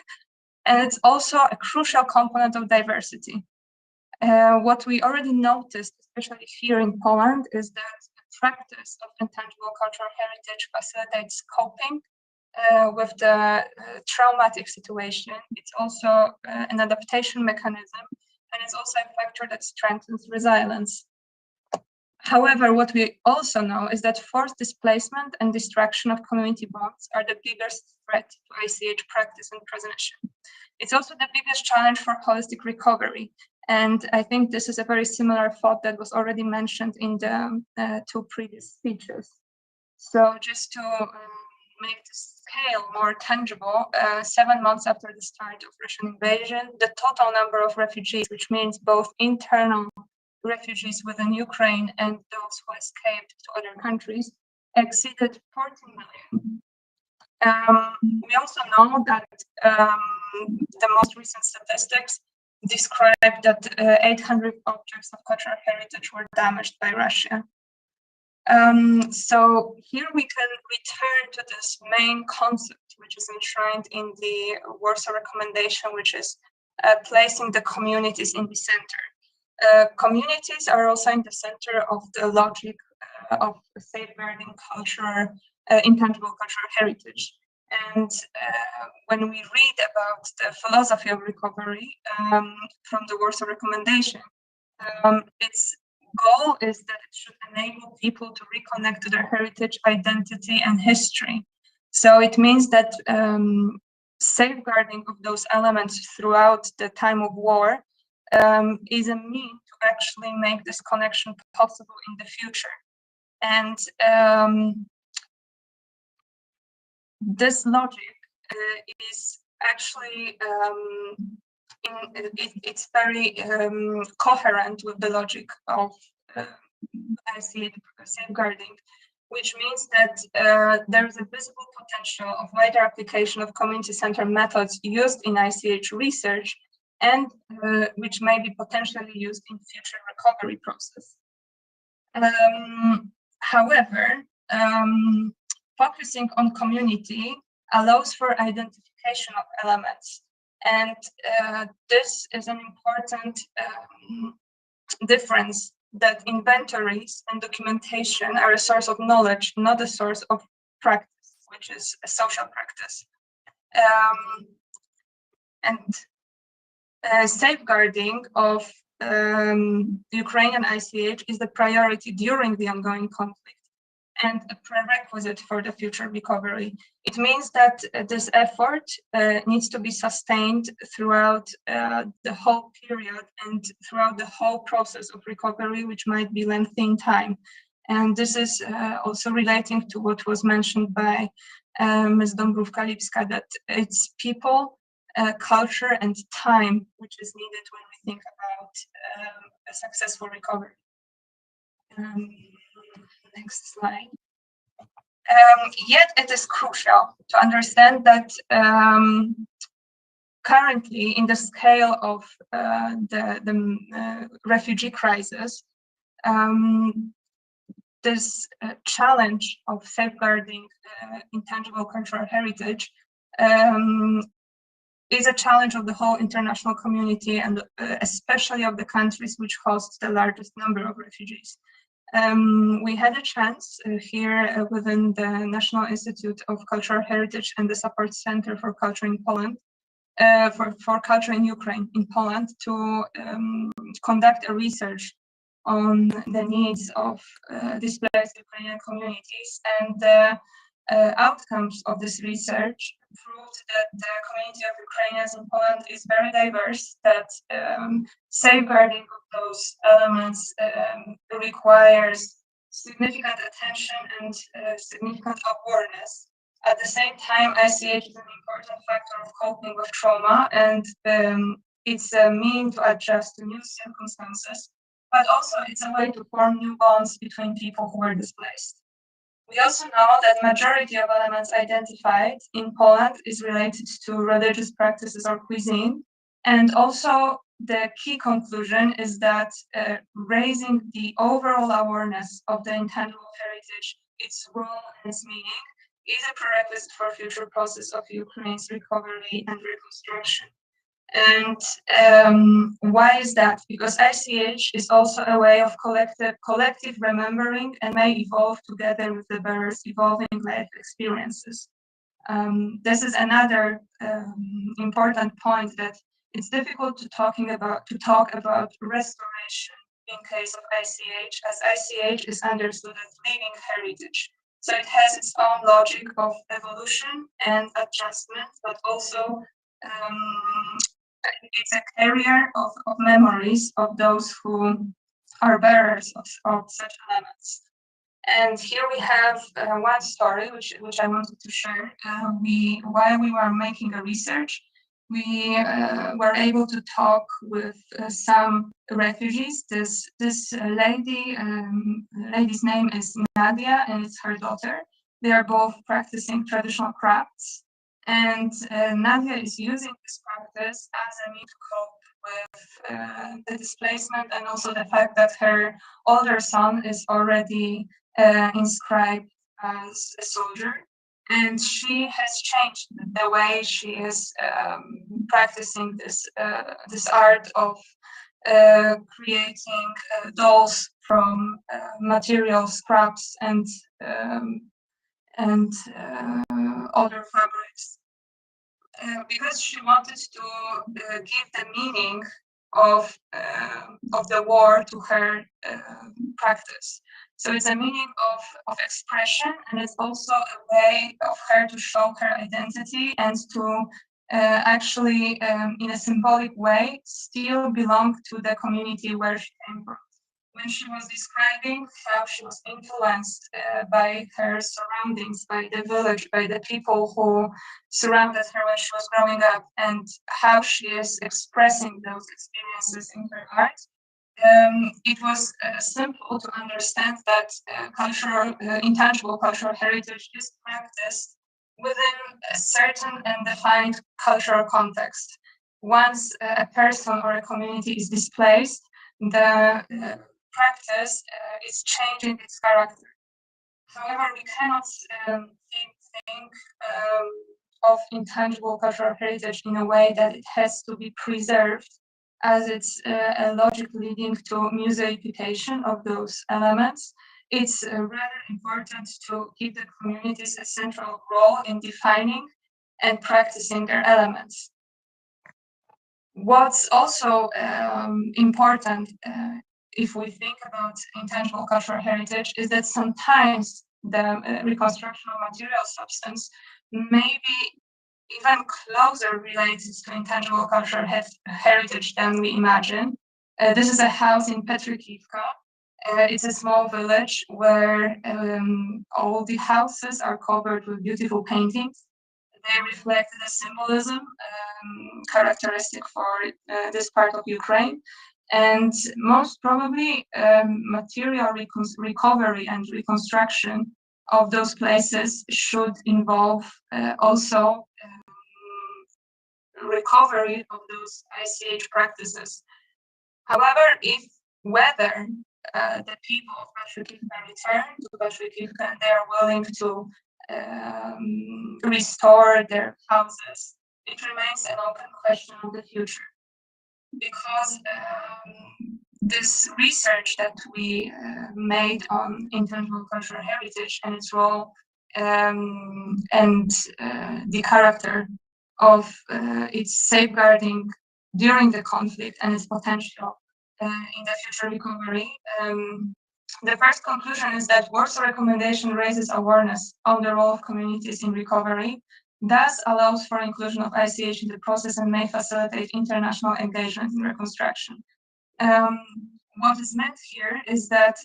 And it's also a crucial component of diversity. What we already noticed, especially here in Poland, is that the practice of intangible cultural heritage facilitates coping with the traumatic situation. It's also an adaptation mechanism, and it's also a factor that strengthens resilience. However, what we also know is that forced displacement and destruction of community bonds are the biggest threat to ICH practice and preservation. It's also the biggest challenge for holistic recovery. And I think this is a very similar thought that was already mentioned in the two previous speeches. So just to make the scale more tangible, 7 months after the start of Russian invasion, the total number of refugees, which means both internal refugees within Ukraine and those who escaped to other countries, exceeded 14 million. We also know that the most recent statistics describe that 800 objects of cultural heritage were damaged by Russia. So here we can return to this main concept, which is enshrined in the Warsaw Recommendation, which is placing the communities in the center. Communities are also in the center of the logic of safeguarding intangible cultural heritage. And when we read about the philosophy of recovery from the Warsaw Recommendation, its goal is that it should enable people to reconnect to their heritage, identity, and history. So it means that safeguarding of those elements throughout the time of war is a means to actually make this connection possible in the future. And this logic is actually it's very coherent with the logic of ICH safeguarding, which means that there is a visible potential of wider application of community-centered methods used in ICH research and which may be potentially used in future recovery process. However, focusing on community allows for identification of elements, and this is an important difference, that inventories and documentation are a source of knowledge, not a source of practice, which is a social practice. Safeguarding of Ukrainian ICH is the priority during the ongoing conflict and a prerequisite for the future recovery. It means that this effort needs to be sustained throughout the whole period and throughout the whole process of recovery, which might be lengthy in time. And this is also relating to what was mentioned by Ms. Dąbrówka-Lipska, that it's people, culture, and time which is needed when we think about a successful recovery. Next slide. Yet it is crucial to understand that currently, in the scale of the refugee crisis, this challenge of safeguarding intangible cultural heritage is a challenge of the whole international community, and especially of the countries which host the largest number of refugees. We had a chance here within the National Institute of Cultural Heritage and the Support Center for Culture in Poland, for Culture in Ukraine in Poland, to conduct a research on the needs of displaced Ukrainian communities, and the outcomes of this research proved that the community of Ukrainians in Poland is very diverse, that safeguarding of those elements requires significant attention and significant awareness. At the same time, ICH is an important factor of coping with trauma, and it's a means to adjust to new circumstances, but also it's a way to form new bonds between people who are displaced. We also know that majority of elements identified in Poland is related to religious practices or cuisine. And also the key conclusion is that raising the overall awareness of the intangible heritage, its role and its meaning, is a prerequisite for future process of Ukraine's recovery and reconstruction. And why is that? Because ICH is also a way of collective remembering and may evolve together with the bearers' evolving life experiences. This is another important point, that it's difficult to talk about restoration in case of ICH, as ICH is understood as living heritage. So it has its own logic of evolution and adjustment, but also it's a carrier of memories of those who are bearers of such elements. And here we have one story which I wanted to share. While we were making a research, we were able to talk with some refugees. This lady's name is Nadia, and it's her daughter. They are both practicing traditional crafts. And Nadia is using this practice as a means to cope with the displacement, and also the fact that her older son is already inscribed as a soldier. And she has changed the way she is practicing this art of creating dolls from material scraps and other fabrics, because she wanted to give the meaning of the war to her practice. So it's a meaning of expression, and it's also a way of her to show her identity and to actually, in a symbolic way, still belong to the community where she came from. when she was describing how she was influenced by her surroundings, by the village, by the people who surrounded her when she was growing up, and how she is expressing those experiences in her art. It was simple to understand that intangible cultural heritage is practiced within a certain and defined cultural context. Once a person or a community is displaced, the practice is changing its character. However, we cannot think of intangible cultural heritage in a way that it has to be preserved, as it's a logic leading to museification of those elements. It's rather important to give the communities a central role in defining and practicing their elements. What's also important if we think about intangible cultural heritage is that sometimes the reconstruction of material substance may be even closer related to intangible cultural heritage than we imagine. This is a house in Petrikivka. It's a small village where all the houses are covered with beautiful paintings. They reflect the symbolism characteristic for this part of Ukraine. And most probably, material recovery and reconstruction of those places should involve also recovery of those ICH practices. However, whether the people of Petrikivka return to Petrikivka and they are willing to restore their houses, it remains an open question of the future. Because this research that we made on intangible cultural heritage and its role and the character of its safeguarding during the conflict and its potential in the future recovery, the first conclusion is that Warsaw Recommendation raises awareness on the role of communities in recovery, thus allows for inclusion of ICH in the process and may facilitate international engagement in reconstruction. What is meant here is that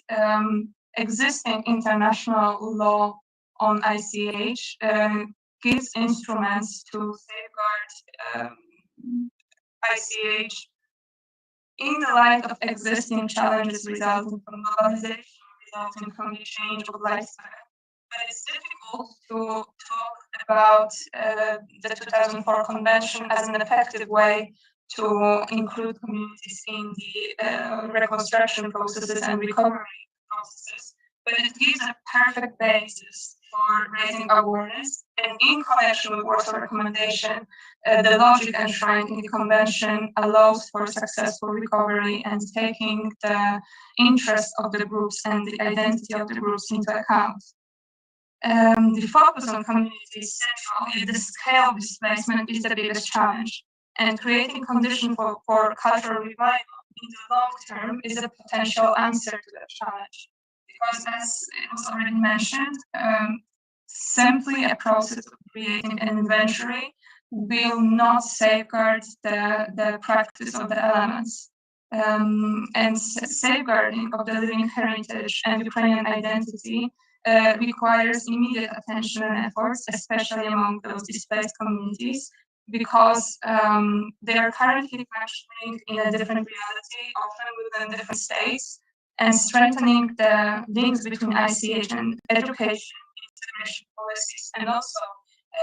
existing international law on ICH gives instruments to safeguard ICH in the light of existing challenges resulting from globalization, resulting from the change of lifestyle. But it's difficult to talk about the 2004 Convention as an effective way to include communities in the reconstruction processes and recovery processes. But it gives a perfect basis for raising awareness, and in connection with Warsaw Recommendation, the logic enshrined in the Convention allows for successful recovery and taking the interest of the groups and the identity of the groups into account. The focus on communities is central, yet the scale of displacement is the biggest challenge, and creating conditions for cultural revival in the long term is a potential answer to that challenge. Because as it was already mentioned, simply a process of creating an inventory will not safeguard the practice of the elements. And safeguarding of the living heritage and Ukrainian identity requires immediate attention and efforts, especially among those displaced communities, because they are currently functioning in a different reality, often within different states, and strengthening the links between ICH and education, integration policies, and also,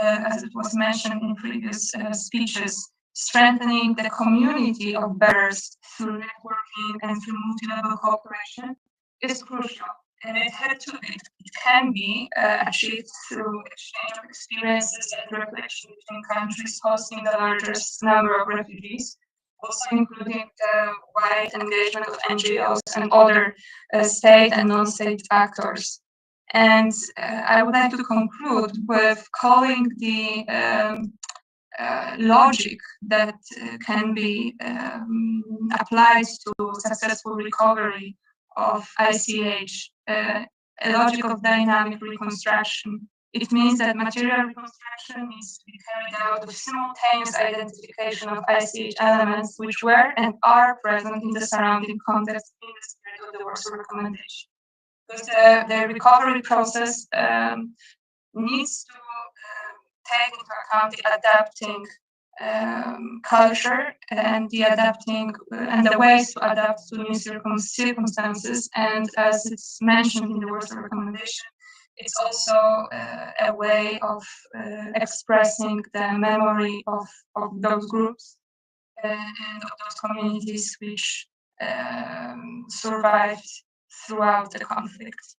as it was mentioned in previous speeches, strengthening the community of bearers through networking and through multi-level cooperation is crucial. And it can be achieved through exchange of experiences and reflection between countries hosting the largest number of refugees, also including the wide engagement of NGOs and other state and non-state actors. And I would like to conclude with calling the logic that can be applied to successful recovery of ICH, a logic of dynamic reconstruction, It means that material reconstruction needs to be carried out with simultaneous identification of ICH elements which were and are present in the surrounding context in the spirit of the Warsaw Recommendation. Because the recovery process needs to take into account the adapting culture and the ways to adapt to new circumstances. And as it's mentioned in the Warsaw Recommendation, it's also a way of expressing the memory of those groups and of those communities which survived throughout the conflict.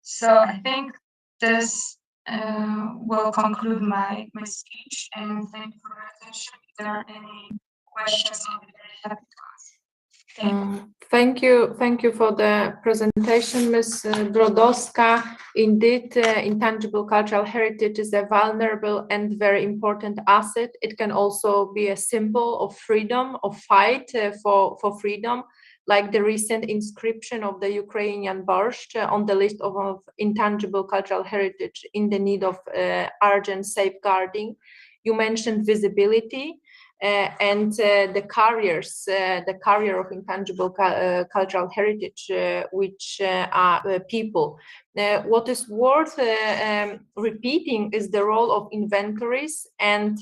So I think this will conclude my speech, and thank you for your attention. If there are any questions, I'll be very happy to answer. Thank you for the presentation, Ms. Brodowska. Indeed, intangible cultural heritage is a vulnerable and very important asset. It can also be a symbol of freedom, of fight for freedom, like the recent inscription of the Ukrainian borscht on the list of intangible cultural heritage in the need of urgent safeguarding. You mentioned visibility. And the carrier of intangible cultural heritage, which are people. What is worth repeating is the role of inventories and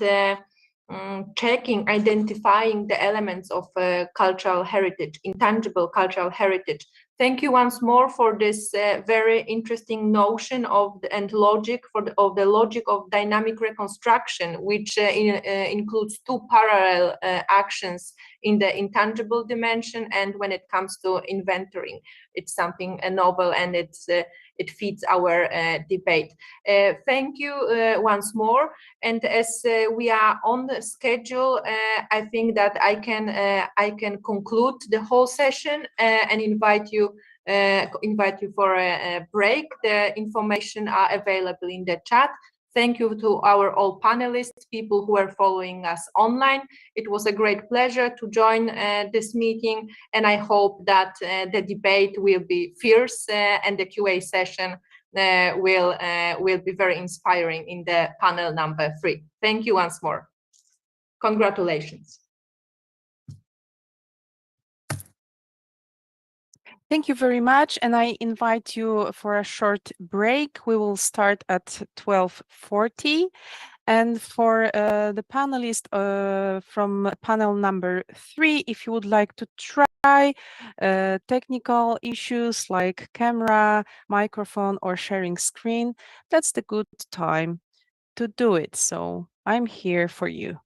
checking, identifying the elements of cultural heritage, intangible cultural heritage. Thank you once more for this very interesting notion of the logic of dynamic reconstruction, which includes two parallel actions in the intangible dimension and when it comes to inventorying. It's something novel, and it feeds our debate. Thank you once more. And as we are on the schedule, I think that I can conclude the whole session and invite you for a break. The information are available in the chat. Thank you to our all panelists, people who are following us online. It was a great pleasure to join this meeting, and I hope that the debate will be fierce and the QA session will be very inspiring in the panel number 3. Thank you once more. Congratulations. Thank you very much, and I invite you for a short break. We will start at 12:40. And for the panelists from panel number 3, if you would like to try technical issues like camera, microphone, or sharing screen, that's the good time to do it. So I'm here for you.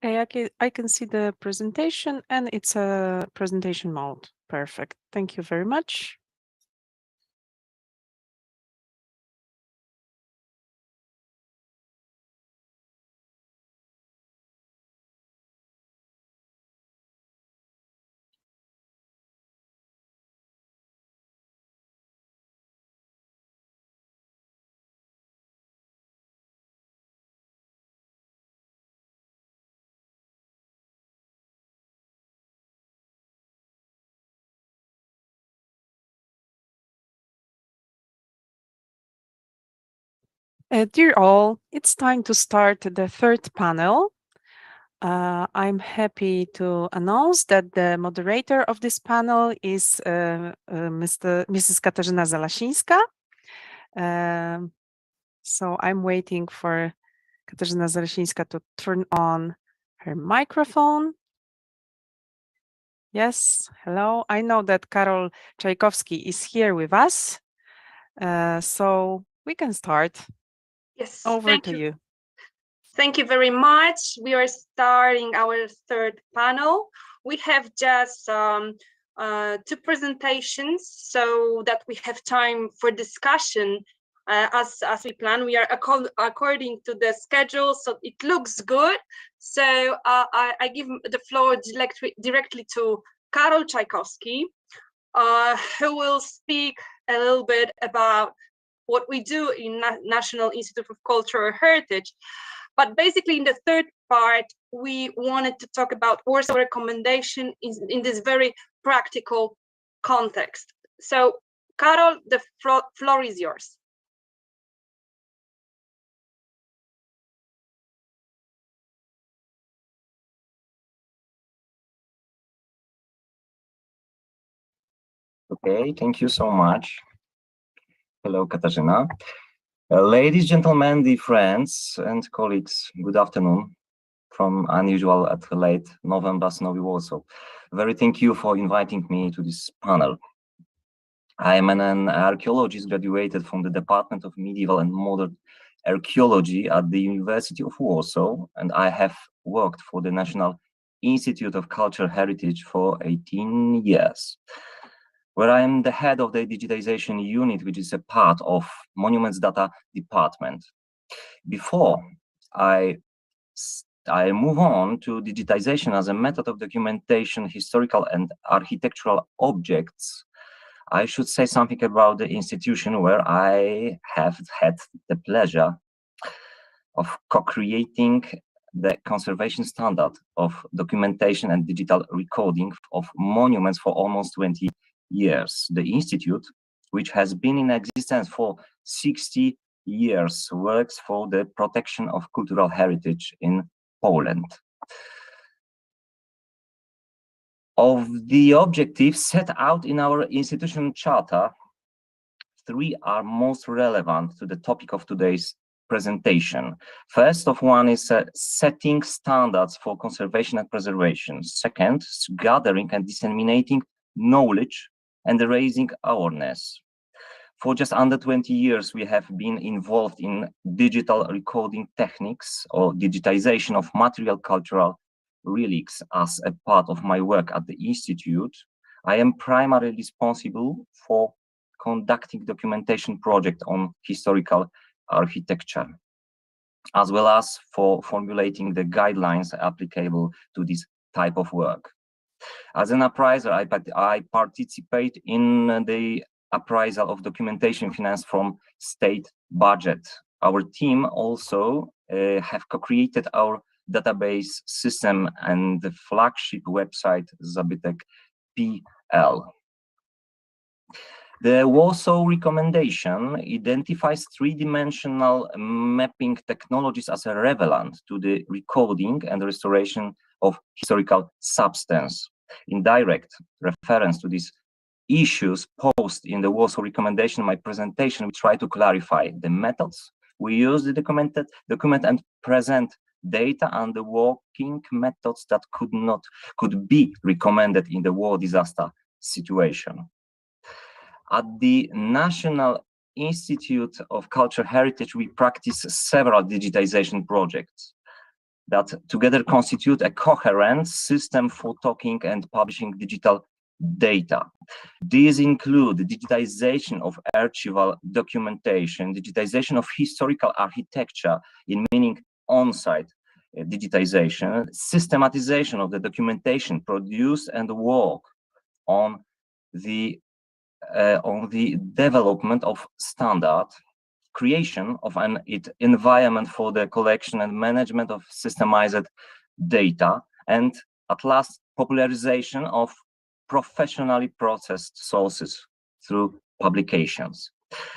I can see the presentation and it's a presentation mode. Perfect. Thank you very much. Dear all, it's time to start the third panel. I'm happy to announce that the moderator of this panel is Mrs. Katarzyna Zalasińska. So I'm waiting for Katarzyna Zalasińska to turn on her microphone. Yes, hello. I know that Karol Czajkowski is here with us, so we can start. Yes, Over to you. Thank you very much. We are starting our third panel. We have just two presentations so that we have time for discussion. As we plan, we are according to the schedule, so it looks good. So I give the floor directly to Karol Czajkowski, who will speak a little bit about what we do in National Institute of Cultural Heritage. But basically, in the third part, we wanted to talk about Warsaw Recommendation in this very practical context. So, Karol, the floor is yours. Okay, thank you so much. Hello, Katarzyna. Ladies, gentlemen, dear friends and colleagues, good afternoon from unusual at late November snowy Warsaw. Very thank you for inviting me to this panel. I am an archaeologist graduated from the Department of Medieval and Modern Archaeology at the University of Warsaw, and I have worked for the National Institute of Cultural Heritage for 18 years. Where I am the head of the digitization unit, which is a part of Monuments Data Department. Before I move on to digitization as a method of documentation historical and architectural objects, I should say something about the institution where I have had the pleasure of co-creating the conservation standard of documentation and digital recording of monuments for almost 20 years. The Institute, which has been in existence for 60 years, works for the protection of cultural heritage in Poland. Of the objectives set out in our institution charter, 3 are most relevant to the topic of today's presentation. First of one is setting standards for conservation and preservation. Second, gathering and disseminating knowledge and raising awareness. For just under 20 years, we have been involved in digital recording techniques or digitization of material cultural relics. As a part of my work at the Institute, I am primarily responsible for conducting documentation project on historical architecture, as well as for formulating the guidelines applicable to this type of work. As an appraiser, I participate in the appraisal of documentation financed from state budget. Our team also have co-created our database system and the flagship website Zabytek.pl. The Warsaw Recommendation identifies 3-dimensional mapping technologies as relevant to the recording and restoration of historical substance. In direct reference to these issues posed in the Warsaw Recommendation, my presentation will try to clarify the methods we use to document and present data and the working methods that could be recommended in the war disaster situation. At the National Institute of Cultural Heritage, we practice several digitization projects. that together constitute a coherent system for talking and publishing digital data. These include digitization of archival documentation, digitization of historical architecture, in meaning on-site digitization, systematization of the documentation produced, and work on the development of standard, creation of an environment for the collection and management of systemized data, and at last, popularization of professionally processed sources through publications.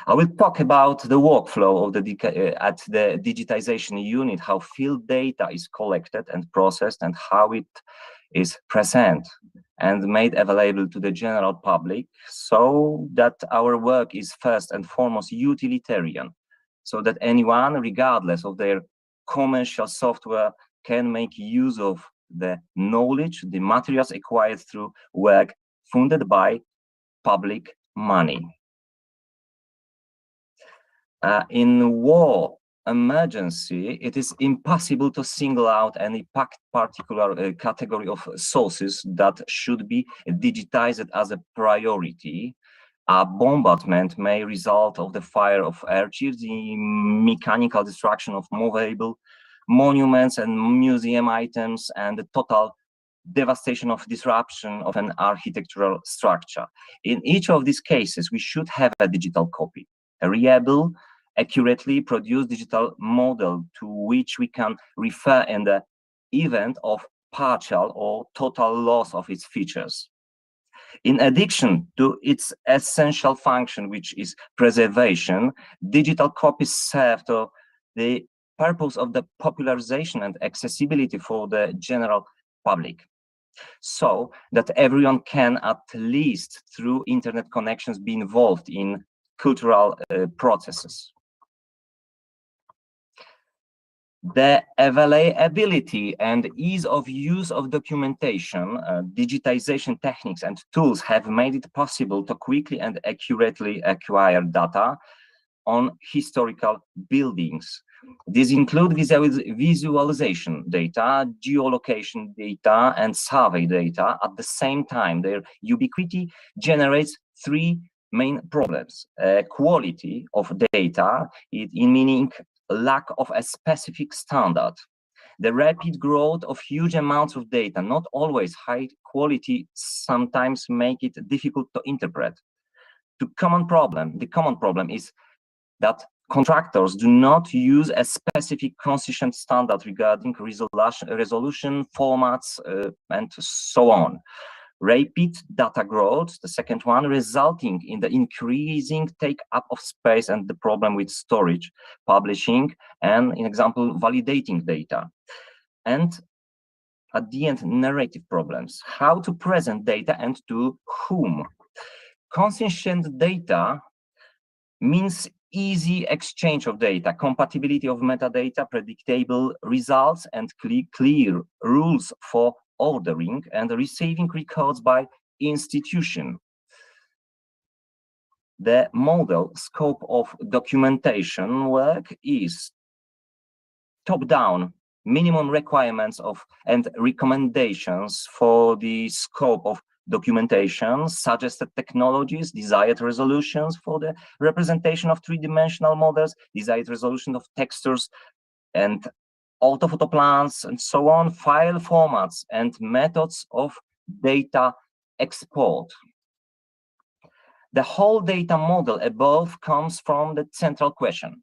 I will talk about the workflow of at the digitization unit, how field data is collected and processed, and how it is present and made available to the general public, so that our work is first and foremost utilitarian, so that anyone, regardless of their commercial software, can make use of the knowledge, the materials acquired through work funded by public money. In war emergency, it is impossible to single out any particular category of sources that should be digitized as a priority. A bombardment may result of the fire of archives, the mechanical destruction of movable monuments and museum items, and the total devastation of disruption of an architectural structure. In each of these cases, we should have a digital copy, a reliable, accurately produced digital model to which we can refer in the event of partial or total loss of its features. In addition to its essential function, which is preservation, digital copies serve to the purpose of the popularization and accessibility for the general public, so that everyone can, at least through internet connections, be involved in cultural processes. The availability and ease of use of documentation, digitization techniques and tools have made it possible to quickly and accurately acquire data on historical buildings. These include visualization data, geolocation data, and survey data. At the same time, their ubiquity generates three main problems. Quality of data, in meaning lack of a specific standard. The rapid growth of huge amounts of data, not always high quality, sometimes make it difficult to interpret. The common problem is that contractors do not use a specific consistent standard regarding resolution, formats, and so on. Rapid data growth, the second one, resulting in the increasing take-up of space and the problem with storage, publishing, and, in example, validating data. And at the end, narrative problems, how to present data and to whom. Consistent data means easy exchange of data, compatibility of metadata, predictable results, and clear rules for ordering and receiving records by institution. The model scope of documentation work is top-down, minimum requirements of and recommendations for the scope of documentation, suggested technologies, desired resolutions for the representation of three-dimensional models, desired resolution of textures and orthophoto plans, and so on, file formats and methods of data export. The whole data model above comes from the central question: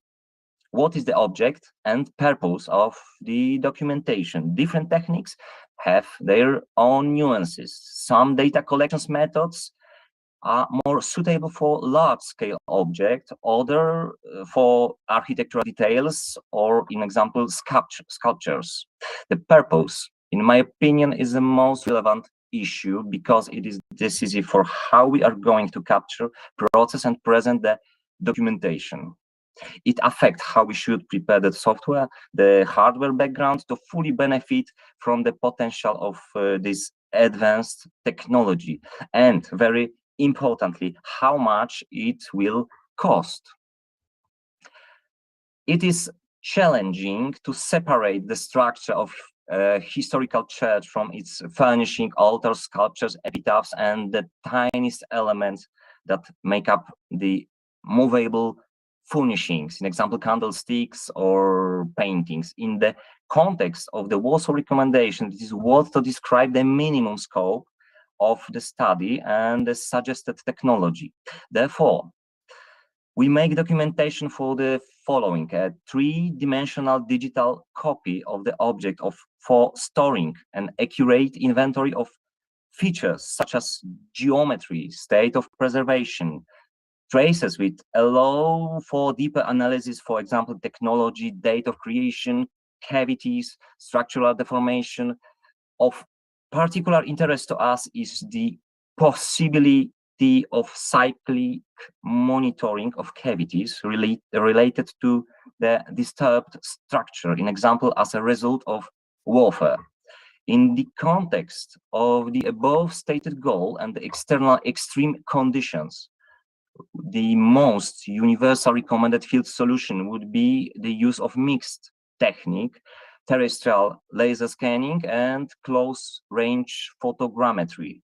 what is the object and purpose of the documentation? Different techniques have their own nuances. Some data collections methods are more suitable for large-scale objects, other for architectural details, or, in example, sculptures. The purpose, in my opinion, is the most relevant issue, because it is decisive for how we are going to capture, process, and present the documentation. It affects how we should prepare the software, the hardware background, to fully benefit from the potential of this advanced technology, and very importantly, how much it will cost. It is challenging to separate the structure of historical church from its furnishing, altars, sculptures, epitaphs, and the tiniest elements that make up the movable furnishings, in example, candlesticks or paintings. In the context of the Warsaw Recommendation, it is worth to describe the minimum scope of the study and the suggested technology. Therefore, we make documentation for the following: a three-dimensional digital copy of the object for storing an accurate inventory of features such as geometry, state of preservation, traces which allow for deeper analysis, for example, technology, date of creation, cavities, structural deformation. Of particular interest to us is the possibility of cyclic monitoring of cavities related to the disturbed structure, in example, as a result of warfare. In the context of the above stated goal and the external extreme conditions, the most universal recommended field solution would be the use of mixed technique, terrestrial laser scanning and close-range photogrammetry.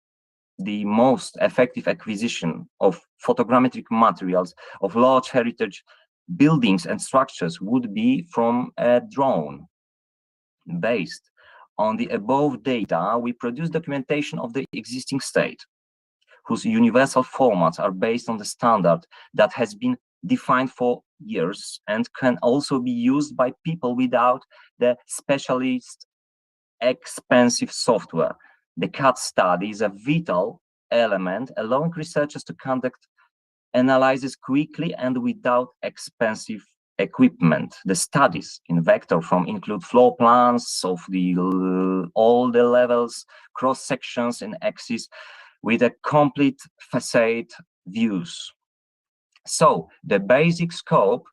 The most effective acquisition of photogrammetric materials of large heritage buildings and structures would be from a drone. Based on the above data, we produce documentation of the existing state, whose universal formats are based on the standard that has been defined for years and can also be used by people without the specialist expensive software. The CAD study is a vital element, allowing researchers to conduct analysis quickly and without expensive equipment. The studies in vector form include floor plans of all the levels, cross sections and axes, with a complete facade views. So the basic scope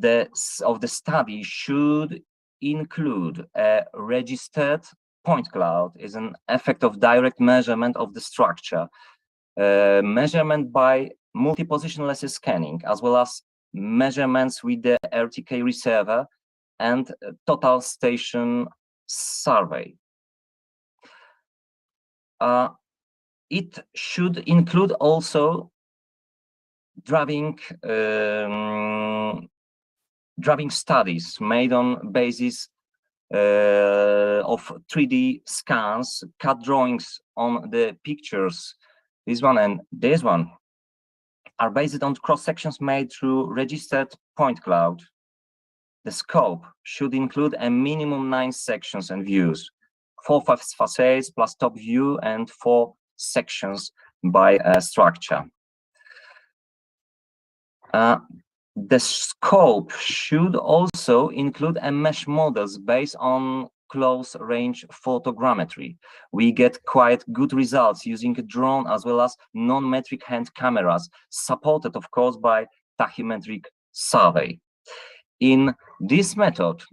of the study should include a registered point cloud is an effect of direct measurement of the structure, measurement by multi-position laser scanning, as well as measurements with the RTK receiver and total station survey. It should include also drawing studies made on basis of 3D scans, CAD drawings on the pictures, this one and this one, are based on cross-sections made through registered point cloud. The scope should include a minimum 9 sections and views, 4 facades plus top view and 4 sections by structure. The scope should also include a mesh models based on close-range photogrammetry. We get quite good results using a drone as well as non-metric hand cameras, supported, of course, by tachymetric survey. In this method,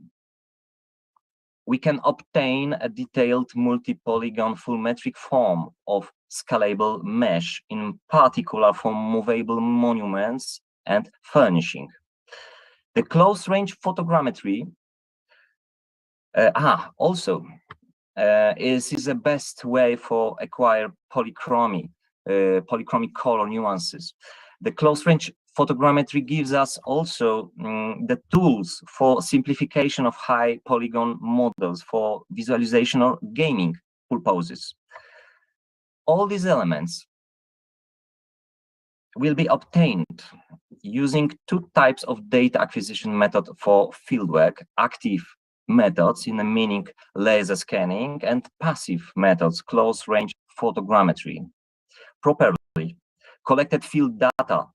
we can obtain a detailed multi-polygon full metric form of scalable mesh, in particular for movable monuments and furnishing. The close-range photogrammetry is the best way for acquire polychromic color nuances. The close-range photogrammetry gives us also the tools for simplification of high polygon models for visualization or gaming purposes. All these elements will be obtained using 2 types of data acquisition method for fieldwork: active methods, in the meaning laser scanning, and passive methods, close-range photogrammetry. Properly collected field data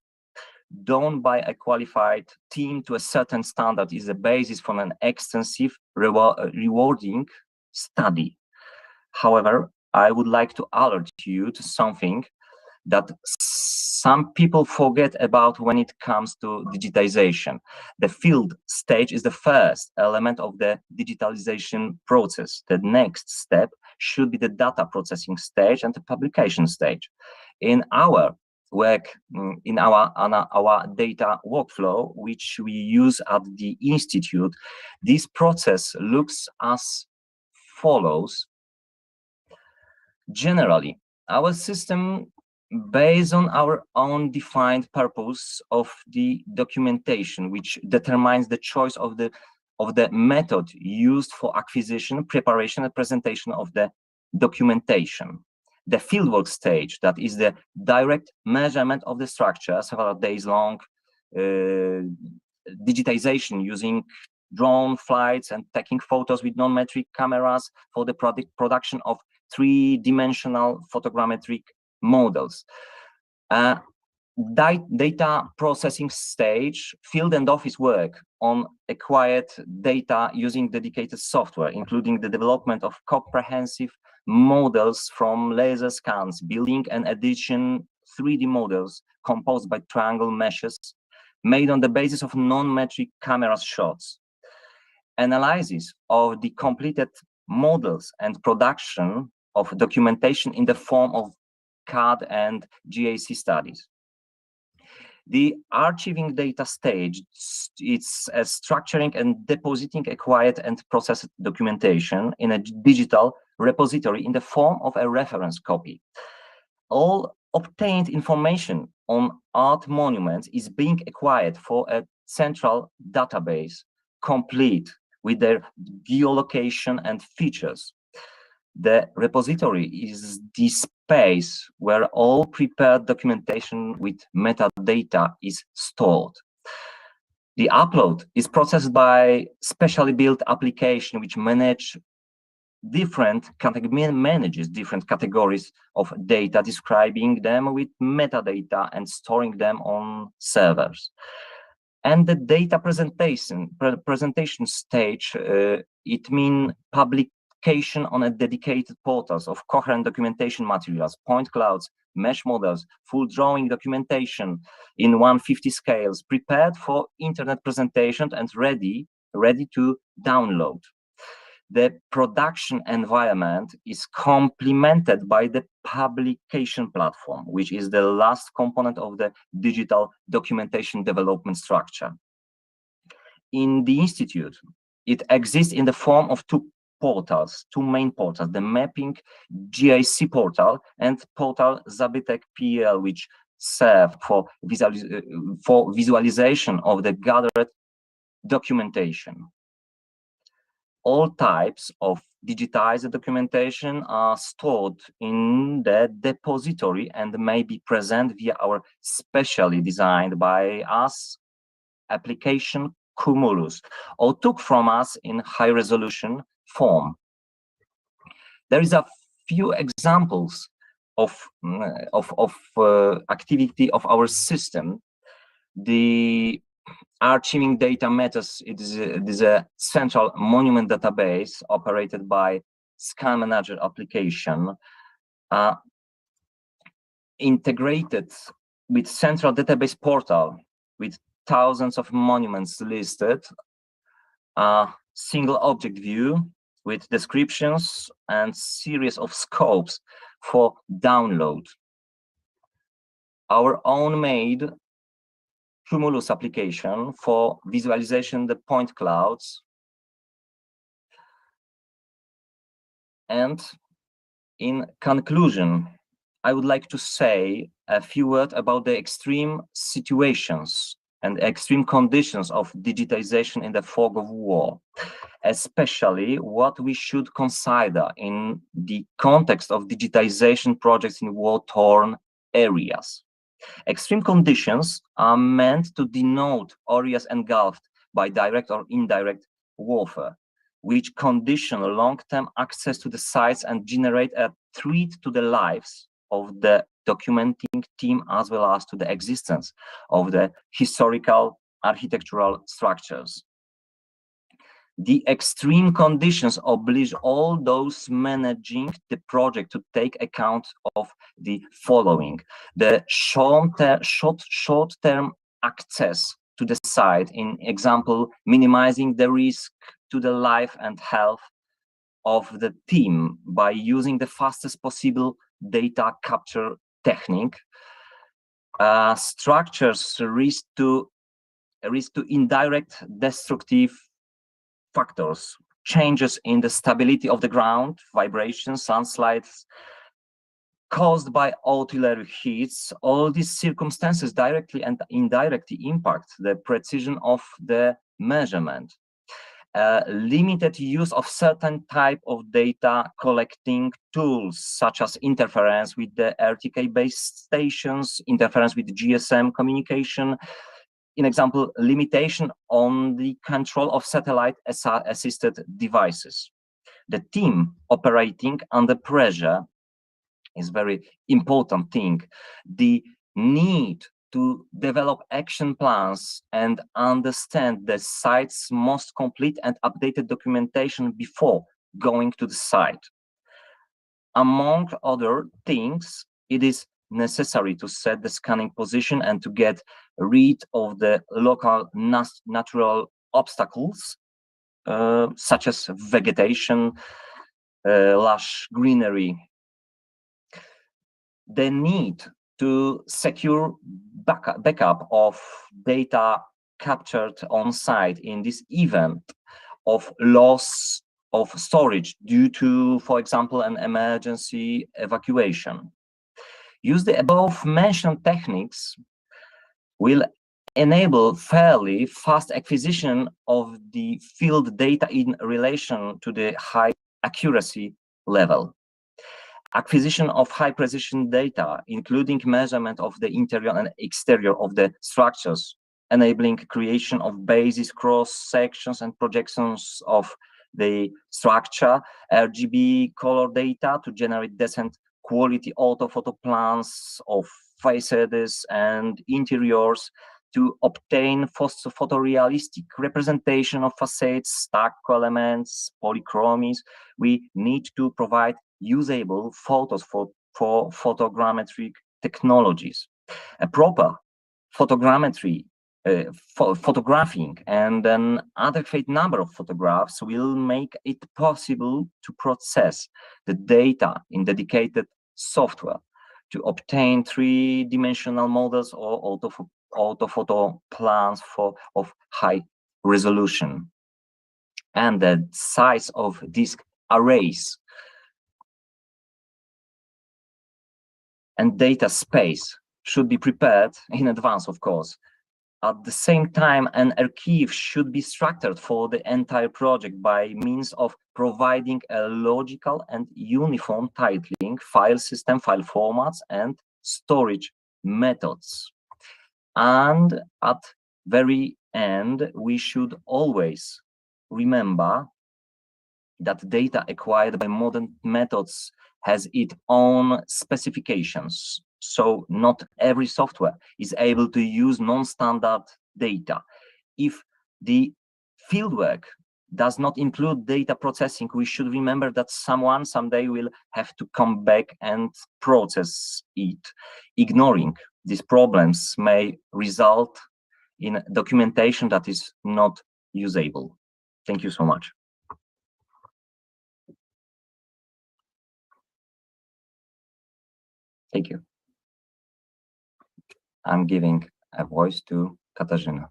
done by a qualified team to a certain standard is the basis for an extensive, rewarding study. However, I would like to alert you to something that some people forget about when it comes to digitization. The field stage is the first element of the digitalization process. The next step should be the data processing stage and the publication stage. In our work in our data workflow, which we use at the Institute. This process looks as follows. Generally, our system, based on our own defined purpose of the documentation, which determines the choice of the method used for acquisition, preparation, and presentation of the documentation. The fieldwork stage, that is the direct measurement of the structure, several days long digitization using drone flights and taking photos with non-metric cameras for the production of three-dimensional photogrammetric models. Data processing stage, field and office work on acquired data using dedicated software, including the development of comprehensive models from laser scans, building and edition 3D models composed by triangle meshes made on the basis of non-metric camera shots. Analysis of the completed models and production of documentation in the form of CAD and GAC studies. The archiving data stage, it's structuring and depositing acquired and processed documentation in a digital repository in the form of a reference copy. All obtained information on art monuments is being acquired for a central database, complete with their geolocation and features. The repository is the space where all prepared documentation with metadata is stored. The upload is processed by specially built application which manages different categories of data, describing them with metadata and storing them on servers. And the data presentation stage, it means publication on a dedicated portals of coherent documentation materials, point clouds, mesh models, full drawing documentation in 150 scales, prepared for internet presentation and ready to download. The production environment is complemented by the publication platform, which is the last component of the digital documentation development structure. In the Institute, it exists in the form of two main portals, the mapping GIC portal and portal Zabytek.pl, which serve for visualization of the gathered documentation. All types of digitized documentation are stored in the depository and may be present via our specially designed by us application Cumulus, or took from us in high resolution form. There is a few examples of activity of our system. The archiving data methods, it is a central monument database operated by Scan Manager application, integrated with central database portal with thousands of monuments listed, a single object view with descriptions and series of scopes for download. Our own made Cumulus application for visualization the point clouds. And in conclusion, I would like to say a few words about the extreme situations and extreme conditions of digitization in the fog of war, especially what we should consider in the context of digitization projects in war-torn areas. Extreme conditions are meant to denote areas engulfed by direct or indirect warfare, which condition long-term access to the sites and generate a threat to the lives of the documenting team as well as to the existence of the historical architectural structures. The extreme conditions oblige all those managing the project to take account of the following: the short-term access to the site, in example, minimizing the risk to the life and health of the team by using the fastest possible data capture technique, structures risk to indirect destructive factors, changes in the stability of the ground, vibrations, landslides caused by artillery hits. All these circumstances directly and indirectly impact the precision of the measurement. Limited use of certain type of data collecting tools, such as interference with the RTK-based stations, interference with GSM communication. In example, limitation on the control of satellite-assisted devices. The team operating under pressure is very important thing. The need to develop action plans and understand the site's most complete and updated documentation before going to the site. Among other things, it is necessary to set the scanning position and to get rid of the local natural obstacles, such as vegetation, lush greenery. The need to secure backup of data captured on site in this event of loss of storage due to, for example, an emergency evacuation. Use the above mentioned techniques will enable fairly fast acquisition of the field data in relation to the high accuracy level. Acquisition of high precision data, including measurement of the interior and exterior of the structures, enabling creation of basis cross sections and projections of the structure, RGB color data to generate decent quality orthophoto plans of facades and interiors, to obtain photorealistic representation of facades, stucco elements, polychromies. We need to provide usable photos for photogrammetric technologies. A proper photographing and an adequate number of photographs will make it possible to process the data in dedicated software to obtain three-dimensional models or orthophoto plans of high resolution. And the size of disk arrays and data space should be prepared in advance, of course. At the same time, an archive should be structured for the entire project by means of providing a logical and uniform titling, file system, file formats, and storage methods. And at very end, we should always remember that data acquired by modern methods has its own specifications. So not every software is able to use non-standard data. If the fieldwork does not include data processing, we should remember that someone someday will have to come back and process it. Ignoring these problems may result in documentation that is not usable. Thank you so much. Thank you. I'm giving a voice to Katarzyna.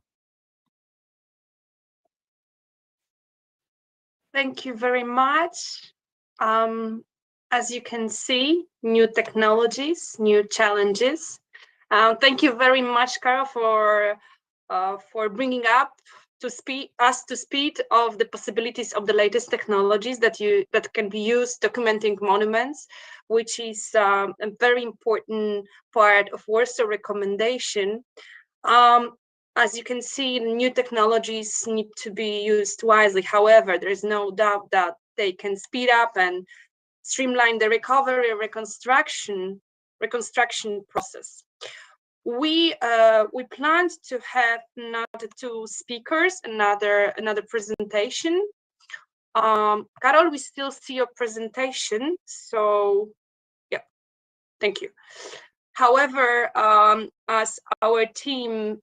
Thank you very much. As you can see, new technologies, new challenges. Thank you very much, Karol, for bringing up to speed of the possibilities of the latest technologies that can be used documenting monuments, which is a very important part of Warsaw recommendation. As you can see, new technologies need to be used wisely. However, there is no doubt that they can speed up and streamline the recovery and reconstruction process. We planned to have another two speakers, another presentation. Karol, we still see your presentation, so yeah, thank you. However, as our team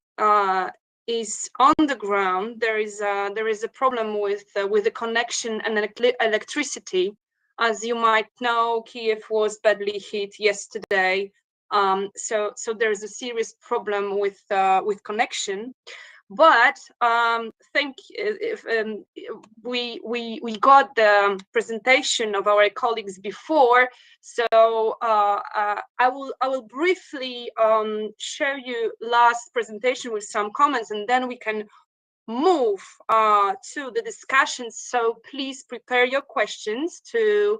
is on the ground, there is a problem with the connection and electricity. As you might know, Kiev was badly hit yesterday So there's a serious problem with connection. But we got the presentation of our colleagues before, so I will briefly show you last presentation with some comments, and then we can move to the discussion. So please prepare your questions to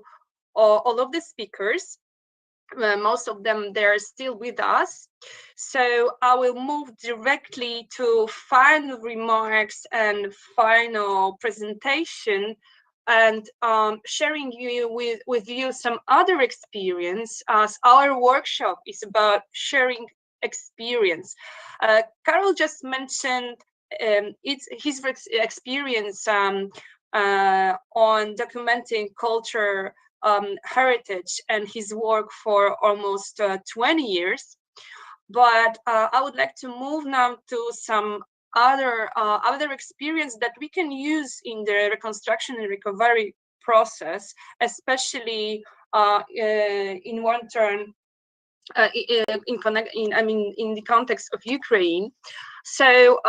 all of the speakers. Most of them, they're still with us. So I will move directly to final remarks and final presentation, and sharing with you some other experience, as our workshop is about sharing experience. Karol just mentioned his experience on documenting culture, heritage, and his work for almost 20 years. But I would like to move now to some other experience that we can use in the reconstruction and recovery process, especially in one turn in the context of Ukraine. So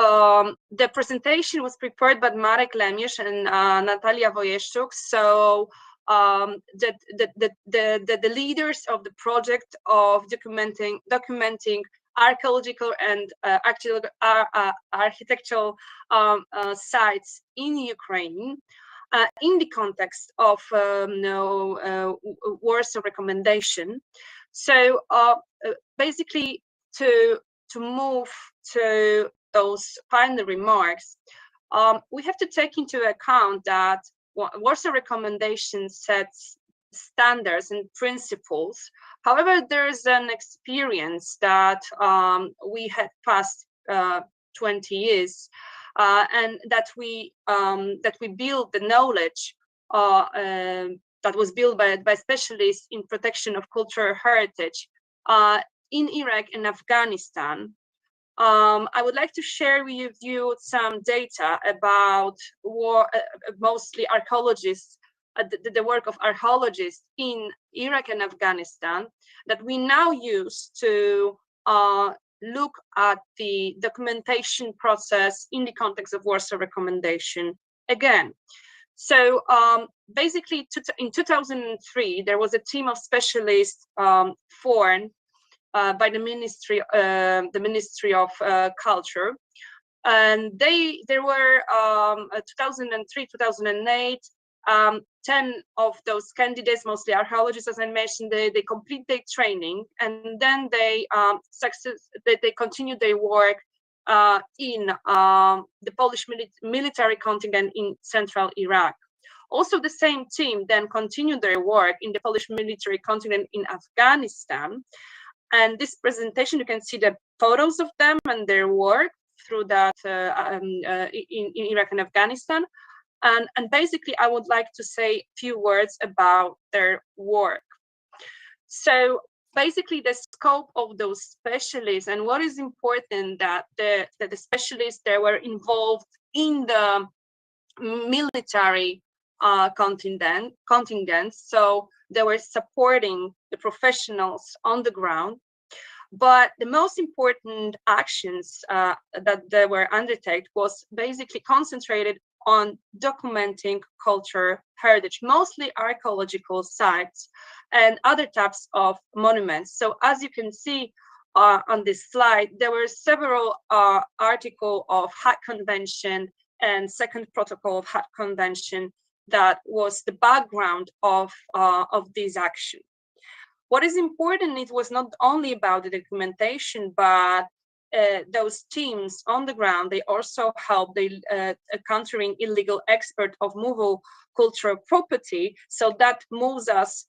the presentation was prepared by Marek Lemierz and Natalia Wojeszczuk. So the leaders of the project of documenting archaeological and architectural sites in Ukraine in the context of Warsaw Recommendation. So basically, to move to those final remarks, we have to take into account that Warsaw Recommendation sets standards and principles. However, there's an experience that we had past 20 years, and that we build the knowledge that was built by specialists in protection of cultural heritage in Iraq and Afghanistan. I would like to share with you some data about mostly archaeologists, the work of archaeologists in Iraq and Afghanistan, that we now use to look at the documentation process in the context of Warsaw Recommendation again. So basically, in 2003, there was a team of specialists formed by the Ministry of Culture, and there were 2003, 2008. 10 of those candidates, mostly archaeologists, as I mentioned, they complete their training, and then they continue their work in the Polish military contingent in central Iraq. Also, the same team then continued their work in the Polish military contingent in Afghanistan. And this presentation, you can see the photos of them and their work through that in Iraq and Afghanistan. And basically, I would like to say a few words about their work. So basically, the scope of those specialists, and what is important, that the specialists, they were involved in the military contingents, so they were supporting the professionals on the ground. But the most important actions that they were undertaken was basically concentrated on documenting culture heritage, mostly archaeological sites and other types of monuments. So as you can see on this slide, there were several articles of Hague Convention and Second Protocol of Hague Convention that was the background of this action. What is important, it was not only about the documentation, but those teams on the ground, they also helped countering illegal export of movable cultural property. So that moves us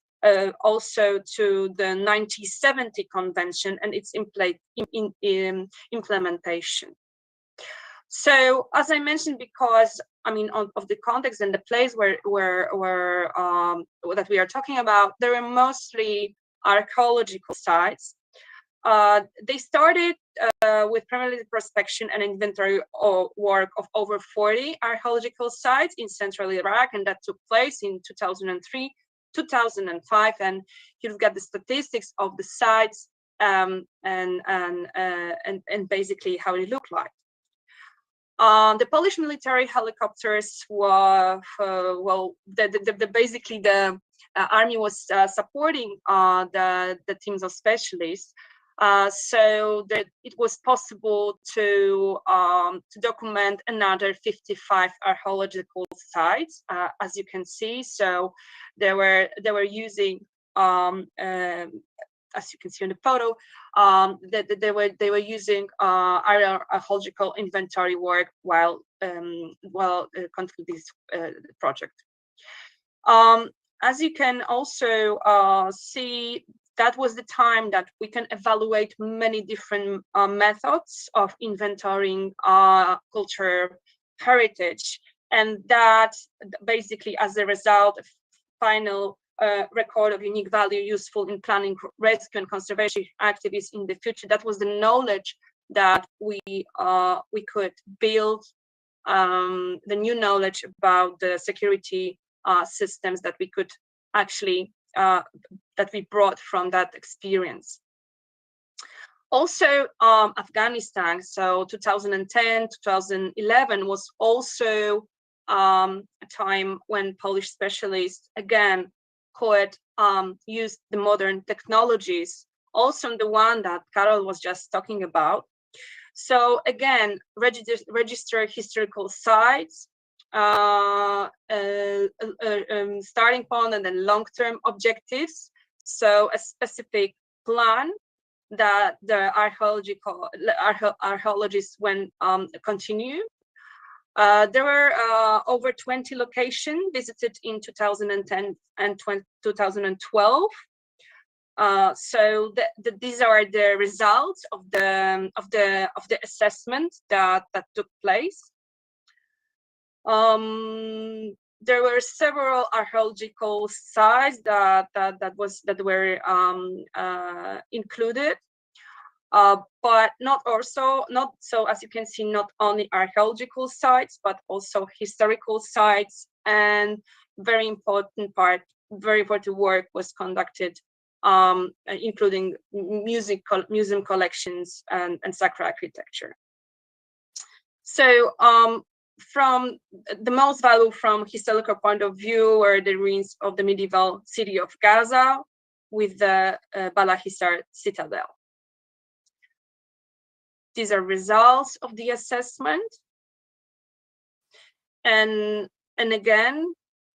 also to the 1970 convention and its implementation. So as I mentioned, because of the context and the place where that we are talking about, there are mostly archaeological sites. They started with primarily prospection and inventory work of over 40 archaeological sites in central Iraq, and that took place in 2003, 2005, and you've got the statistics of the sites and basically how it looked like. The Polish military helicopters were, basically the army was supporting the teams of specialists, so that it was possible to document another 55 archaeological sites, as you can see. So they were using, as you can see in the photo, they were using archaeological inventory work while conducting this project. As you can also see, that was the time that we can evaluate many different methods of inventorying culture heritage, and that basically, as a result, final record of unique value useful in planning, rescue, and conservation activities in the future. That was the knowledge that we could build, the new knowledge about the security systems that we could actually that we brought from that experience. Also, Afghanistan. So 2010, 2011 was also a time when Polish specialists again could use the modern technologies, also the one that Karol was just talking about. So again, register historical sites, starting point and then long-term objectives. So a specific plan that the archaeologists when continue. There were over 20 locations visited in 2010 and 2012. So these are the results of the assessment that took place. There were several archaeological sites that were included. But not so, as you can see, not only archaeological sites, but also historical sites, and very important work was conducted, including museum collections and sacred architecture. So from the most value from historical point of view were the ruins of the medieval city of Gaza with the Balahisar citadel. These are results of the assessment. And again,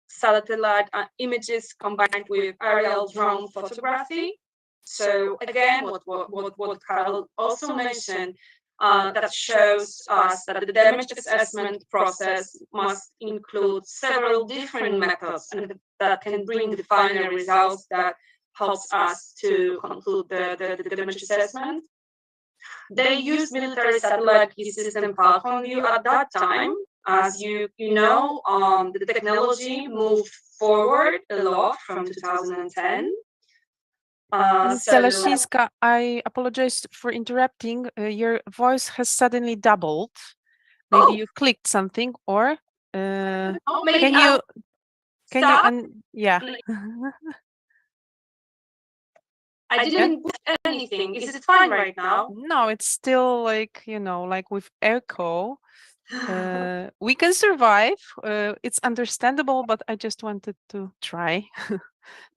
satellite images combined with aerial drone photography. So again, what Karol also mentioned, that shows us that the damage assessment process must include several different methods, and that can bring the final results that helps us to conclude the damage assessment. They used military satellite system platform view at that time. As you know, the technology moved forward a lot from 2010. Zalesińska, I apologize for interrupting. Your voice has suddenly doubled. Maybe you clicked something, or can you? Yeah. I didn't put anything. Is it fine right now? No, it's still like, like with echo. We can survive. It's understandable, but I just wanted to try.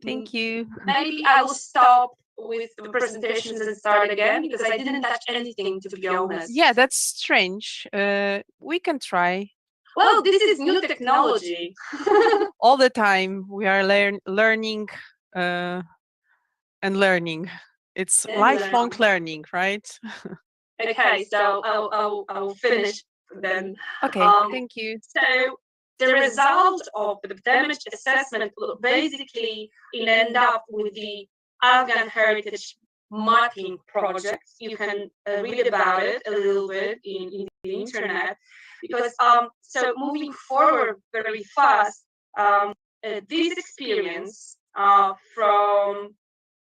Thank you. Maybe I will stop with the presentations and start again, because I didn't touch anything, to be honest. Yeah, that's strange. We can try. Well, this is new technology. All the time we are learning and learning. It's lifelong learning, right? Okay, so I'll finish then. Okay, thank you. So the result of the damage assessment will basically end up with the Afghan Heritage Mapping Project. You can read about it a little bit in the internet, because so moving forward very fast, this experience from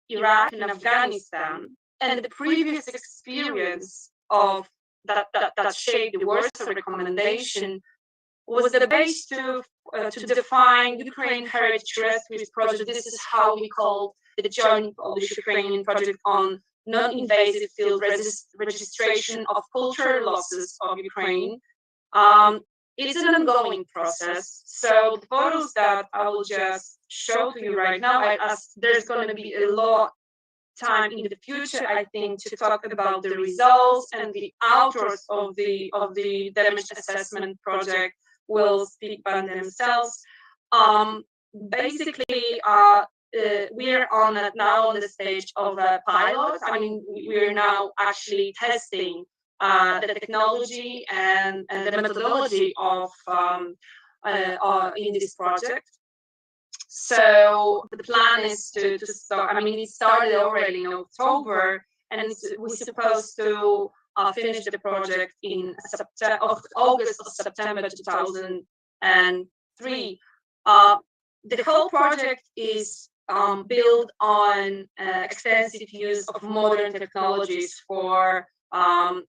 Iraq and Afghanistan, and the previous experience of that shaped the Warsaw Recommendation, was the base to define Ukraine Heritage Rescue Project. This is how we call the joint Polish-Ukrainian project on non-invasive field registration of cultural losses of Ukraine. It's an ongoing process. So the photos that I will just show to you right now, as there's going to be a lot time in the future, I think, to talk about the results, and the authors of the damage assessment project will speak by themselves. Basically, we're now on the stage of a pilot. I mean, we're now actually testing the technology and the methodology of in this project. So the plan is to start. I mean, it started already in October, and we're supposed to finish the project in August or September 2003. The whole project is built on extensive use of modern technologies for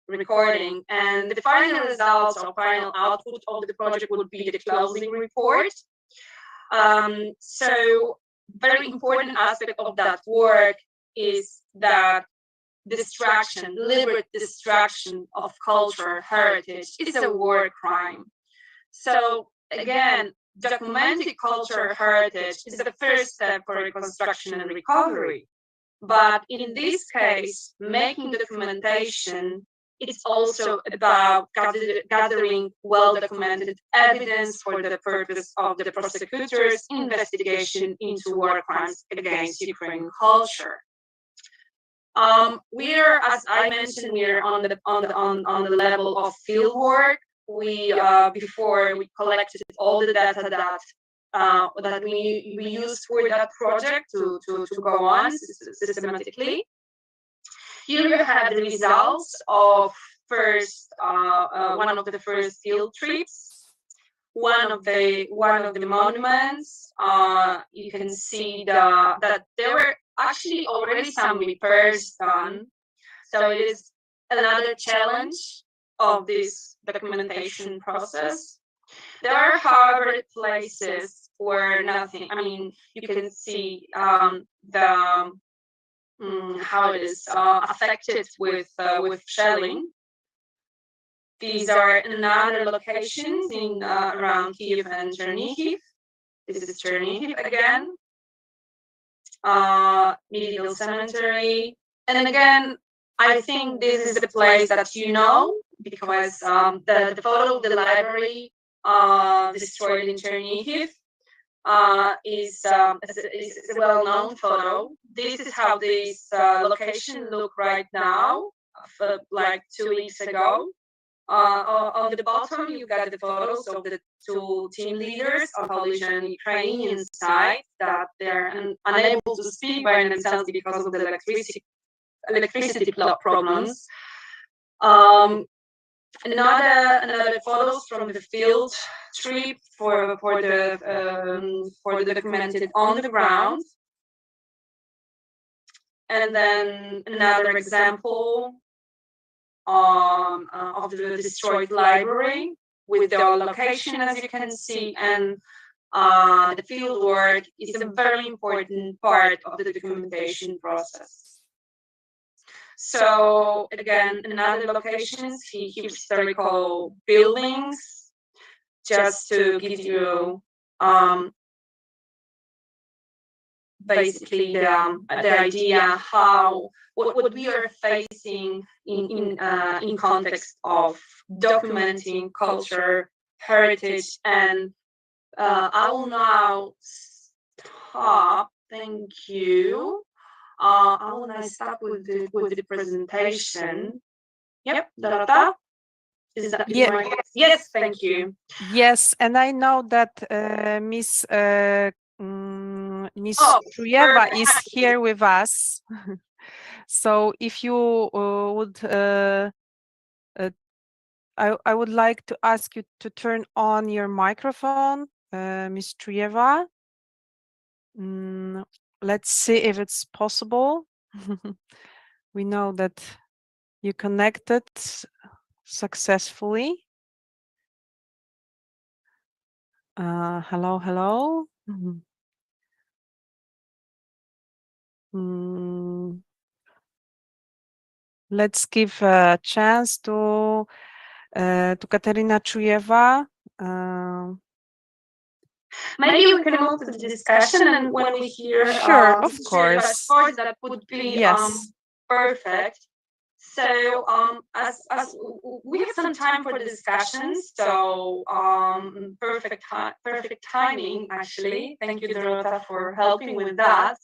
recording, and the final results or final output of the project would be the closing report. So very important aspect of that work is that deliberate destruction of culture, heritage is a war crime. So again, documenting culture heritage is the first step for reconstruction and recovery. But in this case, making documentation, it's also about gathering well-documented evidence for the purpose of the prosecutor's investigation into war crimes against Ukrainian culture. We're, as I mentioned, we're on the level of field work. Before we collected all the data that we used for that project to go on systematically. Here you have the results of one of the first field trips. One of the monuments. You can see that there were actually already some repairs done. So it is another challenge of this documentation process. There are, however, places where nothing. I mean, you can see how it is affected with shelling. These are another locations in around Kiev and Chernihiv. This is Chernihiv again. Medieval cemetery, and again, I think this is the place that you know, because the photo of the library destroyed in Chernihiv is a well-known photo. This is how this location look right now, like 2 weeks ago. On the bottom, you got the photos of the two team leaders of Polish and Ukrainian side that they're unable to speak by themselves because of the electricity problems. Another photos from the field trip for the documented on the ground, and then another example of the destroyed library with the location, as you can see, and the field work is a very important part of the documentation process. So again, another locations, historical buildings, just to give you basically the idea what we are facing in context of documenting culture, heritage, and I will now stop. Thank you. I will now stop with the presentation. Yep, Dorota. Yes, thank you. Yes, and I know that Miss Trujeva is here with us. So if you would, I would like to ask you to turn on your microphone, Miss Trujeva. Let's see if it's possible. We know that you connected successfully. Hello, hello. Let's give a chance to Katerina Chujeva. Maybe we can move to the discussion, and when we hear Sure, of course. that would be Yes. perfect. So as we have some time for the discussions, so perfect timing actually. Thank you, Dorota, for helping with that.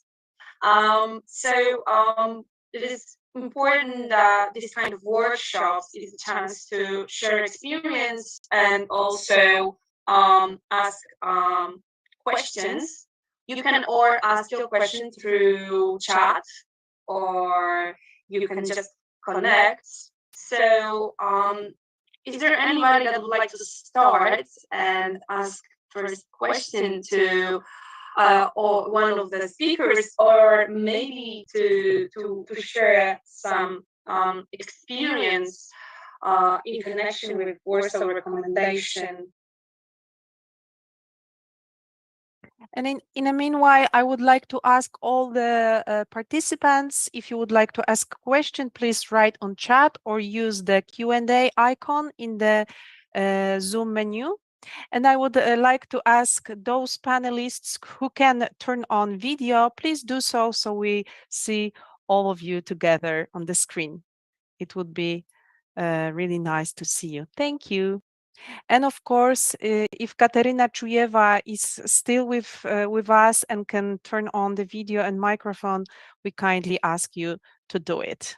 It is important that this kind of workshops is a chance to share experience and also ask questions. You can or ask your question through chat, or you can just connect. So is there anybody that would like to start and ask first question to or one of the speakers, or maybe to share some experience in connection with Warsaw recommendation? And in the meanwhile, I would like to ask all the participants, if you would like to ask a question, please write on chat or use the Q&A icon in the Zoom menu. And I would like to ask those panelists who can turn on video, please do so, so we see all of you together on the screen. It would be really nice to see you. Thank you. And of course, if Katerina Chujeva is still with us and can turn on the video and microphone, we kindly ask you to do it.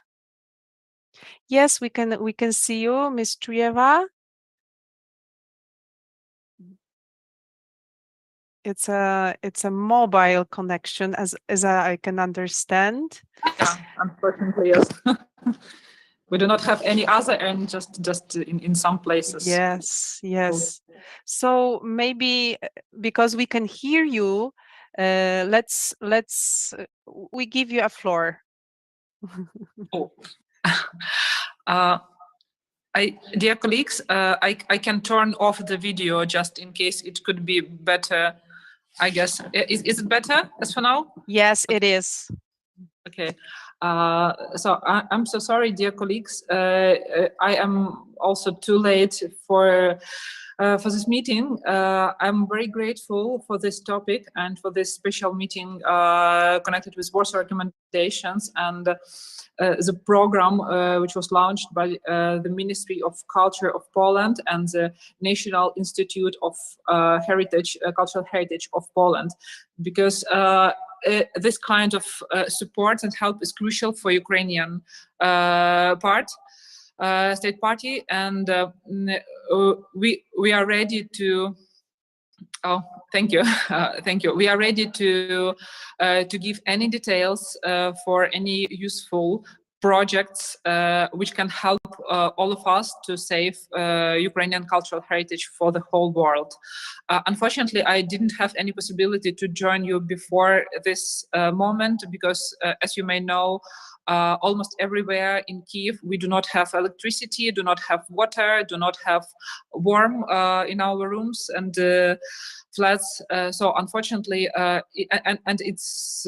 Yes, we can see you, Ms. Chujeva. It's a mobile connection, as I can understand. Yeah, unfortunately, yes. We do not have any other, and just in some places. Yes, yes. So maybe because we can hear you, let's we give you a floor. Oh. Dear colleagues, I can turn off the video just in case it could be better. I guess is it better as for now? Yes, it is. Okay. So I'm so sorry, dear colleagues. I am also too late for this meeting. I'm very grateful for this topic and for this special meeting connected with Warsaw recommendations and the program which was launched by the Ministry of Culture of Poland and the National Institute of Cultural Heritage of Poland, because this kind of support and help is crucial for Ukrainian state party, and we are ready to. Oh, thank you, thank you. We are ready to give any details for any useful projects which can help all of us to save Ukrainian cultural heritage for the whole world. Unfortunately, I didn't have any possibility to join you before this moment because, as you may know, almost everywhere in Kyiv, we do not have electricity, do not have water, do not have warm in our rooms and flats. So unfortunately, and it's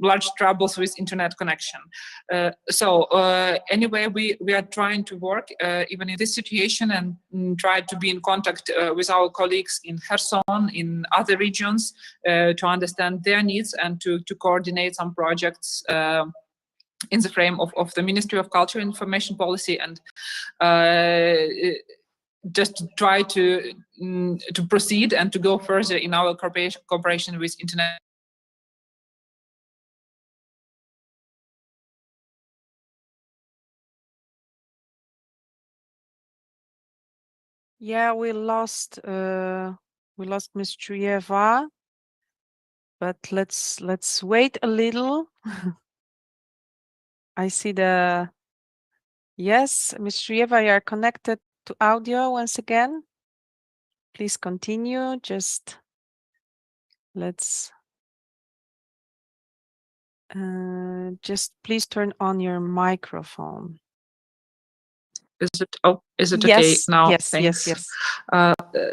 large troubles with internet connection. Anyway, we are trying to work even in this situation and try to be in contact with our colleagues in Kherson, in other regions, to understand their needs and to coordinate some projects in the frame of the Ministry of Culture and Information Policy, and just try to proceed and to go further in our cooperation with internet. Yeah, we lost Ms. Chujeva, but let's wait a little. I see yes, Ms. Chujeva, you are connected to audio once again. Please continue. Just please turn on your microphone. Is it okay Yes, now? yes, Thanks. yes.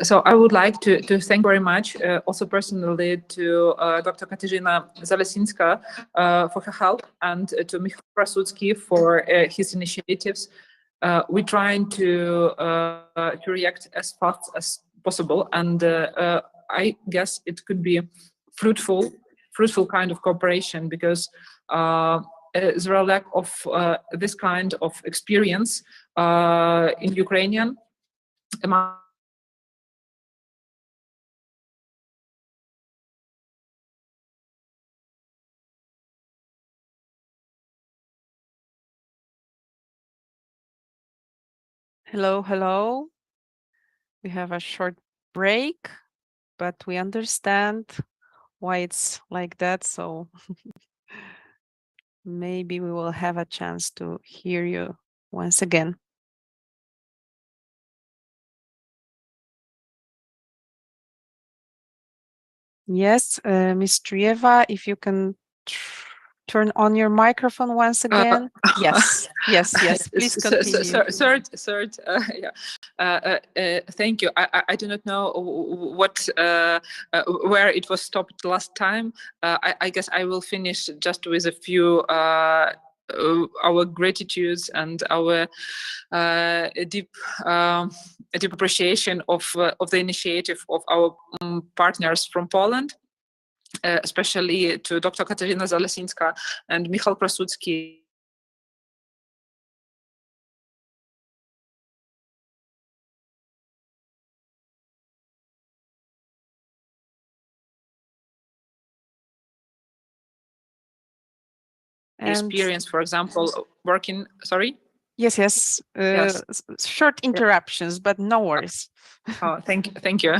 So I would like to thank very much, also personally, to Dr. Katarzyna Zalesinska for her help, and to Michał Krasucki for his initiatives. We're trying to react as fast as possible, and I guess it could be fruitful kind of cooperation, because there are lack of this kind of experience in Ukrainian. Hello, hello. We have a short break, but we understand why it's like that, so maybe we will have a chance to hear you once again. Yes, Ms. Trieva, if you can turn on your microphone once again. Yes, yes, please continue. Third, thank you. I do not know what where it was stopped last time. I guess I will finish just with a few our gratitudes and our deep appreciation of the initiative of our partners from Poland, especially to Dr. Katarzyna Zalesinska and Michał Krasucki. Experience, for example, working. Sorry. Yes. Short interruptions, but no worries. Oh, thank you.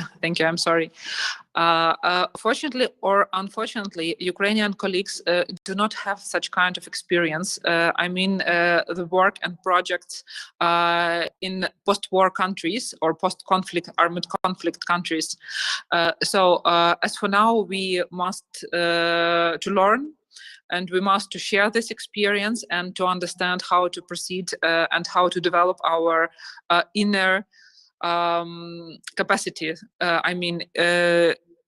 I'm sorry. Fortunately or unfortunately, Ukrainian colleagues do not have such kind of experience. I mean, the work and projects in post-war countries or post-conflict armed conflict countries. So as for now, we must to learn. And we must to share this experience and to understand how to proceed and how to develop our inner capacity. I mean,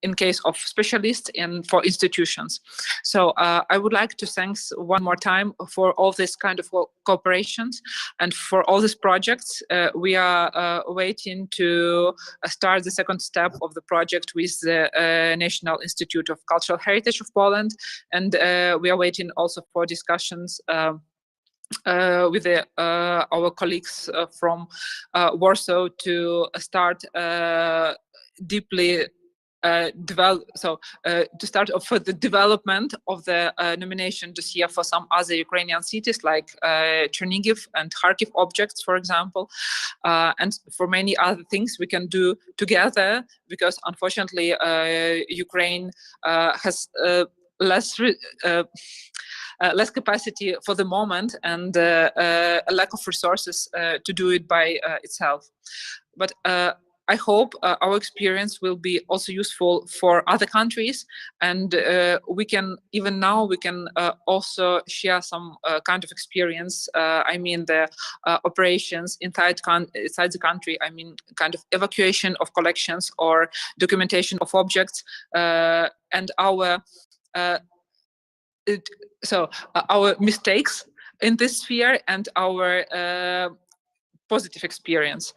in case of specialists and for institutions. So I would like to thank one more time for all this kind of cooperations and for all these projects. We are waiting to start the second step of the project with the National Institute of Cultural Heritage of Poland, and we are waiting also for discussions with our colleagues from Warsaw to start deeply to start off for the development of the nomination dossier for some other Ukrainian cities like Chernihiv and Kharkiv objects, for example, and for many other things we can do together, because unfortunately Ukraine has less capacity for the moment and a lack of resources to do it by itself. But I hope our experience will be also useful for other countries, and we can also share some kind of experience. I mean, the operations inside the country. I mean, kind of evacuation of collections or documentation of objects, and our mistakes in this sphere and our positive experience.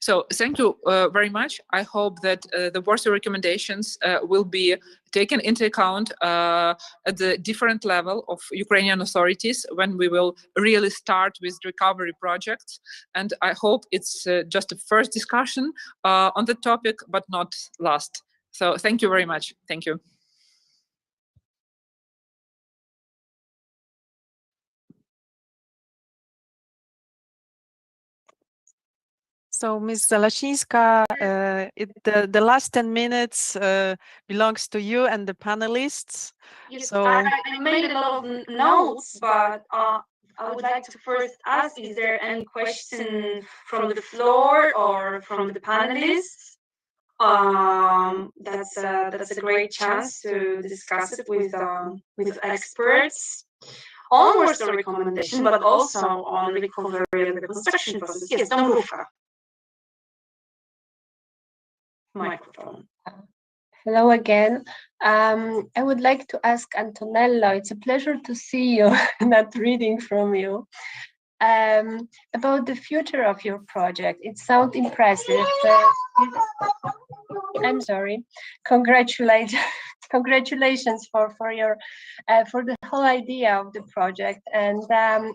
So thank you very much. I hope that the Warsaw recommendations will be taken into account at the different level of Ukrainian authorities when we will really start with recovery projects. And I hope it's just a first discussion on the topic, but not last. So thank you very much. Thank you. So, Ms. Zalesinska, the last 10 minutes belongs to you and the panelists. Yes, so I made a lot of notes, but I would like to first ask, is there any question from the floor or from the panelists? That's a great chance to discuss it with experts. on Warsaw recommendation, but also on recovery and reconstruction process. Yes, Dąbrówka. Microphone. Hello again. I would like to ask Antonello, it's a pleasure to see you, not reading from you, about the future of your project. It sounds impressive. I'm sorry. Congratulations for your for the whole idea of the project. And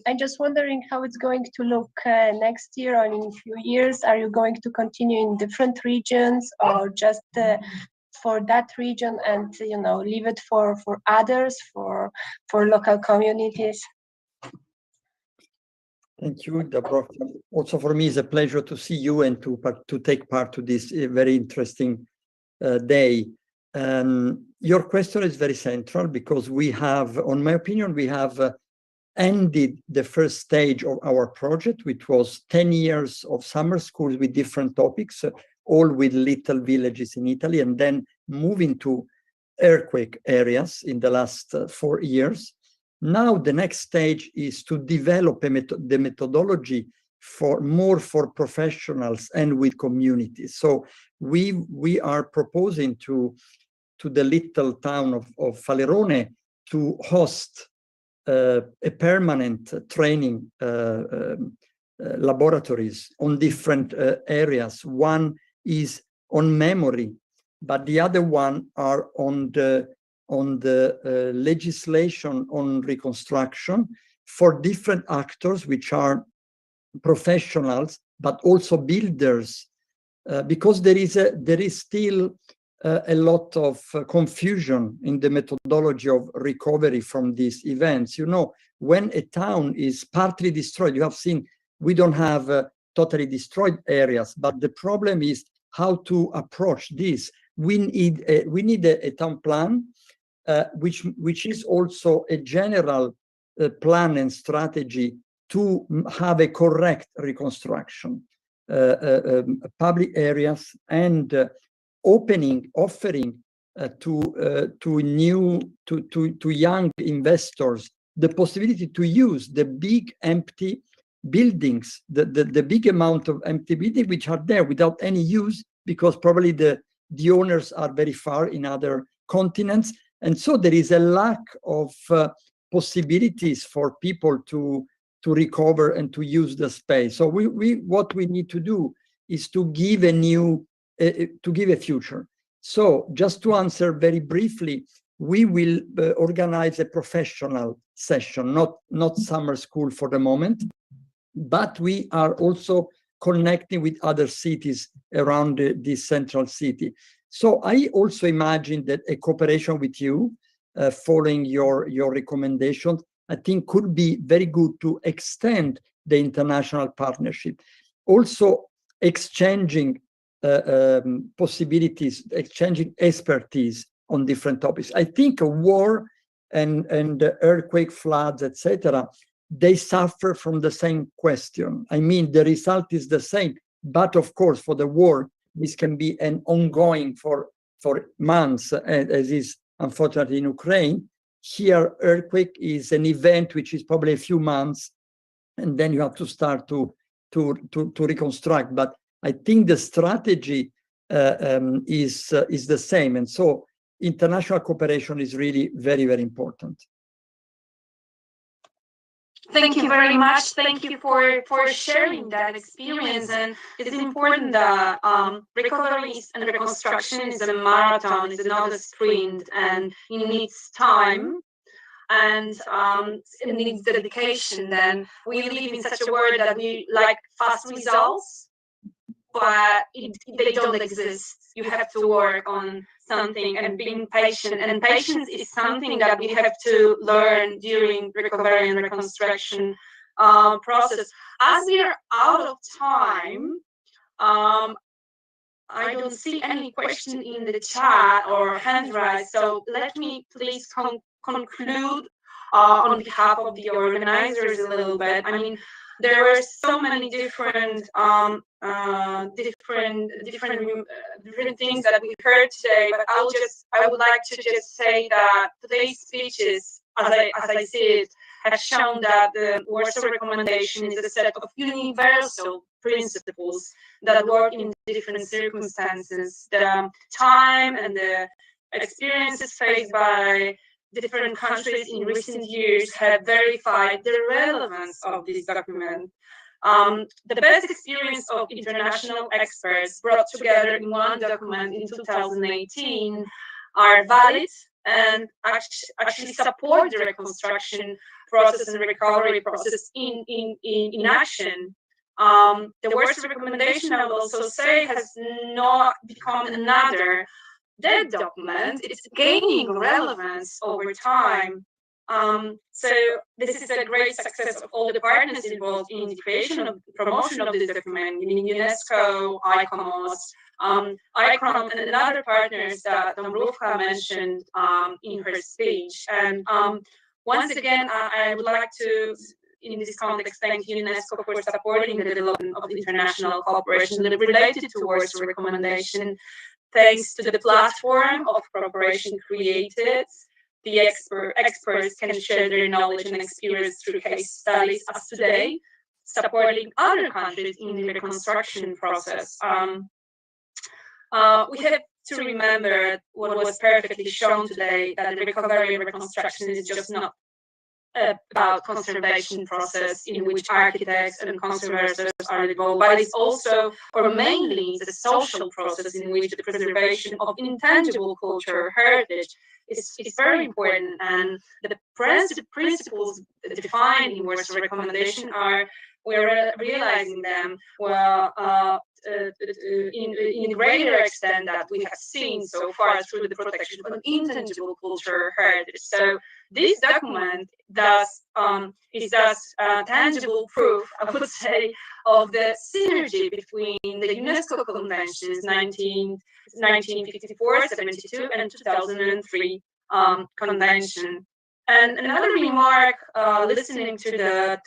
I'm just wondering how it's going to look next year or in a few years. Are you going to continue in different regions or just for that region and leave it for others, for local communities? Thank you, Deborah. Also for me, it's a pleasure to see you and to take part to this very interesting day. Your question is very central because we have, in my opinion, we have ended the first stage of our project, which was 10 years of summer schools with different topics, all with little villages in Italy, and then moving to earthquake areas in the last 4 years. Now the next stage is to develop the methodology for professionals and with communities. So we are proposing to the little town of Falerone to host a permanent training laboratories on different areas. One is on memory, but the other one are on the legislation on reconstruction for different actors, which are professionals, but also builders, because there is still a lot of confusion in the methodology of recovery from these events. When a town is partly destroyed, you have seen we don't have totally destroyed areas, but the problem is how to approach this. We need a town plan, which is also a general plan and strategy to have a correct reconstruction, public areas, and offering to young investors the possibility to use the big empty buildings, the big amount of empty buildings which are there without any use, because probably the owners are very far in other continents. And so there is a lack of possibilities for people to recover and to use the space. So what we need to do is to give a future. So just to answer very briefly, we will organize a professional session, not summer school for the moment, but we are also connecting with other cities around this central city. So I also imagine that a cooperation with you, following your recommendations, I think could be very good to extend the international partnership. Also exchanging possibilities, exchanging expertise on different topics. I think a war and earthquake, floods, etc., they suffer from the same question. I mean, the result is the same, but of course, for the war, this can be an ongoing for months, as is unfortunately in Ukraine. Here, earthquake is an event which is probably a few months, and then you have to start to reconstruct. But I think the strategy is the same, and so international cooperation is really very, very important. Thank you very much. Thank you for sharing that experience. And it's important that recovery and reconstruction is a marathon, it's not a sprint, and it needs time and it needs dedication. Then we live in such a world that we like fast results, but they don't exist. You have to work on something and being patient. And patience is something that we have to learn during recovery and reconstruction process. As we are out of time, I don't see any question in the chat or hand raised. So let me please conclude on behalf of the organizers a little bit. I mean, there were so many different things that we heard today, but I would like to just say that today's speeches as I see it, has shown that the Warsaw Recommendation is a set of universal principles that work in different circumstances. The time and the experiences faced by different countries in recent years have verified the relevance of this document. The best experience of international experts brought together in one document in 2018 are valid and actually support the reconstruction process and recovery process in action. The Warsaw Recommendation, I will also say, has not become another dead document. It's gaining relevance over time. So this is a great success of all the partners involved in the creation of promotion of this document, in UNESCO, ICOMOS, ICROM, and other partners that Dąbrówka mentioned in her speech. And once again, I would like to, in this context, thank UNESCO for supporting the development of international cooperation related to Warsaw Recommendation. Thanks to the platform of cooperation created, the experts can share their knowledge and experience through case studies as today, supporting other countries in the reconstruction process. We have to remember what was perfectly shown today, that the recovery and reconstruction is just not about conservation process in which architects and conservators are involved, but it's also, or mainly, the social process in which the preservation of intangible culture heritage is very important. And the principles defined in Warsaw Recommendation we're realizing them well in greater extent that we have seen so far through the protection of intangible culture heritage. So this document is thus tangible proof, I would say, of the synergy between the UNESCO conventions 1954, 72, and 2003 convention. And another remark, listening to the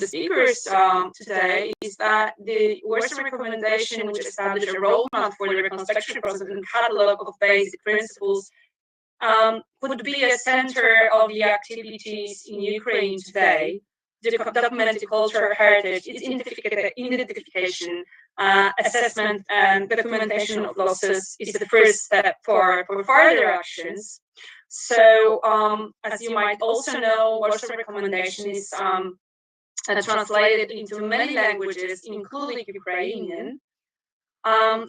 speakers today, is that the Warsaw Recommendation, which established a roadmap for the reconstruction process and catalog of basic principles, would be a center of the activities in Ukraine today. The documented cultural heritage, its identification, assessment, and documentation of losses is the first step for further actions. So, as you might also know, Warsaw Recommendation is translated into many languages, including Ukrainian.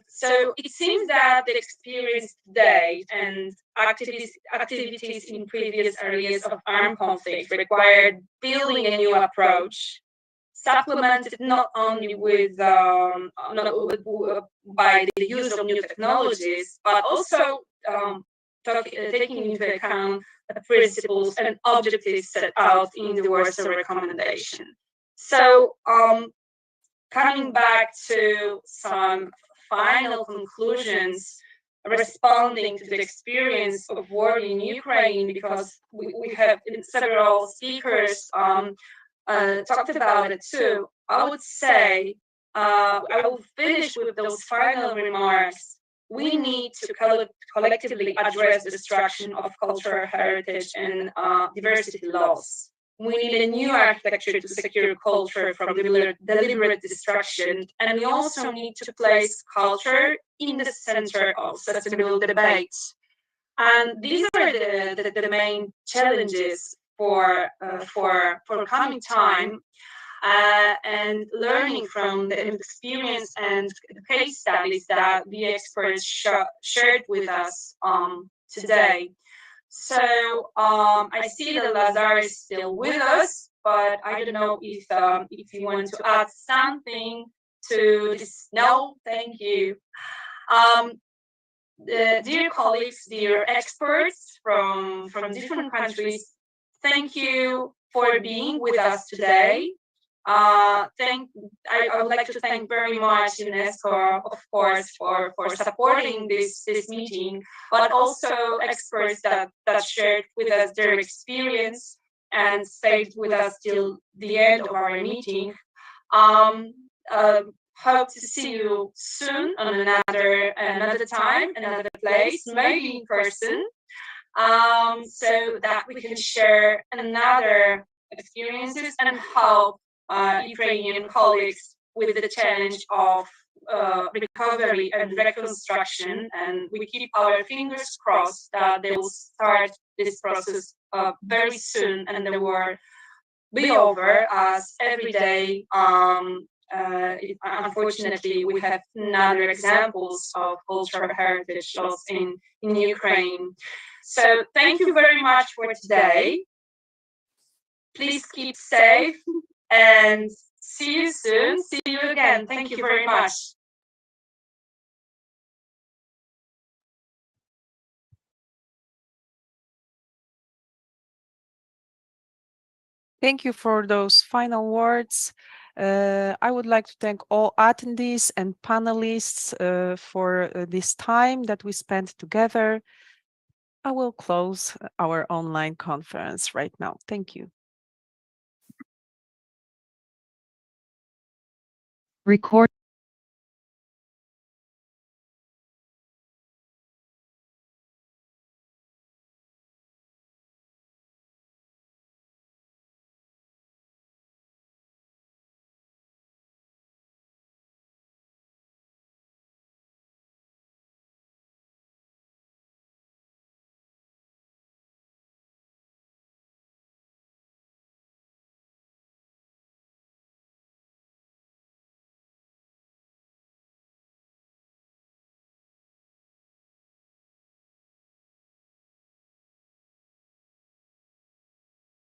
So it seems that the experience today and activities in previous areas of armed conflict required building a new approach, supplemented not only with by the use of new technologies, but also taking into account the principles and objectives set out in the Warsaw Recommendation. So, coming back to some final conclusions, responding to the experience of war in Ukraine, because we have several speakers talked about it too. I would say, I will finish with those final remarks. We need to collectively address the destruction of cultural heritage and diversity loss. We need a new architecture to secure culture from deliberate destruction, and we also need to place culture in the center of sustainable debates. And these are the main challenges for coming time. And learning from the experience and the case studies that the experts shared with us today. So I see that Lazar is still with us, but I don't know if you want to add something to this. No, thank you. Dear colleagues, dear experts from different countries, thank you for being with us today. I would like to thank very much UNESCO, of course, for supporting this meeting, but also experts that shared with us their experience and stayed with us till the end of our meeting. Hope to see you soon on another time, another place, maybe in person. so that we can share another experiences and help Ukrainian colleagues with the challenge of recovery and reconstruction. And we keep our fingers crossed that they will start this process very soon and the war be over, as every day, unfortunately, we have another examples of cultural heritage lost in Ukraine. So thank you very much for today. Please keep safe and see you soon. See you again. Thank you very much. Thank you for those final words. I would like to thank all attendees and panelists for this time that we spent together. I will close our online conference right now. Thank you. Record.